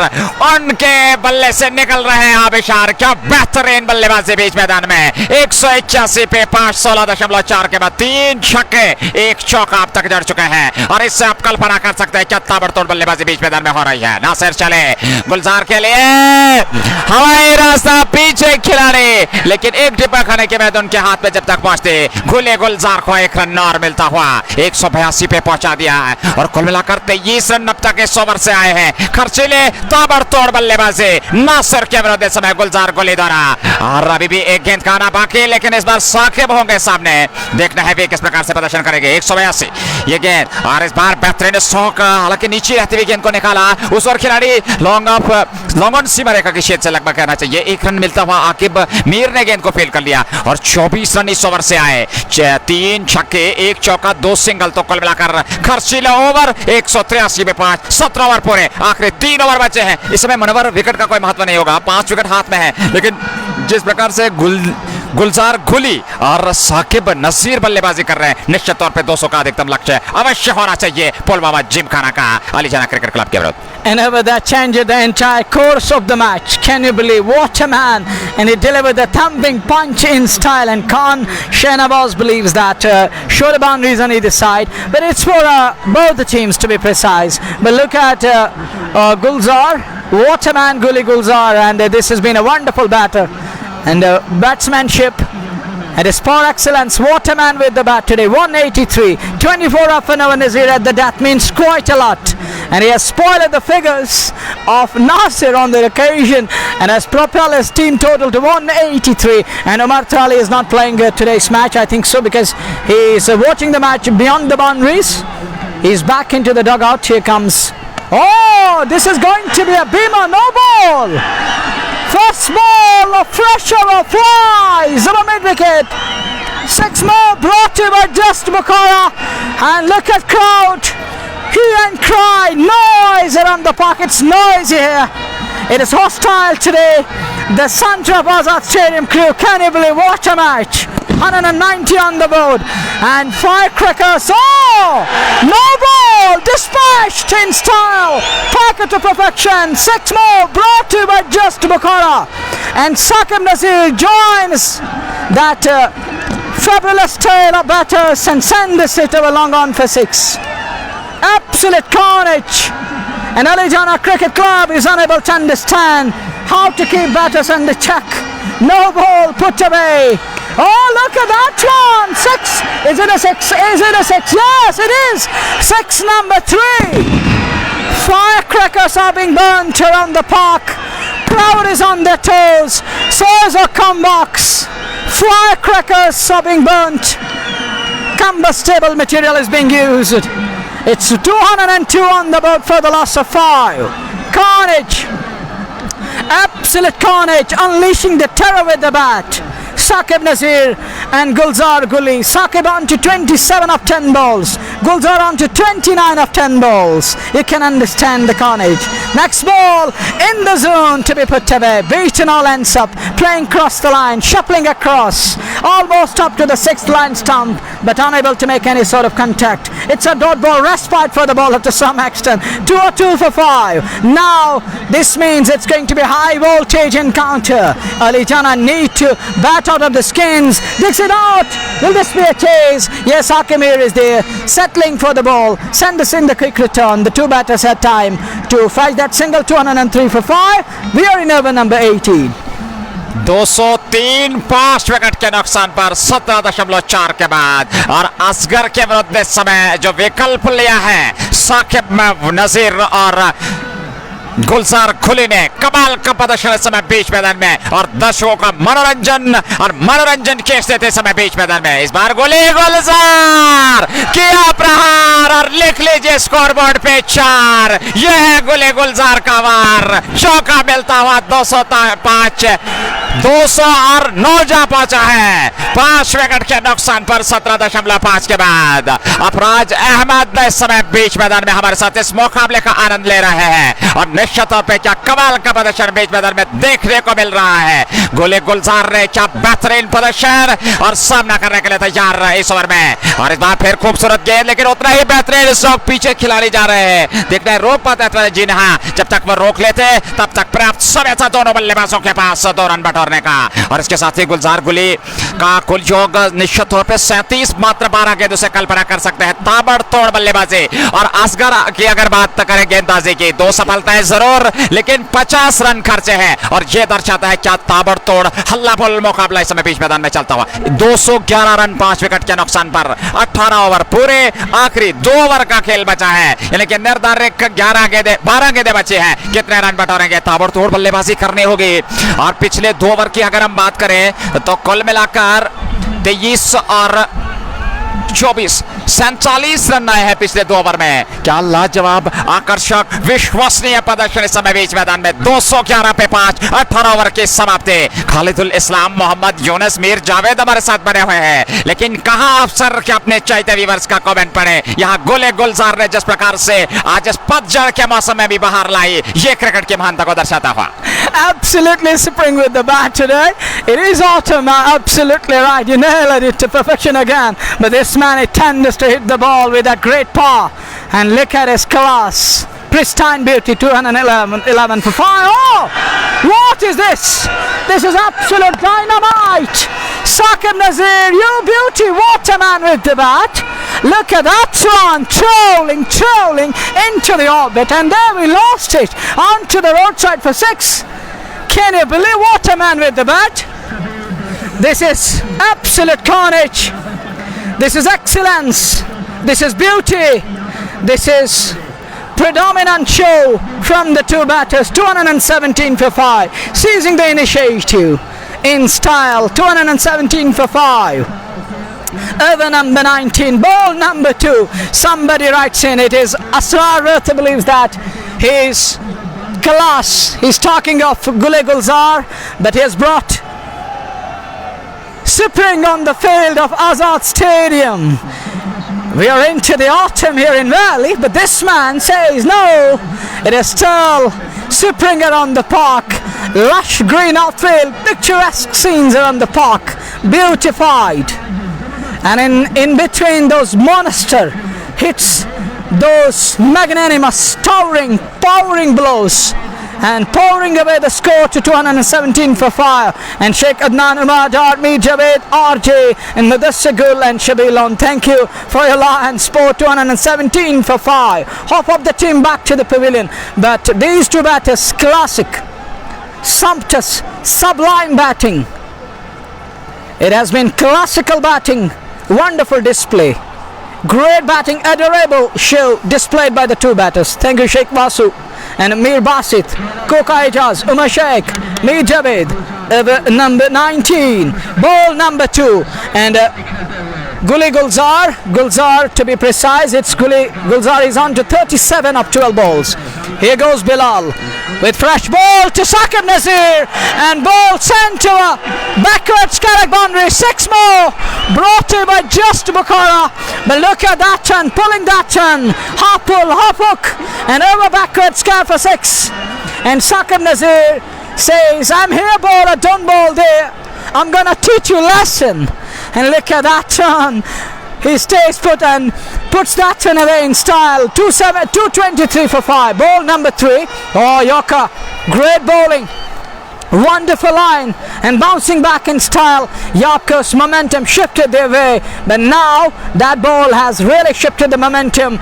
उनके बल्ले से निकल रहे हैं आबिशार। क्या बेहतरीन बल्लेबाजी बीच मैदान में। 181 पे 5, 16.4 के बाद 3 छक्के 1 चौका अब तक जड़ चुके हैं, और इससे आप कल्पना कर सकते हैं क्या ताबड़तोड़ बल्लेबाजी बीच मैदान में हो रही है। नासिर चले गुलजार के लिए, हवाई रास्ता, पीछे खिलाड़ी, लेकिन एक डिब्बा खाने के बाद उनके हाथ में जब तक पहुंचते गुले गुलजार को 1 रन और मिलता हुआ 182 पे पहुंचा दिया है, और कुल मिलाकर 23 रन अब तक इस ओवर से आए हैं। खर्चीले ताबड़तोड़ बल्लेबाजी नासिर के विरुद्ध समय गुलजार गुली द्वारा, और अभी भी एक गेंद का आना बाकी, लेकिन इस बार साकिब होंगे सामने। देखना है वे किस प्रकार से प्रदर्शन करेंगे। 182 ये गेंद, और इस बार बेहतरीन स्ट्रोक, हालांकि नीचे रहती हुई गेंद को निकाला, उस ओवर खिलाड़ी लॉन्ग ऑन सीमा रेखा के क्षेत्र से लगभग कहना चाहिए 1 रन मिलता हुआ आकिब मीर ने गेंद को फेल कर लिया और 24 रन इस ओवर से आए। 3 छक्के 1 चौका 2 सिंगल, तो कुल मिलाकर खर्चीला ओवर 183 में 5। 17 ओवर पूरे, आखिरी 3 ओवर बचे हैं। इस समय मनोवर विकेट का कोई महत्व नहीं होगा, 5 विकेट हाथ में है, लेकिन जिस प्रकार से गुलजार गुली और साकिब नसीर बल्लेबाजी कर रहे हैं, निश्चित तौर पे 200 का अधिकतम लक्ष्य अवश्य होना चाहिए पुलवामा जिमखाना का अली जाना क्रिकेट क्लब के विरुद्ध। And over that changed the entire course of the match. Can you believe? What a man! And he delivered the thumping punch in style. And Khan Shahnawaz believes that sure the boundaries on either side, but it's for both the teams to be precise. But look at Gulzar. What a man, Gulzar! And this has been a wonderful batter. And batsmanship and his power excellence. What a man with the bat today. 183, 24 off an hour Nazir at the that means quite a lot. And he has spoiled the figures of Nasir on the occasion and has propelled his team total to 183. And Omar Tali is not playing today's match, I think so, because he is watching the match beyond the boundaries. He's back into the dugout. Here comes. Oh, this is going to be a beamer. No ball. First ball of pressure of flies over mid wicket. 6 more brought to by just Bukhara. And look at crowd. Hue and cry. Noise around the park. It's noisy here. It is hostile today. The Centre of Azad Stadium crew. Can you believe what a match? 190 on the board. And firecrackers. Oh! No ball! Dispatched in style. Packet to perfection. 6 more brought to you by just Bukhara. And Saqib Nazir joins that fabulous tail of batters and send this it along on for 6. Absolute carnage. And Ali Jana Cricket Club is unable to understand how to keep batters under check. No ball put away. Oh, look at that one! 6. Is it a 6? Is it a 6? Yes, it is! 6 number 3. Firecrackers are being burnt around the park. Crowd is on their toes. So is a combox. Firecrackers are being burnt. Combustible material is being used. It's 202 on the board for the loss of 5. Carnage. Absolute carnage. Unleashing the terror with the bat. Saqib Nazir and Gulzar Guli. Saqib on to 27 of 10 balls. Gulzar on to 29 of 10 balls. You can understand the carnage. Next ball in the zone to be put away. Beaten all ends up. Playing across the line. Shuffling across. Almost up to the 6th line stump. But unable to make any sort of contact. It's a dot ball respite for the bowler to some extent. 2 or 2 for 5. Now this means it's going to be high voltage encounter. Ali Jana need to bat out of the skins. Digs it out. Will this be a chase? Yes, Akimir is there. Settling for the ball. Send this in the quick return. The 2 batters had time to fight that single. 203 for 5. We are in over number 18. 203 5 wicket के नुकसान पर 17.4 के बाद और असगर के विरुद्ध इस समय जो विकल्प लिया है साकिब नजीर और गुलजार खुली ने कमाल का प्रदर्शन इस समय बीच मैदान में और दर्शकों का मनोरंजन खींच देते समय बीच मैदान में। इस बार गोली गुलजार किया प्रहार और लिख लीजिए स्कोरबोर्ड पे 4। यह है गोली गुलजार का वार। चौका मिलता हुआ 205 200 और 9 जा पहुंचा है 5 विकेट के नुकसान पर 17.5 के बाद। अफराज अहमद इस समय बीच मैदान में हमारे साथ इस मुकाबले का आनंद ले रहे हैं और निश्चित तौर पे क्या कमाल का प्रदर्शन बीच मैदान में देखने को मिल रहा है। गोले गुलजार ने क्या बेहतरीन प्रदर्शन और सामना करने के लिए तैयार रहे इस ओवर में और इस बार फिर खूबसूरत गेंद लेकिन उतना ही बेहतरीन इस वक्त पीछे खिलाड़ी जा रहे हैं। देखना है रोक पाते हैं जी हाँ, जब तक वो रोक लेते तब तक पर्याप्त समय था दोनों बल्लेबाजों के पास 2 रन बटोरने का और इसके साथ ही गुलजार गुली का कुल योग निश्चित तौर पे 37 मात्र 12 गेंदों से कल्पना कर सकते हैं। ताबड़तोड़ बल्लेबाजी और असगर की अगर बात करें गेंदबाजी की 2 सफलताएं जरूर लेकिन 50 रन खर्चे हैं और यह दर्शाता है क्या ताबड़तोड़ हल्ला बोल मुकाबला इस समय बीच मैदान में चलता हुआ। 211 रन 5 विकेट के नुकसान पर 18 ओवर पूरे, आखिरी 2 ओवर का खेल बचा है यानी कि निर्धारित 12 गेंदें बची हैं। कितने रन बटोरेंगे? ताबड़तोड़ बल्लेबाजी करनी होगी और पिछले 2 ओवर की अगर हम बात करें तो कुल मिलाकर 23 और 24 47 रन आए हैं पिछले 2 ओवर में। क्या लाजवाब, आकर्षक, विश्वसनीय प्रदर्शन इस समय बीच मैदान में। 211 पे 5, 18 ओवर की समाप्ति। खालिदुल इस्लाम, मोहम्मद यूनुस, मीर जावेद हमारे साथ बने हुए हैं, लेकिन कहां अफसर के अपने चाहते व्यूअर्स का कमेंट पढ़े। यहाँ गुले गुलजार ने जिस प्रकार से आज इस पतझड़ के मौसम में भी बाहर लाई, ये क्रिकेट की महानता को दर्शाता हुआ। Absolutely spring with the bat today. It is autumn, absolutely right. You nailed it to perfection again. But this man, he tends to hit the ball with that great power. And look at his class. Pristine beauty, 211 for 5. Oh! What is this? This is absolute dynamite. Saqib Nazir, you beauty. What a man with the bat. Look at that one, trolling into the orbit. And there we lost it. Onto the roadside for 6. Can you believe what a man with the bat? This is absolute carnage. This is excellence. This is beauty. This is predominant show from the two batters. 217 for 5. Seizing the initiative in style. 217 for 5. Over number 19, ball number 2. Somebody writes in, it is Asrar Rata believes that his class, he's talking of Gule Gulzar, but he has brought spring on the field of Azad Stadium. We are into the autumn here in Valley, but this man says no, it is still spring around the park. Lush green outfield, picturesque scenes around the park, beautified. And in between those monster hits, those magnanimous, towering blows, and pouring away the score to 217 for 5. And Sheikh Adnan Umar, Meer Javed, RJ, and Mudassir Gul and Shabilon, thank you for your law and sport. 217 for 5. Hop up the team back to the pavilion. But these two batters, classic, sumptuous, sublime batting. It has been classical batting, wonderful display. Great batting, adorable show displayed by the two batters. Thank you, Sheikh Vasu and Mir Basit, Koka Ijaz, Umar Sheikh, Mir Javed, number 19, ball number 2, and Guli Gulzar to be precise. It's Gulzar is on to 37 of 12 balls. Here goes Bilal with fresh ball to Saqib Nazir, and ball sent to a backwards correct boundary. 6 more brought to by just Bukhara, but look at that one, pulling that one, half pull, half hook, and over backwards scare for 6. And Saqib Nazir says, I'm here bowler, don't bowl there, I'm gonna teach you a lesson. And look at that one, he stays put and puts that one away in style. 223 for 5. Ball number 3. Oh, Yoka, great bowling, wonderful line, and bouncing back in style. Yoka's momentum shifted their way, but now that ball has really shifted the momentum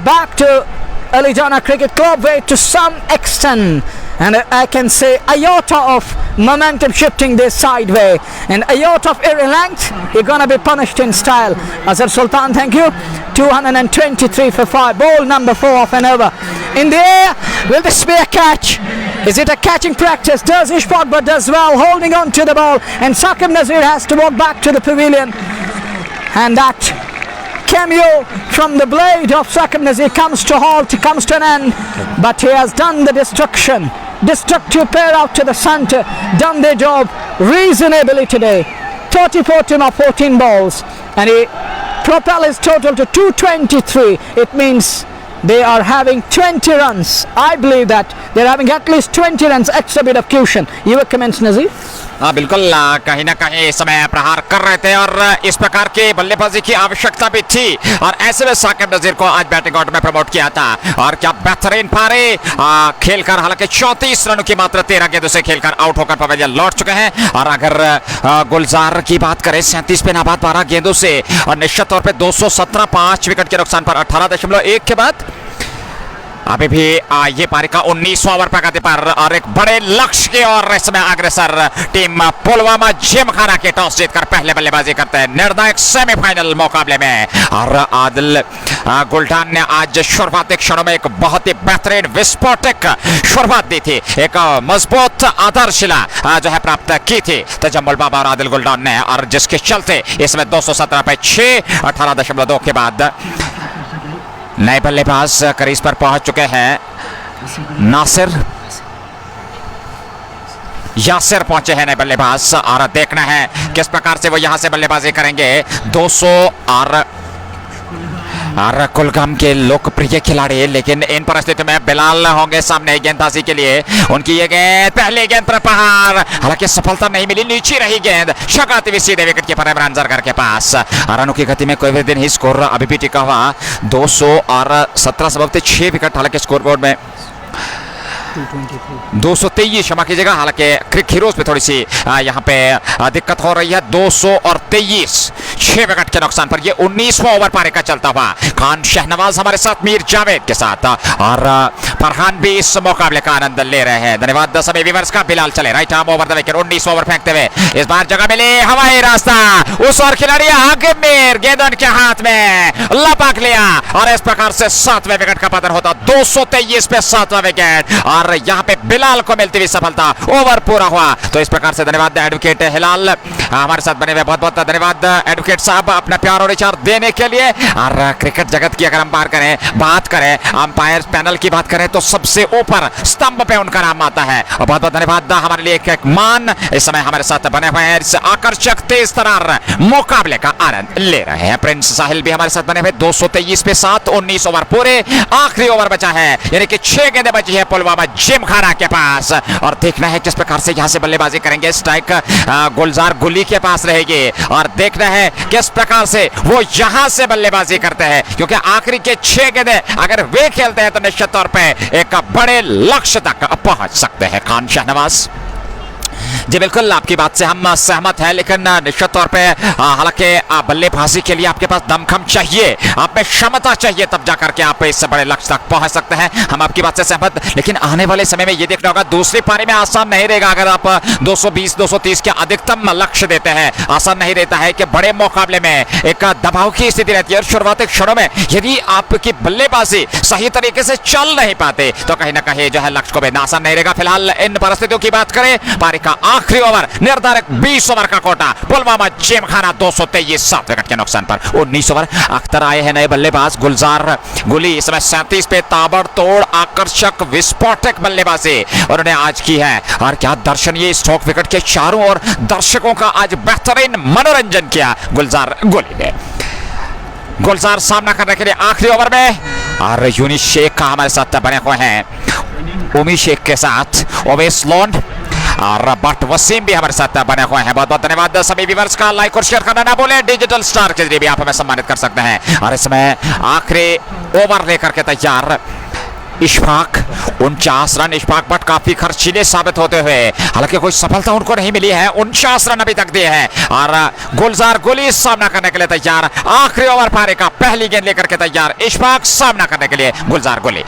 back to Ali Jana Cricket Club way to some extent. And I can say iota of momentum shifting this sideway, and iota of air length, you're gonna be punished in style. Azhar Sultan, thank you. 223 for 5. Ball number 4 off and over. In the air, will this be a catch? Is it a catching practice? Does Ishfaq but does well, holding on to the ball, and Saqib Nazir has to walk back to the pavilion. And that cameo from the blade of Saqib Nazir comes to halt, comes to an end, but he has done the destructive pair out to the centre, done their job reasonably today. 34 to 14 balls, and he propel his total to 223. It means they are having 20 runs. I believe that they're having at least 20 runs extra bit of cushion. Your comments, Nazir? हाँ बिल्कुल, कहीं ना कहीं समय प्रहार कर रहे थे और इस प्रकार की बल्लेबाजी की आवश्यकता भी थी, और ऐसे में साकिब नजीर को आज बैटिंग आउट में प्रमोट किया था। और क्या बेहतरीन पारी खेलकर, हालांकि 34 रनों की मात्र 13 गेंदों से खेलकर आउट होकर पवेलियन लौट चुके हैं। और अगर गुलजार की बात करें 37 पे नाबाद 12 गेंदों से, और निश्चित तौर पर 217, 5 विकेट के नुकसान पर 18.1 के बाद अभी भी ये पारी का 19वां ओवर प्रगति पर और एक बड़े लक्ष्य की ओर इसमें अग्रसर टीम पुलवामा जिमखाना के टॉस जीतकर पहले बल्लेबाजी करते हैं निर्णायक सेमीफाइनल मुकाबले में। और आदिल गुल्टान ने आज शुरुआती क्षणों में एक बहुत ही बेहतरीन विस्फोटक शुरुआत दी थी, एक मजबूत आधारशिला जो है प्राप्त की थी तजम्मुल बाबा और आदिल गुल्टान ने, और जिसके चलते इसमें 217 पे 6 18.2 के बाद नए बल्लेबाज क्रीज पर पहुंच चुके हैं। यासिर पहुंचे हैं नए बल्लेबाज, और देखना है किस प्रकार से वो यहां से बल्लेबाजी करेंगे। 200 और कुलगाम के लोकप्रिय खिलाड़ी, लेकिन इन परिस्थितियों में बिलाल होंगे सामने गेंदबाजी के लिए। उनकी ये गेंद पहले गेंद पर प्रहार, हालांकि सफलता नहीं मिली, नीचे रही गेंद, शकाती हुई सीधे विकेट कीपर इमरान जरगर के पास। रनों की गति में कोई भी दिन ही स्कोर अभी भी टिका हुआ 217 सबब 6 विकेट, हालांकि स्कोरबोर्ड में 223 क्षमा कीजिएगा, हालांकि खिरोज पे थोड़ी सी यहाँ पे दिक्कत हो रही है। 223 6 विकेट के नुकसान पर ये 19वां ओवर पारी का चलता हुआ। खान शहनवाज हमारे साथ मीर जावेद के साथ, और फरहान भी इस मुकाबले का आनंद ले रहे हैं। धन्यवाद सभी व्यूअर्स का। बिलाल चले right arm over the wicket, 19वां ओवर फेंकते हुए इस बार जगह मिली, हवाई रास्ता उस और खिलाड़ी मीर गेंद उनके हाथ में लपक लिया, और इस प्रकार से 7वें विकेट का पतन होता। 223 पे 7वां विकेट, और यहाँ पे बिलाल को मिलती हुई सफलता। ओवर पूरा हुआ। तो इस प्रकार से धन्यवाद एडवोकेट हिलाल हमारे साथ बने हुए, बहुत बहुत धन्यवाद एडवोकेट साहब अपना प्यार और विचार देने के लिए। और क्रिकेट जगत की अगर हम बात करें अंपायर पैनल की बात करें तो सबसे ऊपर स्तंभ पे उनका नाम आता है। और बहुत बहुत धन्यवाद हमारे लिए एक मान इस समय हमारे साथ बने हुए हैं, इस आकर्षक तेज तरार मुकाबले का आनंद ले रहे हैं। प्रिंस साहिल भी हमारे साथ बने हुए। 223 पे 7, 19 ओवर पूरे, आखिरी ओवर बचा है, यानी कि 6 गेंदें बची है पुलवामा जिमखाना के पास। और देखना है किस प्रकार से यहां से बल्लेबाजी करेंगे। स्ट्राइक गुलजार गुली के पास रहेगी, और देखना है किस प्रकार से वो यहां से बल्लेबाजी करते हैं, क्योंकि आखिरी के 6 गेंदें अगर वे खेलते हैं तो निश्चित तौर पे एक बड़े लक्ष्य तक पहुंच सकते हैं। खान शहनवाज जी बिल्कुल आपकी बात से हम सहमत हैं, लेकिन निश्चित तौर पे हालांकि बल्लेबाजी के लिए आपके पास दमखम चाहिए, आप में क्षमता चाहिए, तब जाकर के आप इससे बड़े लक्ष्य तक पहुंच सकते हैं। हम आपकी बात से सहमत, लेकिन आने वाले समय में ये देखना होगा दूसरी पारी में आसान नहीं रहेगा। अगर आप 220 230 के अधिकतम लक्ष्य देते हैं, आसान नहीं रहता है कि बड़े मुकाबले में एक दबाव की स्थिति रहती है। और शुरुआती क्षणों में यदि आपकी बल्लेबाजी सही तरीके से चल नहीं पाते तो कहीं ना कहीं जो है लक्ष्य को भेजना आसान नहीं रहेगा। फिलहाल इन परिस्थितियों की बात करें, पारी का आखिरी ओवर निर्धारक 20 ओवर का कोटा, पुलवामा जिमखाना 223 7 विकेट के नुकसान पर। 19 ओवर अख्तर आए हैं नए बल्लेबाज गुलजार गुली, इस समय 37 पे ताबड़तोड़ आकर्षक विस्फोटक बल्लेबाजी उन्होंने आज की है। और क्या दर्शनीय स्ट्रोक विकेट के चारों ओर दर्शकों का आज बेहतरीन मनोरंजन किया गुलजार गुली ने। गुलजार सामना करने के लिए आखिरी ओवर में, और यूनिस शेख का हमारे साथ बने हुए हैं, उमी शेख के साथ ओवेस लोन और बट वसीम भी हमारे साथ बने हुए हैं। बहुत बहुत धन्यवाद सभी व्यूअर्स का। लाइक और शेयर करना ना भूलें, डिजिटल स्टार के जरिए भी आप हमें सम्मानित कर सकते हैं। और इसमें आखिरी ओवर लेकर के तैयार इशफाक, 49 रन। इशफाक बट काफी खर्चीले साबित होते हुए, हालांकि कोई सफलता उनको नहीं मिली है, 49 रन अभी तक दिए हैं। और गुलजार गुली सामना करने के लिए तैयार, आखिरी ओवर पारी का पहली गेंद लेकर के तैयार इशफाक सामना करने के लिए गुलजार गुली।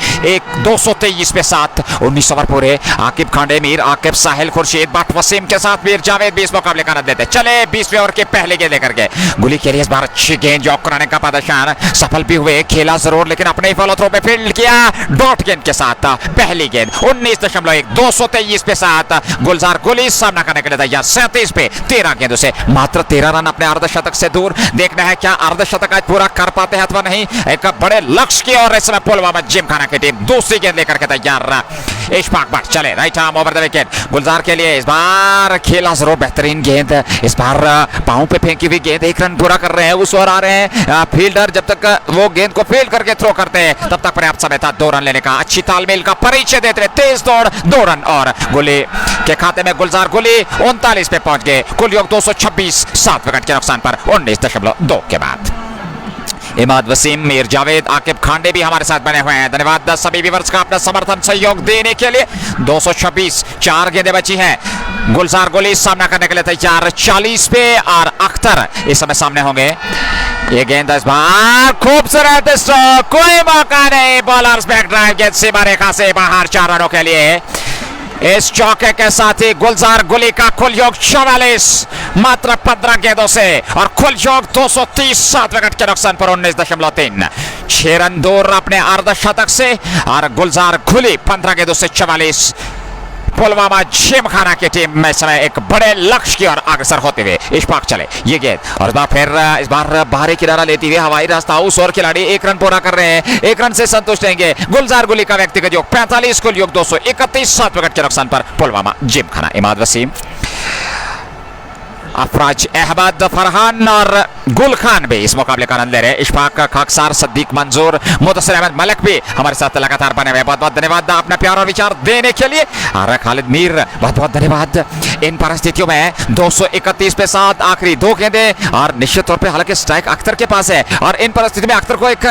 223 पे 7, 19 ओवर पूरे। आकिब खांडे, मीर आकिब, साहिल खुर्शीद, बट वसीम के साथ मीर जावेद 20 मुकाबले का आनंद लेते चले। 20वें ओवर के पहले गेंद लेकर के गुली के लिए इस बार अच्छी गेंद जॉब कराने का प्रदर्शन, सफल भी हुए, खेला जरूर लेकिन अपने ही फॉलो थ्रो पे फील्ड किया। डॉट गेंद के साथ पहली गेंद 19.1, 223 पे 7, गुलजार गुली सामना करने के लिए तैयार। 37 पे 13 गेंदों से मात्र 13 रन अपने अर्धशतक से दूर। देखना है क्या अर्धशतक आज पूरा कर पाते हैं अथवा नहीं। एक बड़े लक्ष्य की ओर इस समय पुलवामा जिमखाना की टीम दूसरी गेंद लेकर के तैयार। इशफाक बट चले right arm over the wicket, Gulzar के लिए इस बार खेला जरूर, बेहतरीन गेंद, इस बार पांव पे फेंकी हुई गेंद, 1 रन पूरा कर रहे हैं। उस ओर आ रहे हैं फील्डर, जब तक वो गेंद को फील्ड करके थ्रो करते हैं तब तक पर्याप्त समय था 2 रन लेने का। अच्छी तालमेल का परिचय देते हुए तेज दौड़, 2 रन और गुली के खाते में। गुलजार गुली 39 पे पहुंच गए। कुल योग 226 7 विकेट के नुकसान पर 19.2 के बाद। इमाद वसीम, मीर जावेद, आकिब खांडे भी हमारे साथ बने हुए हैं। धन्यवाद सभी व्यूअर्स का अपना समर्थन सहयोग देने के लिए। 226 4 गेंदें बची हैं। गुलजार गुली सामना करने के लिए तैयार 40 पे, और अख्तर इस समय सामने होंगे। ये गेंद इस बार खूबसूरत स्ट्रोक, कोई मौका नहीं, बॉलर्स बैक ड्राइव गेंद सीमा रेखा से बाहर 4 रनों के लिए। इस चौके के साथ ही गुलजार गुली का कुल योग 44 मात्र 15 गेंदों से और कुल योग 230 7 विकेट के नुकसान पर 19.3, 6 रन दूर अपने अर्धशतक से और गुलजार गुली 15 गेंदों से 44। पुलवामा जिमखाना की टीम में समय एक बड़े लक्ष्य की ओर अग्रसर होते हुए इश्फाक चले। ये गेंद और इस बार बाहरी किनारा लेती हुई हवाई रास्ता उस और खिलाड़ी 1 रन पूरा कर रहे हैं, 1 रन से संतुष्ट रहेंगे। गुलजार गुली का व्यक्तिगत योग 45, कुल योग 231 7 विकेट के नुकसान पर पुलवामा जिमखाना। इमाद वसीम, अफराज अहमद, फरहान और गुल खान भी इस मुकाबले का आनंद ले रहे हैं। इशफाक खाकसार, सद्दीक मंजूर, मुदस्सिर अहमद मलिक भी हमारे साथ लगातार बने हुए। बहुत बहुत धन्यवाद अपना प्यार और विचार देने के लिए। और खालिद मीर, बहुत बहुत धन्यवाद। इन परिस्थितियों में 231 पे 7 आखिरी 2 गेंदें और निश्चित तौर पे हालांकि स्ट्राइक अख्तर के पास है और इन परिस्थितियों में अख्तर को एक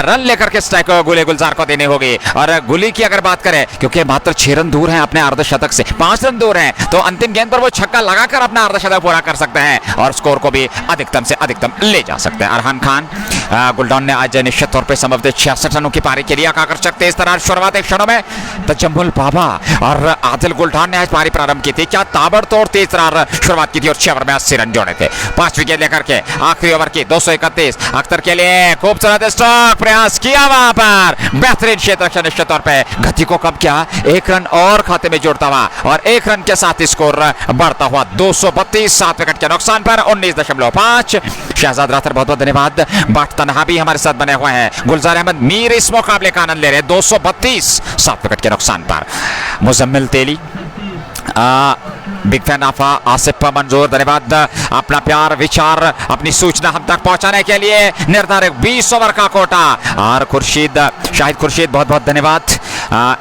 रन लेकर के स्ट्राइक गुलजार को देनी होगी। और गुली की अगर बात करें, क्योंकि मात्र 6 रन दूर हैं अपने अर्धशतक से, 5 रन दूर हैं, तो अंतिम गेंद पर वो छक्का लगाकर अपना अर्धशतक पूरा कर सकते हैं और स्कोर को भी अधिकतम से अधिकतम ले जा सकते हैं। अरहान खान, गुलडाउन ने आज निश्चित तौर पे संभवतः 66 रनों की पारी के लिए आकर्षक तेज तरार शुरुआत एक क्षणों में तजम्मुल बाबा और आदिल गुलडाउन ने आज पारी प्रारंभ की थी। क्या ताबड़तोड़ तेज तरार शुरुआत की थी और 6 ओवर में 80 रन जोड़े थे। 5 विकेट लेकर के आखिरी ओवर की 231 अख्तर के लिए खूबसूरत स्ट्रोक, प्रयास किया वहां पर, बेहतरीन क्षेत्र निश्चित तौर पर गति को कम किया, 1 रन और खाते में जोड़ता हुआ और 1 रन के साथ स्कोर बढ़ता हुआ 232 7 विकेट के नुकसान पर 19.5। शहजाद राथर, बहुत बहुत धन्यवाद। बाट तनहा भी हमारे साथ बने हुए हैं। गुलजार अहमद मीर इस मुकाबले का आनंद ले रहे हैं 232 7 विकेट के नुकसान पर। मुजम्मिल तेली, बिग फैन ऑफ आसिफ मंजूर, धन्यवाद अपना प्यार विचार अपनी सूचना हम तक पहुंचाने के लिए। निर्धारित 20 ओवर का कोटा। और खुर्शीद, शाहिद खुर्शीद, बहुत बहुत धन्यवाद।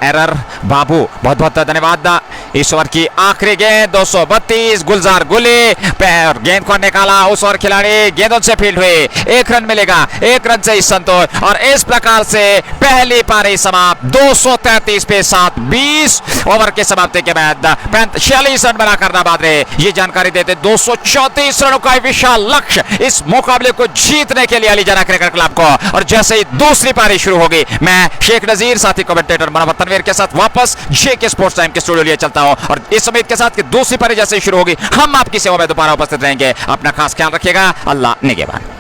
एरर बाबू, बहुत बहुत धन्यवाद। इस ओवर की आखिरी गेंद 232, गुलजार गुली पैर गेंद को निकाला, उस ओवर खिलाड़ी गेंदों से फील्ड हुई, 1 रन मिलेगा, 1 रन से संतोष और इस प्रकार से पहली पारी समाप्त 233 पे 7, 20 ओवर के समाप्ति के बाद 46 रन बना करना बाद रहे। ये जानकारी देते 234 रनों का विशाल लक्ष्य इस मुकाबले को जीतने के लिए अली जाना क्रिकेट क्लब को। और जैसे ही दूसरी पारी शुरू होगी, मैं शेख नजीर साथी कमेंटेटर मनोहर तनवीर के साथ वापस जेके स्पोर्ट्स टाइम के स्टूडियो लिए चलता हूं और इस उम्मीद के साथ कि दूसरी पारी जैसे ही शुरू होगी हम आपकी सेवा में दोबारा उपस्थित रहेंगे। अपना खास ख्याल रखिएगा। अल्लाह निगहबान।